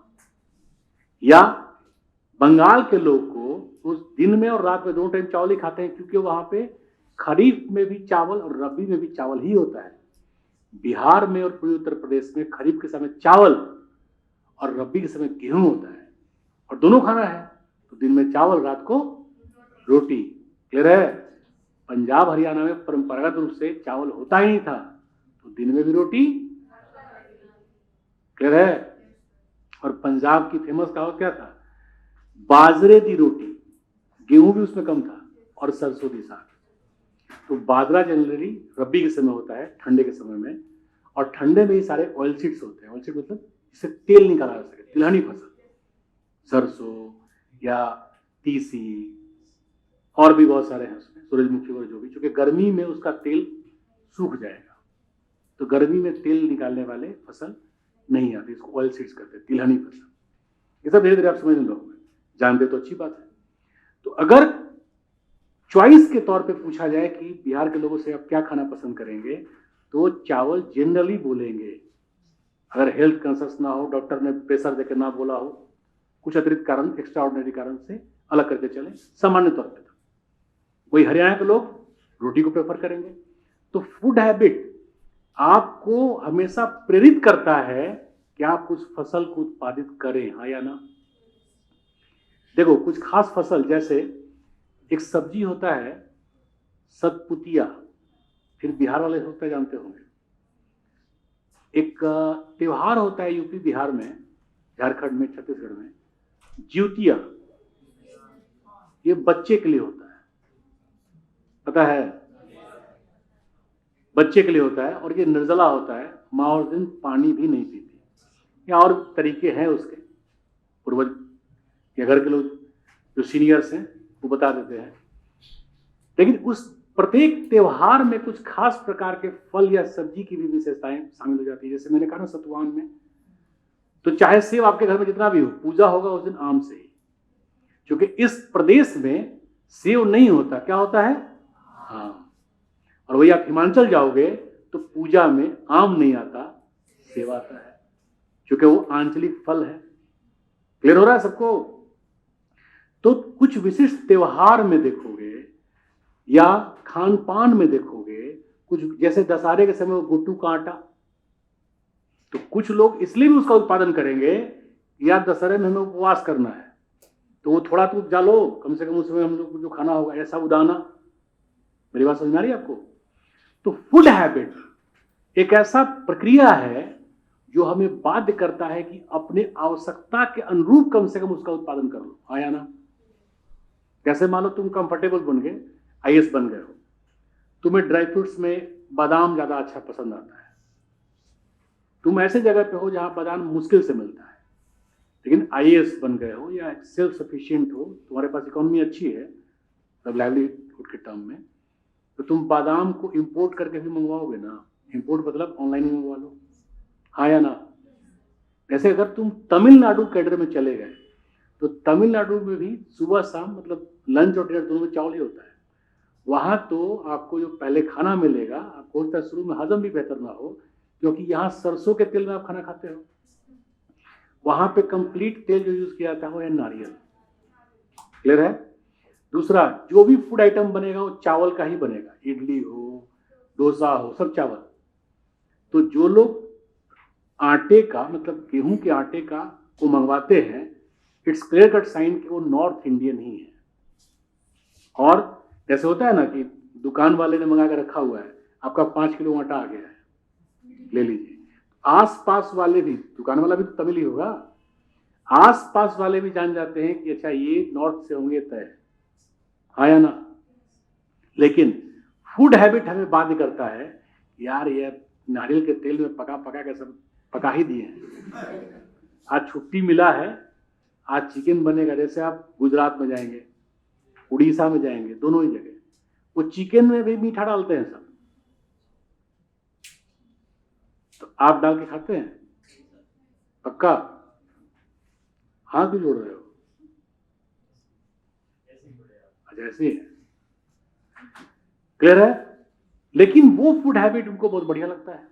B: या बंगाल के लोग को उस दिन में और रात में दोनों टाइम चावल ही खाते हैं, क्योंकि वहां पे खरीफ में भी चावल और रबी में भी चावल ही होता है। बिहार में और पूर्वी उत्तर प्रदेश में खरीफ के समय चावल और रबी के समय गेहूं होता है, और दोनों खाना है, तो दिन में चावल, रात को रोटी। क्लियर है? पंजाब हरियाणा में परंपरागत रूप से चावल होता ही नहीं था, तो दिन में भी रोटी। क्लियर है? और पंजाब की फेमस कहावत क्या था? बाजरे दी रोटी, गेहूं भी उसमें कम था, और सरसों दी साग। तो बाजरा जनरली रबी के समय होता है, ठंडे के समय में, और ठंडे में ही सारे ऑयल सीड्स होते हैं। ऑयल सीड मतलब इससे तेल निकाला जा सके, तिलहनी फसल, सरसों या तीसी, और भी बहुत सारे हैं उसमें, सूरजमुखी और जो भी, क्योंकि गर्मी में उसका तेल सूख जाएगा, तो गर्मी में तेल निकालने वाले फसल नहीं आती, इसको ऑयल सीड्स कहते हैं, तिलहनी फसल। ये सब धीरे धीरे आप समझ लोगे, जानते तो अच्छी बात है। तो अगर चॉइस के तौर पे पूछा जाए कि बिहार के लोगों से आप क्या खाना पसंद करेंगे, तो चावल जनरली बोलेंगे। अगर हेल्थ कॉन्शियस ना हो, डॉक्टर ने प्रेशर देकर ना बोला हो, कुछ अतिरिक्त कारण, एक्स्ट्रा ऑर्डिनरी कारण से अलग करके चले, सामान्य तौर पे वही हरियाणा के लोग रोटी को प्रेफर करेंगे। तो फूड हैबिट आपको हमेशा प्रेरित करता है कि आप उस फसल को उत्पादित करें। हाँ या ना? देखो, कुछ खास फसल, जैसे एक सब्जी होता है सतपुतिया, फिर बिहार वाले होता है, जानते होंगे। एक त्योहार होता है यूपी बिहार में, झारखंड में, छत्तीसगढ़ में, ज्यूतिया। ये बच्चे के लिए होता है, पता है? बच्चे के लिए होता है, और ये निर्जला होता है, माँ उस दिन पानी भी नहीं पीती, या और तरीके हैं उसके, पूर्वज या घर के लोग जो सीनियर्स हैं वो बता देते हैं। लेकिन उस प्रत्येक त्योहार में कुछ खास प्रकार के फल या सब्जी की भी विशेषताएं शामिल हो जाती है। जैसे मैंने कहा ना सतुआन में, तो चाहे सेब आपके घर में जितना भी हो, पूजा होगा उस दिन आम से ही, क्योंकि इस प्रदेश में सेब नहीं होता, क्या होता है? हाँ। और वही आप हिमाचल जाओगे तो पूजा में आम नहीं आता, सेब आता है, क्योंकि वो आंचलिक फल है। क्लियर हो रहा है सबको? तो कुछ विशिष्ट त्योहार में देखोगे या खान पान में देखोगे, कुछ जैसे दशहरे के समय गुट्टू का आटा, तो कुछ लोग इसलिए भी उसका उत्पादन करेंगे या दशहरे में हमें उपवास करना है तो वो थोड़ा तो उपजा लो, कम से कम उसमें हम लोग को जो खाना होगा ऐसा उदाना। मेरी बात समझ में आ रही है आपको? तो फूड हैबिट एक ऐसा प्रक्रिया है जो हमें बाध्य करता है कि अपने आवश्यकता के अनुरूप कम से कम उसका उत्पादन कर लो। हाँ या ना? कैसे? मान लो तुम कंफर्टेबल बन गए, आईएएस बन गए हो, तुम्हें ड्राई फ्रूट्स में बादाम ज्यादा अच्छा पसंद आता है, तुम ऐसे जगह पे हो जहां बादाम मुश्किल से मिलता है, लेकिन आईएएस बन गए हो या सेल्फ सफिशिएंट हो, तुम्हारे पास इकोनॉमी अच्छी है सब लाइवलीहुड के टर्म में, तो तुम बादाम को इंपोर्ट करके भी मंगवाओगे ना। इंपोर्ट मतलब ऑनलाइन मंगवा लो। हाँ या ना? जैसे अगर तुम तमिलनाडु कैडर में चले गए तो तमिलनाडु में भी सुबह शाम मतलब लंच और डिनर दोनों में चावल ही होता है। वहां तो आपको जो पहले खाना मिलेगा, आपको होता है शुरू में हजम भी बेहतर ना हो, क्योंकि यहाँ सरसों के तेल में आप खाना खाते हो, वहां पे कंप्लीट तेल जो यूज किया जाता है वो है नारियल। क्लियर है? दूसरा, जो भी फूड आइटम बनेगा वो चावल का ही बनेगा, इडली हो, डोसा हो, सब चावल। तो जो लोग आटे का मतलब गेहूं के आटे का को मंगवाते हैं, इट्स क्लियर कट साइन कि वो नॉर्थ इंडियन ही है। और जैसे होता है ना कि दुकान वाले ने मंगा कर रखा हुआ है, आपका 5 किलो आटा आ गया है, ले लीजिए। आस पास वाले भी, दुकान वाला भी तो तमिल ही होगा, आस पास वाले भी जान जाते हैं कि अच्छा ये नॉर्थ से होंगे तय है। हाँ या ना? लेकिन फूड हैबिट हमें बाध्य करता है, यार ये नारियल के तेल में पका पका के सब पका ही दिए हैं, आज छुट्टी मिला है, आज चिकन बनेगा। जैसे आप गुजरात में जाएंगे, उड़ीसा में जाएंगे, दोनों ही जगह वो चिकन में भी मीठा डालते हैं सब, तो आप डाल के खाते हैं? पक्का? हाथ भी जोड़ रहे हो? अच्छा ऐसे ही है। क्लियर है? लेकिन वो फूड हैबिट उनको बहुत बढ़िया लगता है।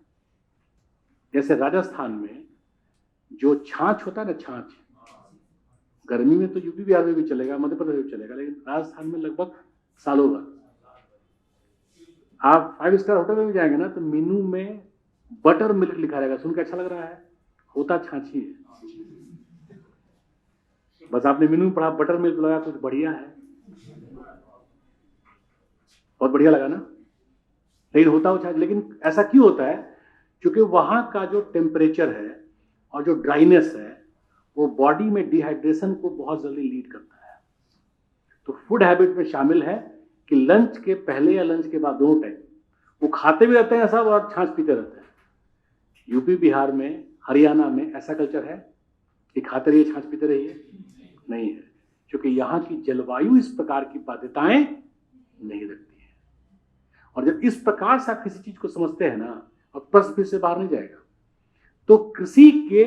B: जैसे राजस्थान में जो छाछ होता है ना, छाछ गर्मी में तो यूपी बिहार में भी चलेगा, मध्य प्रदेश में चलेगा, लेकिन राजस्थान में लगभग सालों भर। आप 5 स्टार होटल में भी जाएंगे ना तो मेनू में बटर मिल्क लिखा रहेगा, सुन के अच्छा लग रहा है, होता छाछ ही है। बस आपने मेनू में पढ़ा बटर मिल्क, लगा कुछ बढ़िया है, बहुत बढ़िया लगा ना, लेकिन होता वो छाछ। लेकिन ऐसा क्यों होता है? क्योंकि वहां का जो टेम्परेचर है और जो ड्राइनेस है वो बॉडी में डिहाइड्रेशन को बहुत जल्दी लीड करता है। तो फूड हैबिट में शामिल है कि लंच के पहले या लंच के बाद दोनों टाइम वो खाते भी रहते हैं सब और छाछ पीते रहते हैं। यूपी बिहार में, हरियाणा में ऐसा कल्चर है कि खाते रहिए छाछ पीते रहिए? नहीं है, क्योंकि यहाँ की जलवायु इस प्रकार की बाध्यताएं नहीं रखती है। और जब इस प्रकार से आप किसी चीज को समझते हैं ना, और प्रश्न फिर से बाहर नहीं जाएगा, तो कृषि के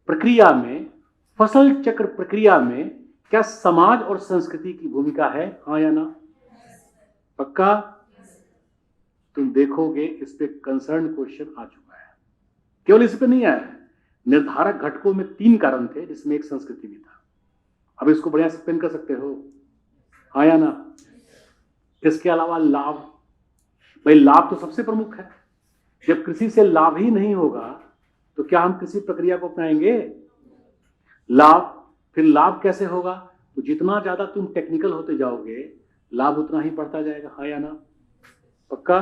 B: प्रक्रिया में, फसल चक्र प्रक्रिया में क्या समाज और संस्कृति की भूमिका है? हाँ या ना? पक्का? तुम देखोगे इस पे कंसर्न क्वेश्चन आ चुका है, केवल इस पे नहीं आया है। निर्धारक घटकों में 3 कारण थे जिसमें एक संस्कृति भी था। अब इसको बढ़िया से पेन कर सकते हो? हाँ या ना? इसके अलावा लाभ, भाई लाभ तो सबसे प्रमुख है। जब कृषि से लाभ ही नहीं होगा तो क्या हम कृषि प्रक्रिया को अपनाएंगे? लाभ, फिर लाभ कैसे होगा? तो जितना ज्यादा तुम टेक्निकल होते जाओगे लाभ उतना ही बढ़ता जाएगा। हाँ या ना? पक्का?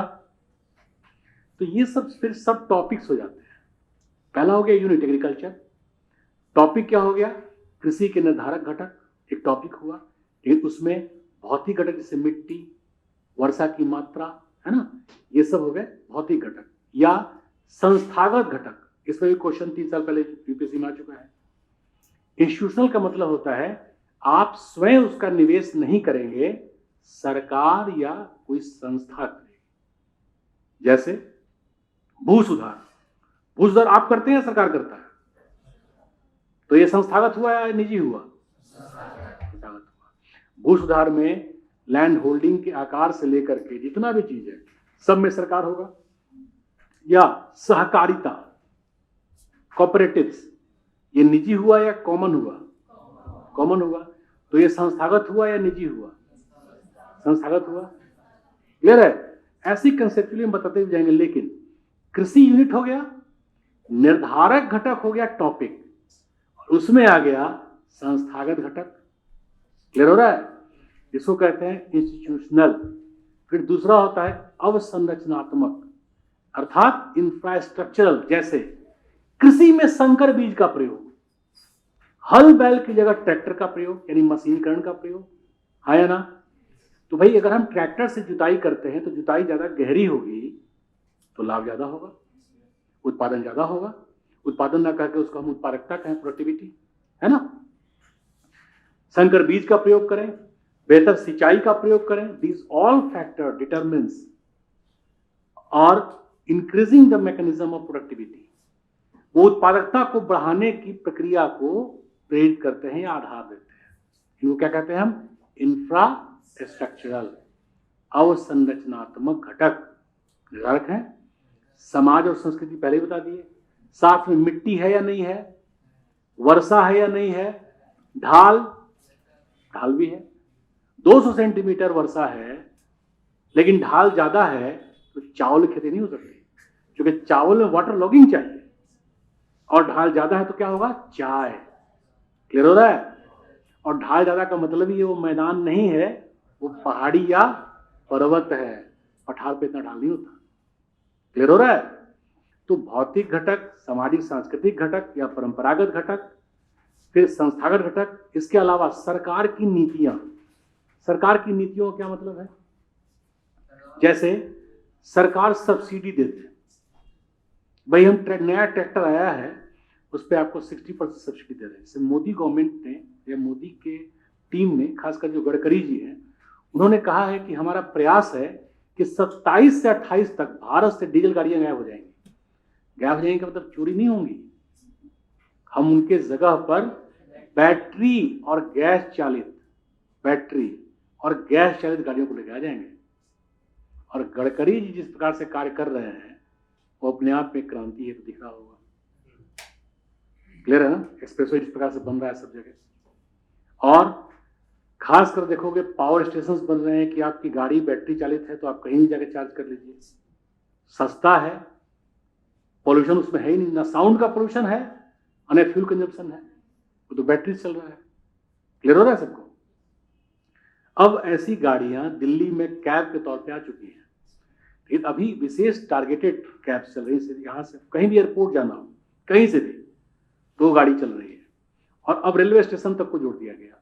B: तो ये सब फिर सब टॉपिक्स हो जाते हैं। पहला हो गया यूनिट एग्रीकल्चर, टॉपिक क्या हो गया? कृषि के निर्धारक घटक एक टॉपिक हुआ, लेकिन उसमें भौतिक घटक जैसे मिट्टी, वर्षा की मात्रा, है ना, ये सब हो गए भौतिक घटक। या संस्थागत घटक, इसमें भी क्वेश्चन 3 साल पहले यूपीएससी में आ चुका है। इंस्टीट्यूशनल का मतलब होता है आप स्वयं उसका निवेश नहीं करेंगे, सरकार या कोई संस्था करेगी। जैसे भू सुधार आप करते हैं, सरकार करता है, तो ये संस्थागत हुआ या निजी हुआ? संस्थागत हुआ। भू सुधार में लैंड होल्डिंग के आकार से लेकर के जितना भी चीज है सब में सरकार होगा। या सहकारिता, कोऑपरेटिव्स, ये निजी हुआ या कॉमन हुआ? कॉमन हुआ। तो ये संस्थागत हुआ या निजी हुआ? संस्थागत हुआ। क्लियर है? ऐसी कंसेप्चुअली हम बताते हुए जाएंगे। लेकिन कृषि यूनिट हो गया, निर्धारक घटक हो गया टॉपिक, उसमें आ गया संस्थागत घटक। क्लियर हो रहा है? इसको कहते हैं इंस्टीट्यूशनल। फिर दूसरा होता है अवसंरचनात्मक, अर्थात इंफ्रास्ट्रक्चरल। जैसे कृषि में संकर बीज का प्रयोग, हल बैल की जगह ट्रैक्टर का प्रयोग यानी मशीनीकरण का प्रयोग, है या ना? तो भाई अगर हम ट्रैक्टर से जुताई करते हैं तो जुताई ज्यादा गहरी होगी तो लाभ ज्यादा होगा, उत्पादन ज्यादा होगा। उत्पादन ना करके उसको हम उत्पादकता कहें, प्रोडक्टिविटी, है ना? संकर बीज का प्रयोग करें, बेहतर सिंचाई का प्रयोग करें। दिस ऑल फैक्टर डिटरमिन्स और increasing the mechanism of productivity. वो उत्पादकता को बढ़ाने की प्रक्रिया को प्रेरित करते हैं या आधार देते हैं। इनको क्या कहते हैं हम? इंफ्रास्ट्रक्चरल, अवसंरचनात्मक घटक निर्धारक हैं। समाज और संस्कृति पहले ही बता दिए। साथ में मिट्टी है या नहीं है, वर्षा है या नहीं है, ढाल भी है। 200 सेंटीमीटर वर्षा है लेकिन ढाल ज्यादा है तो चावल की खेती नहीं हो सकती, क्योंकि चावल में वाटर लॉगिंग चाहिए, और ढाल ज्यादा है तो क्या होगा? चाय। क्लियर हो रहा है? और ढाल ज्यादा का मतलब ही वो मैदान नहीं है, वो पहाड़ी या पर्वत है। पठार पे इतना ढाल नहीं होता। क्लियर हो रहा है? तो भौतिक घटक, सामाजिक सांस्कृतिक घटक या परंपरागत घटक, फिर संस्थागत घटक। इसके अलावा सरकार की नीतियां। सरकार की नीतियों का क्या मतलब है? जैसे सरकार सब्सिडी देती है। भाई हम नया ट्रैक्टर आया है, उस पर आपको 60% सब्सिडी दे रहे हैं। जैसे मोदी गवर्नमेंट ने या मोदी के टीम ने, खासकर जो गडकरी जी हैं, उन्होंने कहा है कि हमारा प्रयास है कि 27 से 28 तक भारत से डीजल गाड़ियां गायब हो जाएंगी। गायब हो जाएंगे का मतलब चोरी नहीं होंगी, हम उनके जगह पर बैटरी और गैस चालित गाड़ियों को लेकर आ जाएंगे। और गडकरी जी जिस प्रकार से कार्य कर रहे हैं वो अपने आप में क्रांति है, तो दिख रहा होगा। क्लियर है ना? एक्सप्रेसवे जिस प्रकार से बन रहा है सब जगह। और खास कर देखोगे पावर स्टेशंस बन रहे हैं कि आपकी गाड़ी बैटरी चालित है तो आप कहीं भी जाकर चार्ज कर लीजिए। सस्ता है, पॉल्यूशन उसमें है ही नहीं, ना साउंड का पॉल्यूशन है और ना फ्यूल कंजप्शन है, वो तो बैटरी चल रहा है। क्लियर हो रहा है सबको? अब ऐसी गाड़ियां दिल्ली में कैब के तौर पे आ चुकी हैं। लेकिन अभी विशेष टारगेटेड कैब चल रही है। यहाँ से कहीं भी एयरपोर्ट जाना हो, कहीं से भी, तो गाड़ी चल रही है। और अब रेलवे स्टेशन तक को जोड़ दिया गया।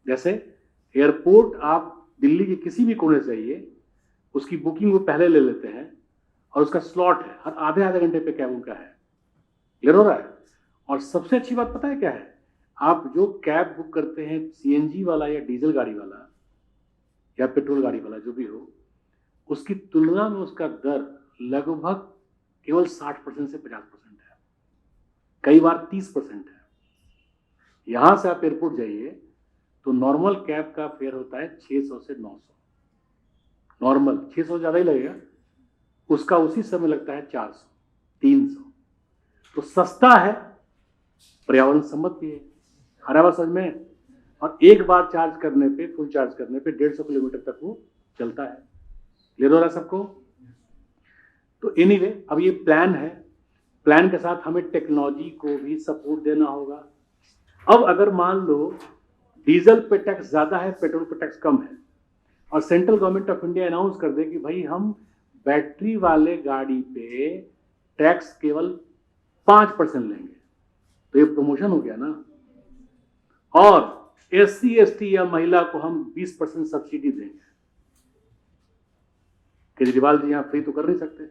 B: जैसे एयरपोर्ट आप दिल्ली के किसी भी कोने से जाइए, उसकी बुकिंग वो पहले ले लेते हैं और उसका स्लॉट है, हर आधे घंटे पे कैब उनका है। क्लियर हो रहा है? और सबसे अच्छी बात पता है क्या है? आप जो कैब बुक करते हैं, सीएनजी वाला या डीजल गाड़ी वाला या पेट्रोल गाड़ी वाला, जो भी हो, उसकी तुलना में उसका दर लगभग केवल 60% से 50% है, कई बार 30% है। यहां से आप एयरपोर्ट जाइए तो नॉर्मल कैब का फेयर होता है 600 से 900। नॉर्मल 600 ज्यादा ही लगेगा, उसका उसी समय लगता है 400 300। तो सस्ता है, पर्यावरण सम्मत भी है। हर बात समझ में? और एक बार चार्ज करने पे, फुल चार्ज करने पे 150 किलोमीटर तक वो चलता है। क्लियर हो रहा है सबको? तो एनीवे, अब ये प्लान है, प्लान के साथ हमें टेक्नोलॉजी को भी सपोर्ट देना होगा। अब अगर मान लो डीजल पे टैक्स ज्यादा है, पेट्रोल पे टैक्स कम है, और central government of India announce कर दे कि भाई हम बैटरी वाले गाड़ी पे टैक्स केवल 5% लेंगे, तो ये प्रमोशन हो गया ना। और SC ST या महिला को हम 20% सब्सिडी देंगे। केजरीवाल जी यहां फ्री तो कर नहीं सकते,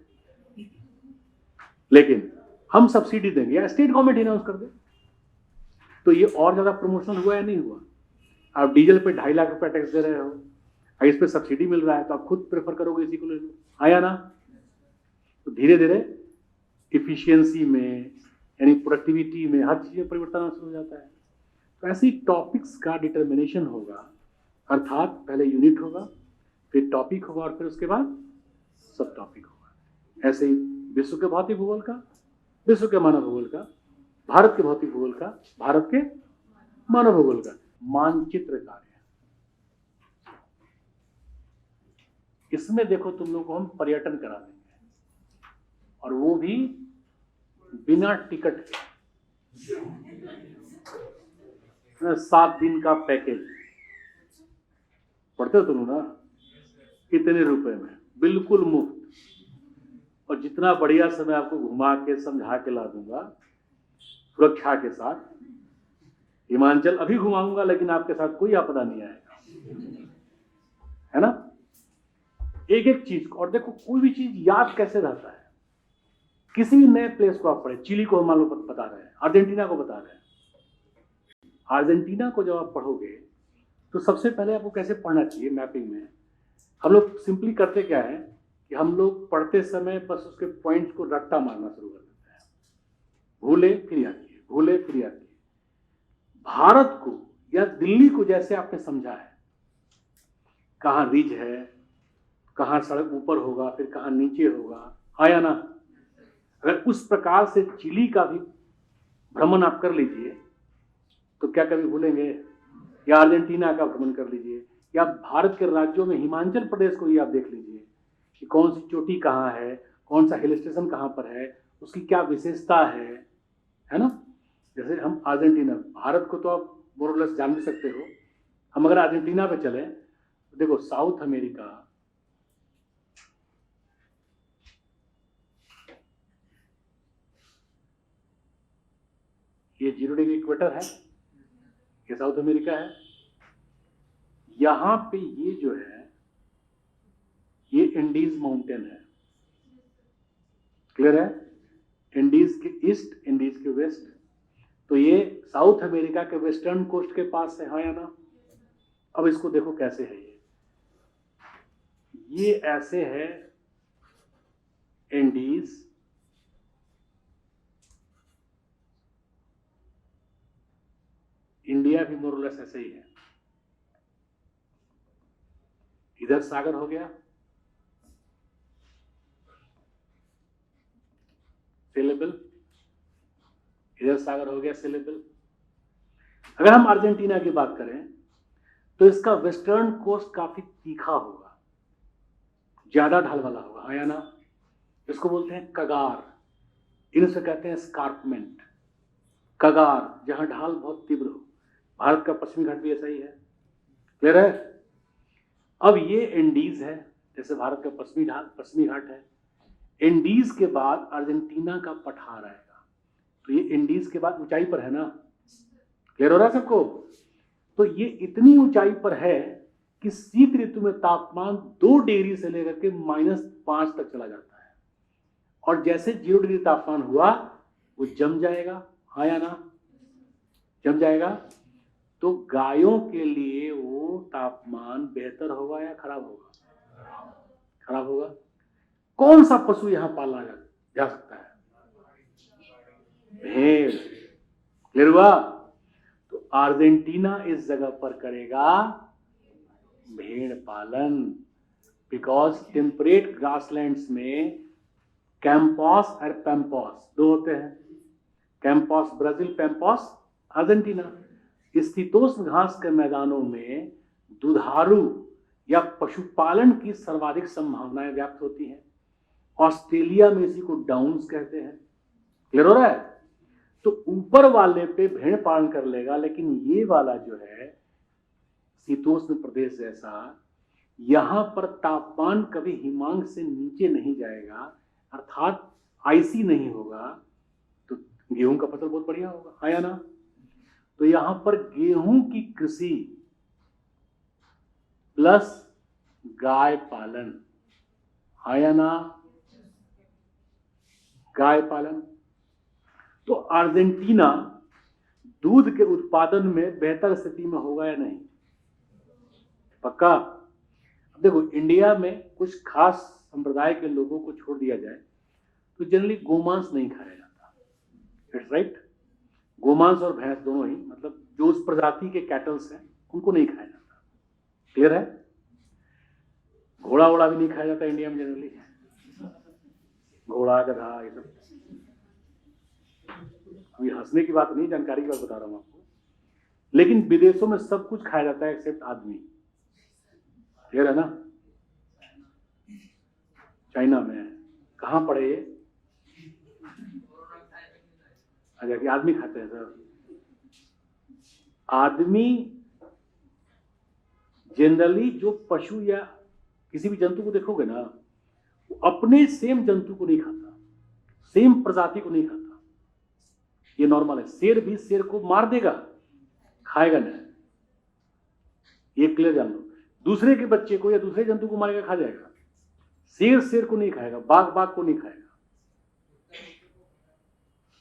B: लेकिन हम सब्सिडी देंगे, या स्टेट गवर्नमेंट अनाउंस कर दे, तो ये और ज्यादा प्रमोशन हुआ या नहीं हुआ? आप डीजल पे 2.5 लाख रुपया टैक्स दे रहे हो, इस पे सब्सिडी मिल रहा है, तो आप खुद प्रेफर करोगे इसी को ले लो, आया ना। तो धीरे धीरे इफिशियंसी में यानी प्रोडक्टिविटी में हर चीज में परिवर्तन आना शुरू हो जाता है। तो ऐसी टॉपिक्स का डिटर्मिनेशन होगा, अर्थात पहले यूनिट होगा, फिर टॉपिक होगा और फिर उसके बाद सब टॉपिक होगा। ऐसे ही विश्व के भौतिक भूगोल का, विश्व के मानव भूगोल का, भारत के भौतिक भूगोल का, भारत के मानव भूगोल का मानचित्र कार्य। इसमें देखो तुम लोग को हम पर्यटन करा देंगे और वो भी बिना टिकट के, 7 दिन का पैकेज। पढ़ते हो तुम ना, इतने रुपए में बिल्कुल मुफ्त, और जितना बढ़िया समय आपको घुमा के समझा के ला दूंगा सुरक्षा के साथ। हिमाचल अभी घुमाऊंगा लेकिन आपके साथ कोई आपदा नहीं आएगा, है ना। एक एक चीज को, और देखो कोई भी चीज याद कैसे रहता है। किसी भी नए प्लेस को आप पढ़े, चिली को मान लो बता रहे हैं, अर्जेंटीना को बता रहे हैं। अर्जेंटीना को जब आप पढ़ोगे तो सबसे पहले आपको कैसे पढ़ना चाहिए मैपिंग में। हम लोग सिंपली करते क्या है कि हम लोग पढ़ते समय बस उसके पॉइंट्स को रट्टा मारना शुरू कर देते हैं, भूले फिर याद किए, भूले फिर याद किए। भारत को या दिल्ली को जैसे आपने समझा है, कहाँ रिज है, कहाँ सड़क ऊपर होगा, फिर कहाँ नीचे होगा, आया ना। अगर उस प्रकार से चिली का भी भ्रमण आप कर लीजिए तो क्या कभी भूलेंगे। या अर्जेंटीना का भ्रमण कर लीजिए, या भारत के राज्यों में हिमाचल प्रदेश को ही आप देख लीजिए कि कौन सी चोटी कहाँ है, कौन सा हिल स्टेशन कहाँ पर है, उसकी क्या विशेषता है ना। जैसे हम अर्जेंटीना, भारत को तो आप मोरलेस जान भी सकते हो। हम अगर अर्जेंटीना पे चले तो देखो साउथ अमेरिका, ये 0 डिग्री इक्वेटर है, ये साउथ अमेरिका है। यहां पे ये जो है ये इंडीज माउंटेन है, क्लियर है। इंडीज के ईस्ट, इंडीज के वेस्ट, तो ये साउथ अमेरिका के वेस्टर्न कोस्ट के पास है, हाँ या ना। अब इसको देखो कैसे है, ये ऐसे है इंडीज, इंडिया भी मोरलेस ऐसे ही है। इधर सागर हो गया, सेलेबल, इधर सागर हो गया सेलेबल। अगर हम अर्जेंटीना की बात करें तो इसका वेस्टर्न कोस्ट काफी तीखा होगा, ज्यादा ढाल वाला होगा, आया ना। इसको बोलते हैं कगार, इनसे कहते हैं स्कार्पमेंट, कगार, जहां ढाल बहुत तीव्र हो। भारत का पश्चिमी घाट भी ऐसा ही है, क्लियर है। अब ये इंडीज है, जैसे भारत का पश्चिमी घाट है। इंडीज के बाद अर्जेंटीना का पठार आएगा, तो ये इंडीज के बाद ऊंचाई पर है ना, क्लियर हो रहा है सबको। तो ये इतनी ऊंचाई पर है कि शीत ऋतु में तापमान 2 डिग्री से लेकर के -5 तक चला जाता है, और जैसे 0 डिग्री तापमान हुआ वो जम जाएगा, हाँ या ना, जम जाएगा। तो गायों के लिए वो तापमान बेहतर होगा या खराब होगा, खराब होगा। कौन सा पशु यहां पाला जा सकता है, भेड़, क्लियर हुआ। तो अर्जेंटीना इस जगह पर करेगा भेड़ पालन, बिकॉज टेम्परेट ग्रासलैंड्स में कैंपॉस और पैम्पॉस 2 होते हैं। कैंपॉस ब्राजील, पैम्पॉस अर्जेंटीना। शीतोष्ण घास के मैदानों में दुधारू या पशुपालन की सर्वाधिक संभावनाएं व्याप्त होती हैं। ऑस्ट्रेलिया में इसी को डाउन्स कहते हैं, क्लियर हो रहा है। तो ऊपर वाले पे भेड़ पालन कर लेगा, लेकिन ये वाला जो है शीतोष्ण प्रदेश जैसा, यहां पर तापमान कभी हिमांक से नीचे नहीं जाएगा, अर्थात आइसी नहीं होगा, तो गेहूं का फसल बहुत बढ़िया होगा, हाँ या ना। तो यहां पर गेहूं की कृषि प्लस गाय पालन, हाँ या ना, गाय पालन। तो अर्जेंटीना दूध के उत्पादन में बेहतर स्थिति में होगा या नहीं, पक्का? अब देखो, इंडिया में कुछ खास संप्रदाय के लोगों को छोड़ दिया जाए तो जनरली गोमांस नहीं खाया जाता। इट्स राइट, गोमांस और भैंस दोनों ही, मतलब जो उस प्रजाति के कैटल्स हैं उनको नहीं खाया जाता। क्लियर है? घोड़ा वोड़ा भी नहीं खाया जाता इंडिया में जनरली, घोड़ा गधा ये सब। अभी हंसने की बात नहीं, जानकारी की बात बता रहा हूं आपको। लेकिन विदेशों में सब कुछ खाया जाता है एक्सेप्ट आदमी। क्लियर है ना? चाइना में कहां पड़े ये? अच्छा, कि आदमी खाते हैं सर। आदमी जनरली जो पशु या किसी भी जंतु को देखोगे ना, वो अपने सेम जंतु को नहीं खाता, सेम प्रजाति को नहीं खाता। ये नॉर्मल है। शेर भी शेर को मार देगा, खाएगा नहीं। ये क्लियर जान लो। दूसरे के बच्चे को या दूसरे जंतु को मारेगा, खा जाएगा। शेर शेर को नहीं खाएगा, बाघ बाघ को नहीं खाएगा।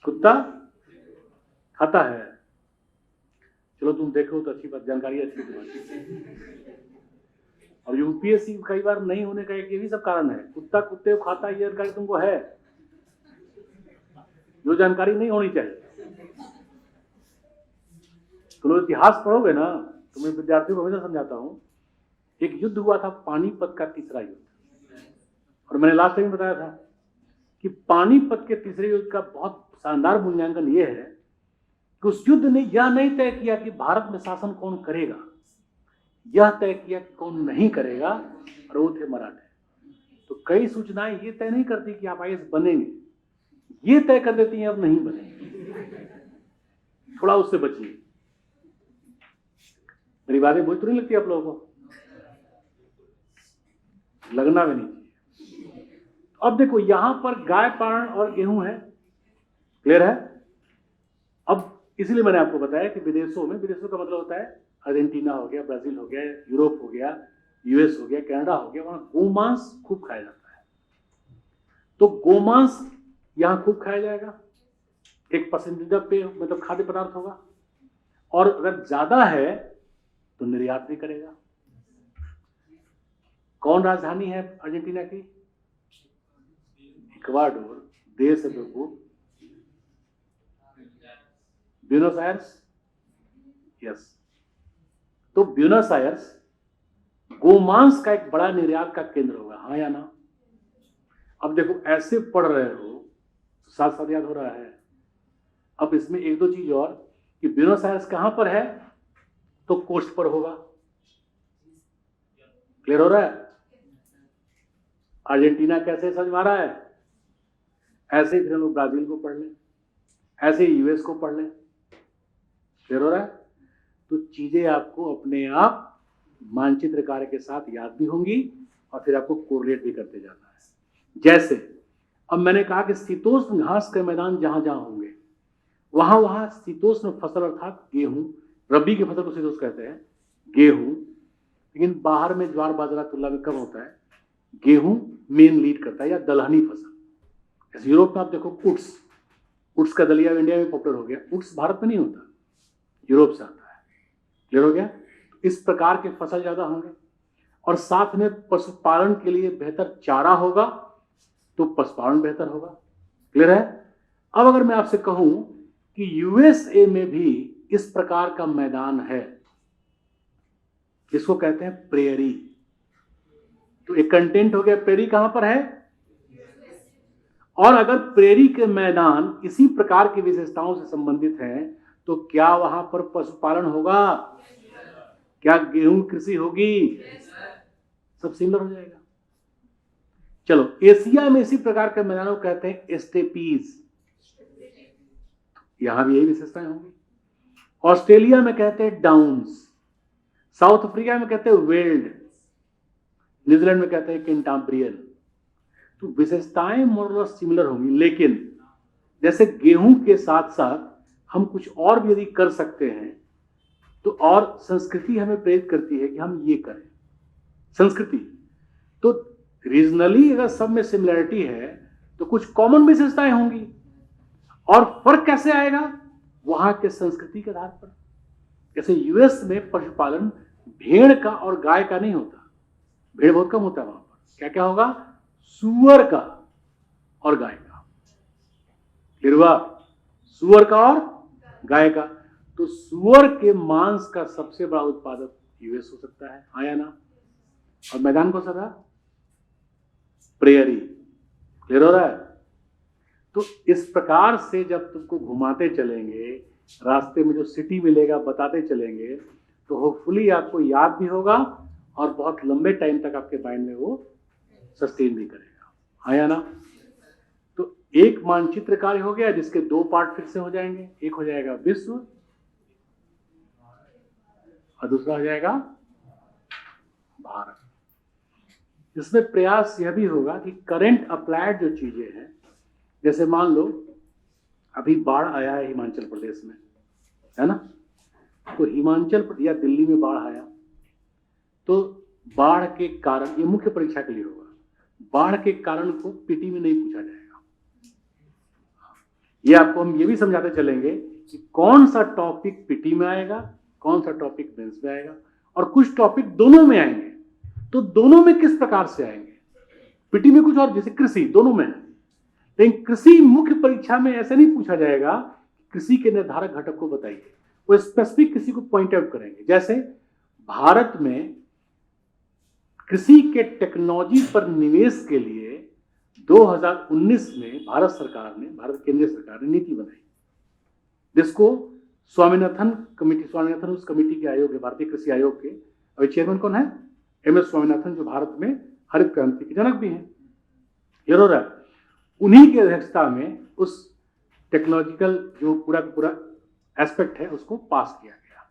B: कुत्ता खाता है। चलो तुम देखो तो अच्छी बात, जानकारी अच्छी बात। और यूपीएससी कई बार नहीं होने का एक ये भी सब कारण है। कुत्ता कुत्ते को खाता है, ये जानकारी तुमको है, जो जानकारी नहीं होनी चाहिए। तुम लोग इतिहास पढ़ोगे ना, तो मैं विद्यार्थियों को हमेशा समझाता हूं, एक युद्ध हुआ था पानीपत का, तीसरा युद्ध। और मैंने लास्ट टाइम बताया था कि पानीपत के तीसरे युद्ध का बहुत शानदार मूल्यांकन यह है कि उस युद्ध ने यह नहीं तय किया कि भारत में शासन कौन करेगा, यह तय किया कि कौन नहीं करेगा, और वो थे मराठे। तो कई सूचनाएं ये तय नहीं करती कि आप आईएएस बनेंगे, ये तय कर देती हैं अब नहीं बनेंगे। थोड़ा उससे बचिए। मेरी बातें बुरी तो नहीं लगती आप लोगों को? लगना भी नहीं चाहिए। अब देखो, यहां पर गाय पारण और गेहूं है। क्लियर है? अब इसीलिए मैंने आपको बताया कि विदेशों का मतलब होता है अर्जेंटीना हो गया, ब्राजील हो गया, यूरोप हो गया, यूएस हो गया, कनाडा हो गया, वहां गोमांस खूब खाया जाता है। तो गोमांस यहां खूब खाया जाएगा, एक पसंदीदा पेय मतलब खाद्य पदार्थ होगा। और अगर ज्यादा है तो निर्यात भी करेगा। कौन राजधानी है अर्जेंटीना की? इक्वाडोर। देश है प्रभु ब्यूनस आयर्स। यस, तो ब्यूनस आयर्स गोमांस का एक बड़ा निर्यात का केंद्र होगा, हाँ या ना? अब देखो, ऐसे पढ़ रहे हो, साथ साथ याद हो रहा है। अब इसमें एक दो चीज और, कि ब्यूनस आयर्स कहां पर है? तो कोस्ट पर होगा। क्लियर हो रहा है? अर्जेंटीना कैसे समझ में आ रहा है? ऐसे ही फिर हम लोग ब्राजील को पढ़ लें, ऐसे ही यूएस को पढ़ लें। क्लियर हो रहा है? तो चीजें आपको अपने आप मानचित्र कार्य के साथ याद भी होंगी और फिर आपको कोरिलेट भी करते जाना है। जैसे अब मैंने कहा कि शीतोष्ण घास के मैदान जहां जहां होंगे, वहां वहां शीतोष्ण फसल अर्थात गेहूं, रबी की फसल को शीतोष्ण कहते हैं, गेहूं। लेकिन बाहर में ज्वार बाजरा तुला में कब होता है? गेहूं मेन लीड करता है, या दलहनी फसल। जैसे यूरोप में आप देखो उट्स का दलिया इंडिया में पॉपुलर हो गया। उट्स भारत में नहीं होता, यूरोप से आता है। क्लियर हो गया? इस प्रकार के फसल ज्यादा होंगे और साथ में पशुपालन के लिए बेहतर चारा होगा, तो पशुपालन बेहतर होगा। क्लियर है? अब अगर मैं आपसे कहूं कि यूएसए में भी इस प्रकार का मैदान है, इसको कहते हैं प्रेयरी। तो एक कंटेंट हो गया, प्रेयरी कहां पर है? और अगर प्रेयरी के मैदान इसी प्रकार की विशेषताओं से संबंधित हैं, तो क्या वहां पर पशुपालन होगा? क्या गेहूं कृषि होगी? सब सिमिलर हो जाएगा। चलो, एशिया में इसी प्रकार के मैदानों को कहते हैं एस्टेपीज। यहां भी यही विशेषताएं होंगी। ऑस्ट्रेलिया में कहते हैं डाउन्स, साउथ अफ्रीका में कहते हैं वेल्ड, न्यूजीलैंड में कहते हैं कैंटाब्रियल। तो विशेषताएं मोरलेस सिमिलर होंगी, लेकिन जैसे गेहूं के साथ साथ हम कुछ और भी यदि कर सकते हैं, तो और संस्कृति हमें प्रेरित करती है कि हम ये करें। संस्कृति तो रीजनली अगर सब में सिमिलरिटी है, तो कुछ कॉमन विशेषताएं होंगी। और फर्क कैसे आएगा? वहां के संस्कृति के आधार पर। जैसे यूएस में पशुपालन भेड़ का और गाय का नहीं होता, भेड़ बहुत कम होता है वहां पर। क्या क्या होगा? सुअर का और गाय का। क्लियर हुआ? सुअर का और गाय का। तो सुअर के मांस का सबसे बड़ा उत्पादक यूएस हो सकता है, हाँ या ना? और मैदान कौन सा था? प्रेयरी। क्लियर हो रहा है? तो इस प्रकार से जब तुमको घुमाते चलेंगे, रास्ते में जो सिटी मिलेगा बताते चलेंगे, तो होपफुली आपको याद भी होगा और बहुत लंबे टाइम तक आपके माइंड में वो सस्टेन भी करेगा, हाँ या ना? तो एक मानचित्र कार्य हो गया जिसके दो पार्ट फिर से हो जाएंगे। एक हो जाएगा विश्व और दूसरा हो जाएगा भारत। इसमें प्रयास यह भी होगा कि करंट अप्लाइड जो चीजें हैं, जैसे मान लो अभी बाढ़ आया है हिमाचल प्रदेश में, है ना? तो हिमाचल प्रदेश या दिल्ली में बाढ़ आया, तो बाढ़ के कारण, ये मुख्य परीक्षा के लिए होगा, बाढ़ के कारण को पीटी में नहीं पूछा जाएगा। ये आपको हम ये भी समझाते चलेंगे कि कौन सा टॉपिक पीटी में आएगा, कौन सा टॉपिक मेंस में आएगा, और कुछ टॉपिक दोनों में आएंगे। तो दोनों में किस प्रकार से आएंगे? पीटी में कुछ और, जैसे कृषि दोनों में है, लेकिन कृषि मुख्य परीक्षा में ऐसे नहीं पूछा जाएगा कृषि के निर्धारक घटक को बताइए, वो स्पेसिफिक किसी को पॉइंट आउट करेंगे। जैसे भारत में कृषि के टेक्नोलॉजी पर निवेश के लिए 2019 में भारत सरकार ने, भारत केंद्रीय सरकार ने नीति बनाई, जिसको स्वामीनाथन कमेटी, स्वामीनाथन उस कमेटी के आयोग है, भारतीय कृषि आयोग के। अभी चेयरमैन कौन है? एम.एस. स्वामीनाथन, जो भारत में हरित क्रांति के जनक भी हैं। क्लियर हो रहा है? उन्हीं की अध्यक्षता में उस टेक्नोलॉजिकल जो पूरा एस्पेक्ट है उसको पास किया गया,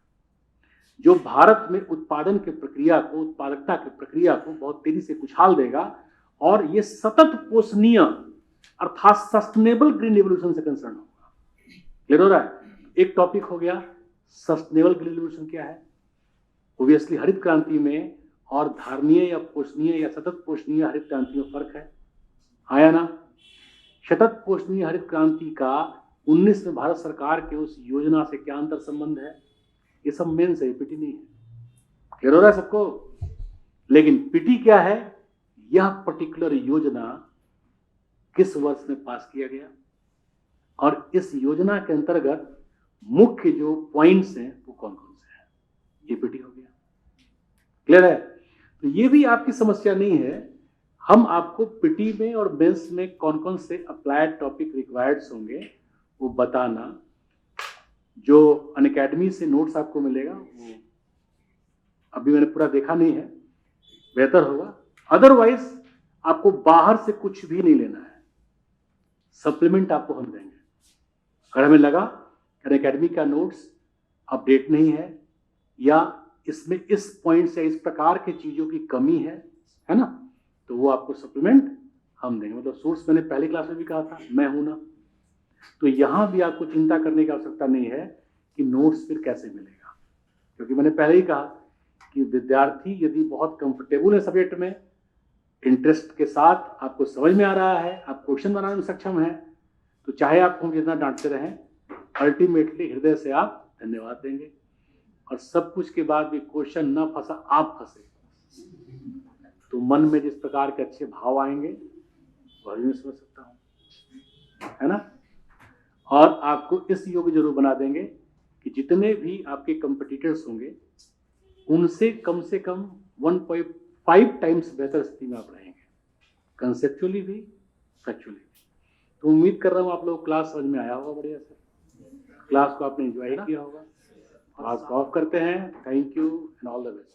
B: जो भारत में उत्पादन के प्रक्रिया को, उत्पादकता की प्रक्रिया को बहुत तेजी से उछाल देगा, और ये सतत पोषणीय अर्थात सस्टेनेबल ग्रीन रिवोल्यूशन से कंसर्न होगा। क्लियर हो रहा है? एक टॉपिक हो गया सस्टेनेबल ग्रीन रिवोल्यूशन क्या है। ओबियसली हरित क्रांति में और धारणीय या पोषणीय या सतत पोषणीय हरित क्रांति में फर्क है, हाँ या ना? सतत पोषणीय हरित क्रांति का 19 में भारत सरकार के उस योजना से क्या अंतर संबंध है? ये सब मेन से, पीटी नहीं है। क्लियर हो रहा है सबको? लेकिन पीटी क्या है? यह पर्टिकुलर योजना किस वर्ष में पास किया गया, और इस योजना के अंतर्गत मुख्य जो पॉइंट्स हैं वो कौन कौन से हैं, ये पीटी हो गया। क्लियर है? तो ये भी आपकी समस्या नहीं है। हम आपको पीटी में और मेंस में कौन कौन से अप्लाइड टॉपिक रिक्वायर्ड्स होंगे वो बताना। जो अनअकैडमी से नोट्स आपको मिलेगा वो अभी मैंने पूरा देखा नहीं है, बेहतर होगा। अदरवाइज आपको बाहर से कुछ भी नहीं लेना है, सप्लीमेंट आपको हम देंगे। अगर हमें लगा अनअकैडमी का नोट्स अपडेट नहीं है, या इसमें इस पॉइंट से इस प्रकार की चीजों की कमी है ना, तो वो आपको सप्लीमेंट हम देंगे। मतलब सोर्स मैंने पहली क्लास में भी कहा था, मैं हूं ना। तो यहां भी आपको चिंता करने की आवश्यकता नहीं है कि नोट्स फिर कैसे मिलेगा, क्योंकि मैंने पहले ही कहा कि विद्यार्थी यदि बहुत कंफर्टेबल है सब्जेक्ट में, इंटरेस्ट के साथ आपको समझ में आ रहा है, आप क्वेश्चन बनाने में सक्षम है, तो चाहे आप हम जितना डांटते रहें, अल्टीमेटली हृदय से आप धन्यवाद देंगे। और सब कुछ के बाद भी क्वेश्चन न फंसा, आप फंसे, तो मन में जिस प्रकार के अच्छे भाव आएंगे वह भी मैं समझ सकता हूं, है ना? और आपको इस योग्य जरूर बना देंगे कि जितने भी आपके कंपटीटर्स होंगे उनसे कम 1.5 टाइम्स बेहतर स्थिति में आप रहेंगे, कंसेप्चुअली भी, फैक्चुअली भी। तो उम्मीद कर रहा हूँ आप लोग क्लास समझ में आया होगा बढ़िया से, क्लास को आपने एंजॉय किया होगा। क्लास को ऑफ करते हैं। Thank you and all the best.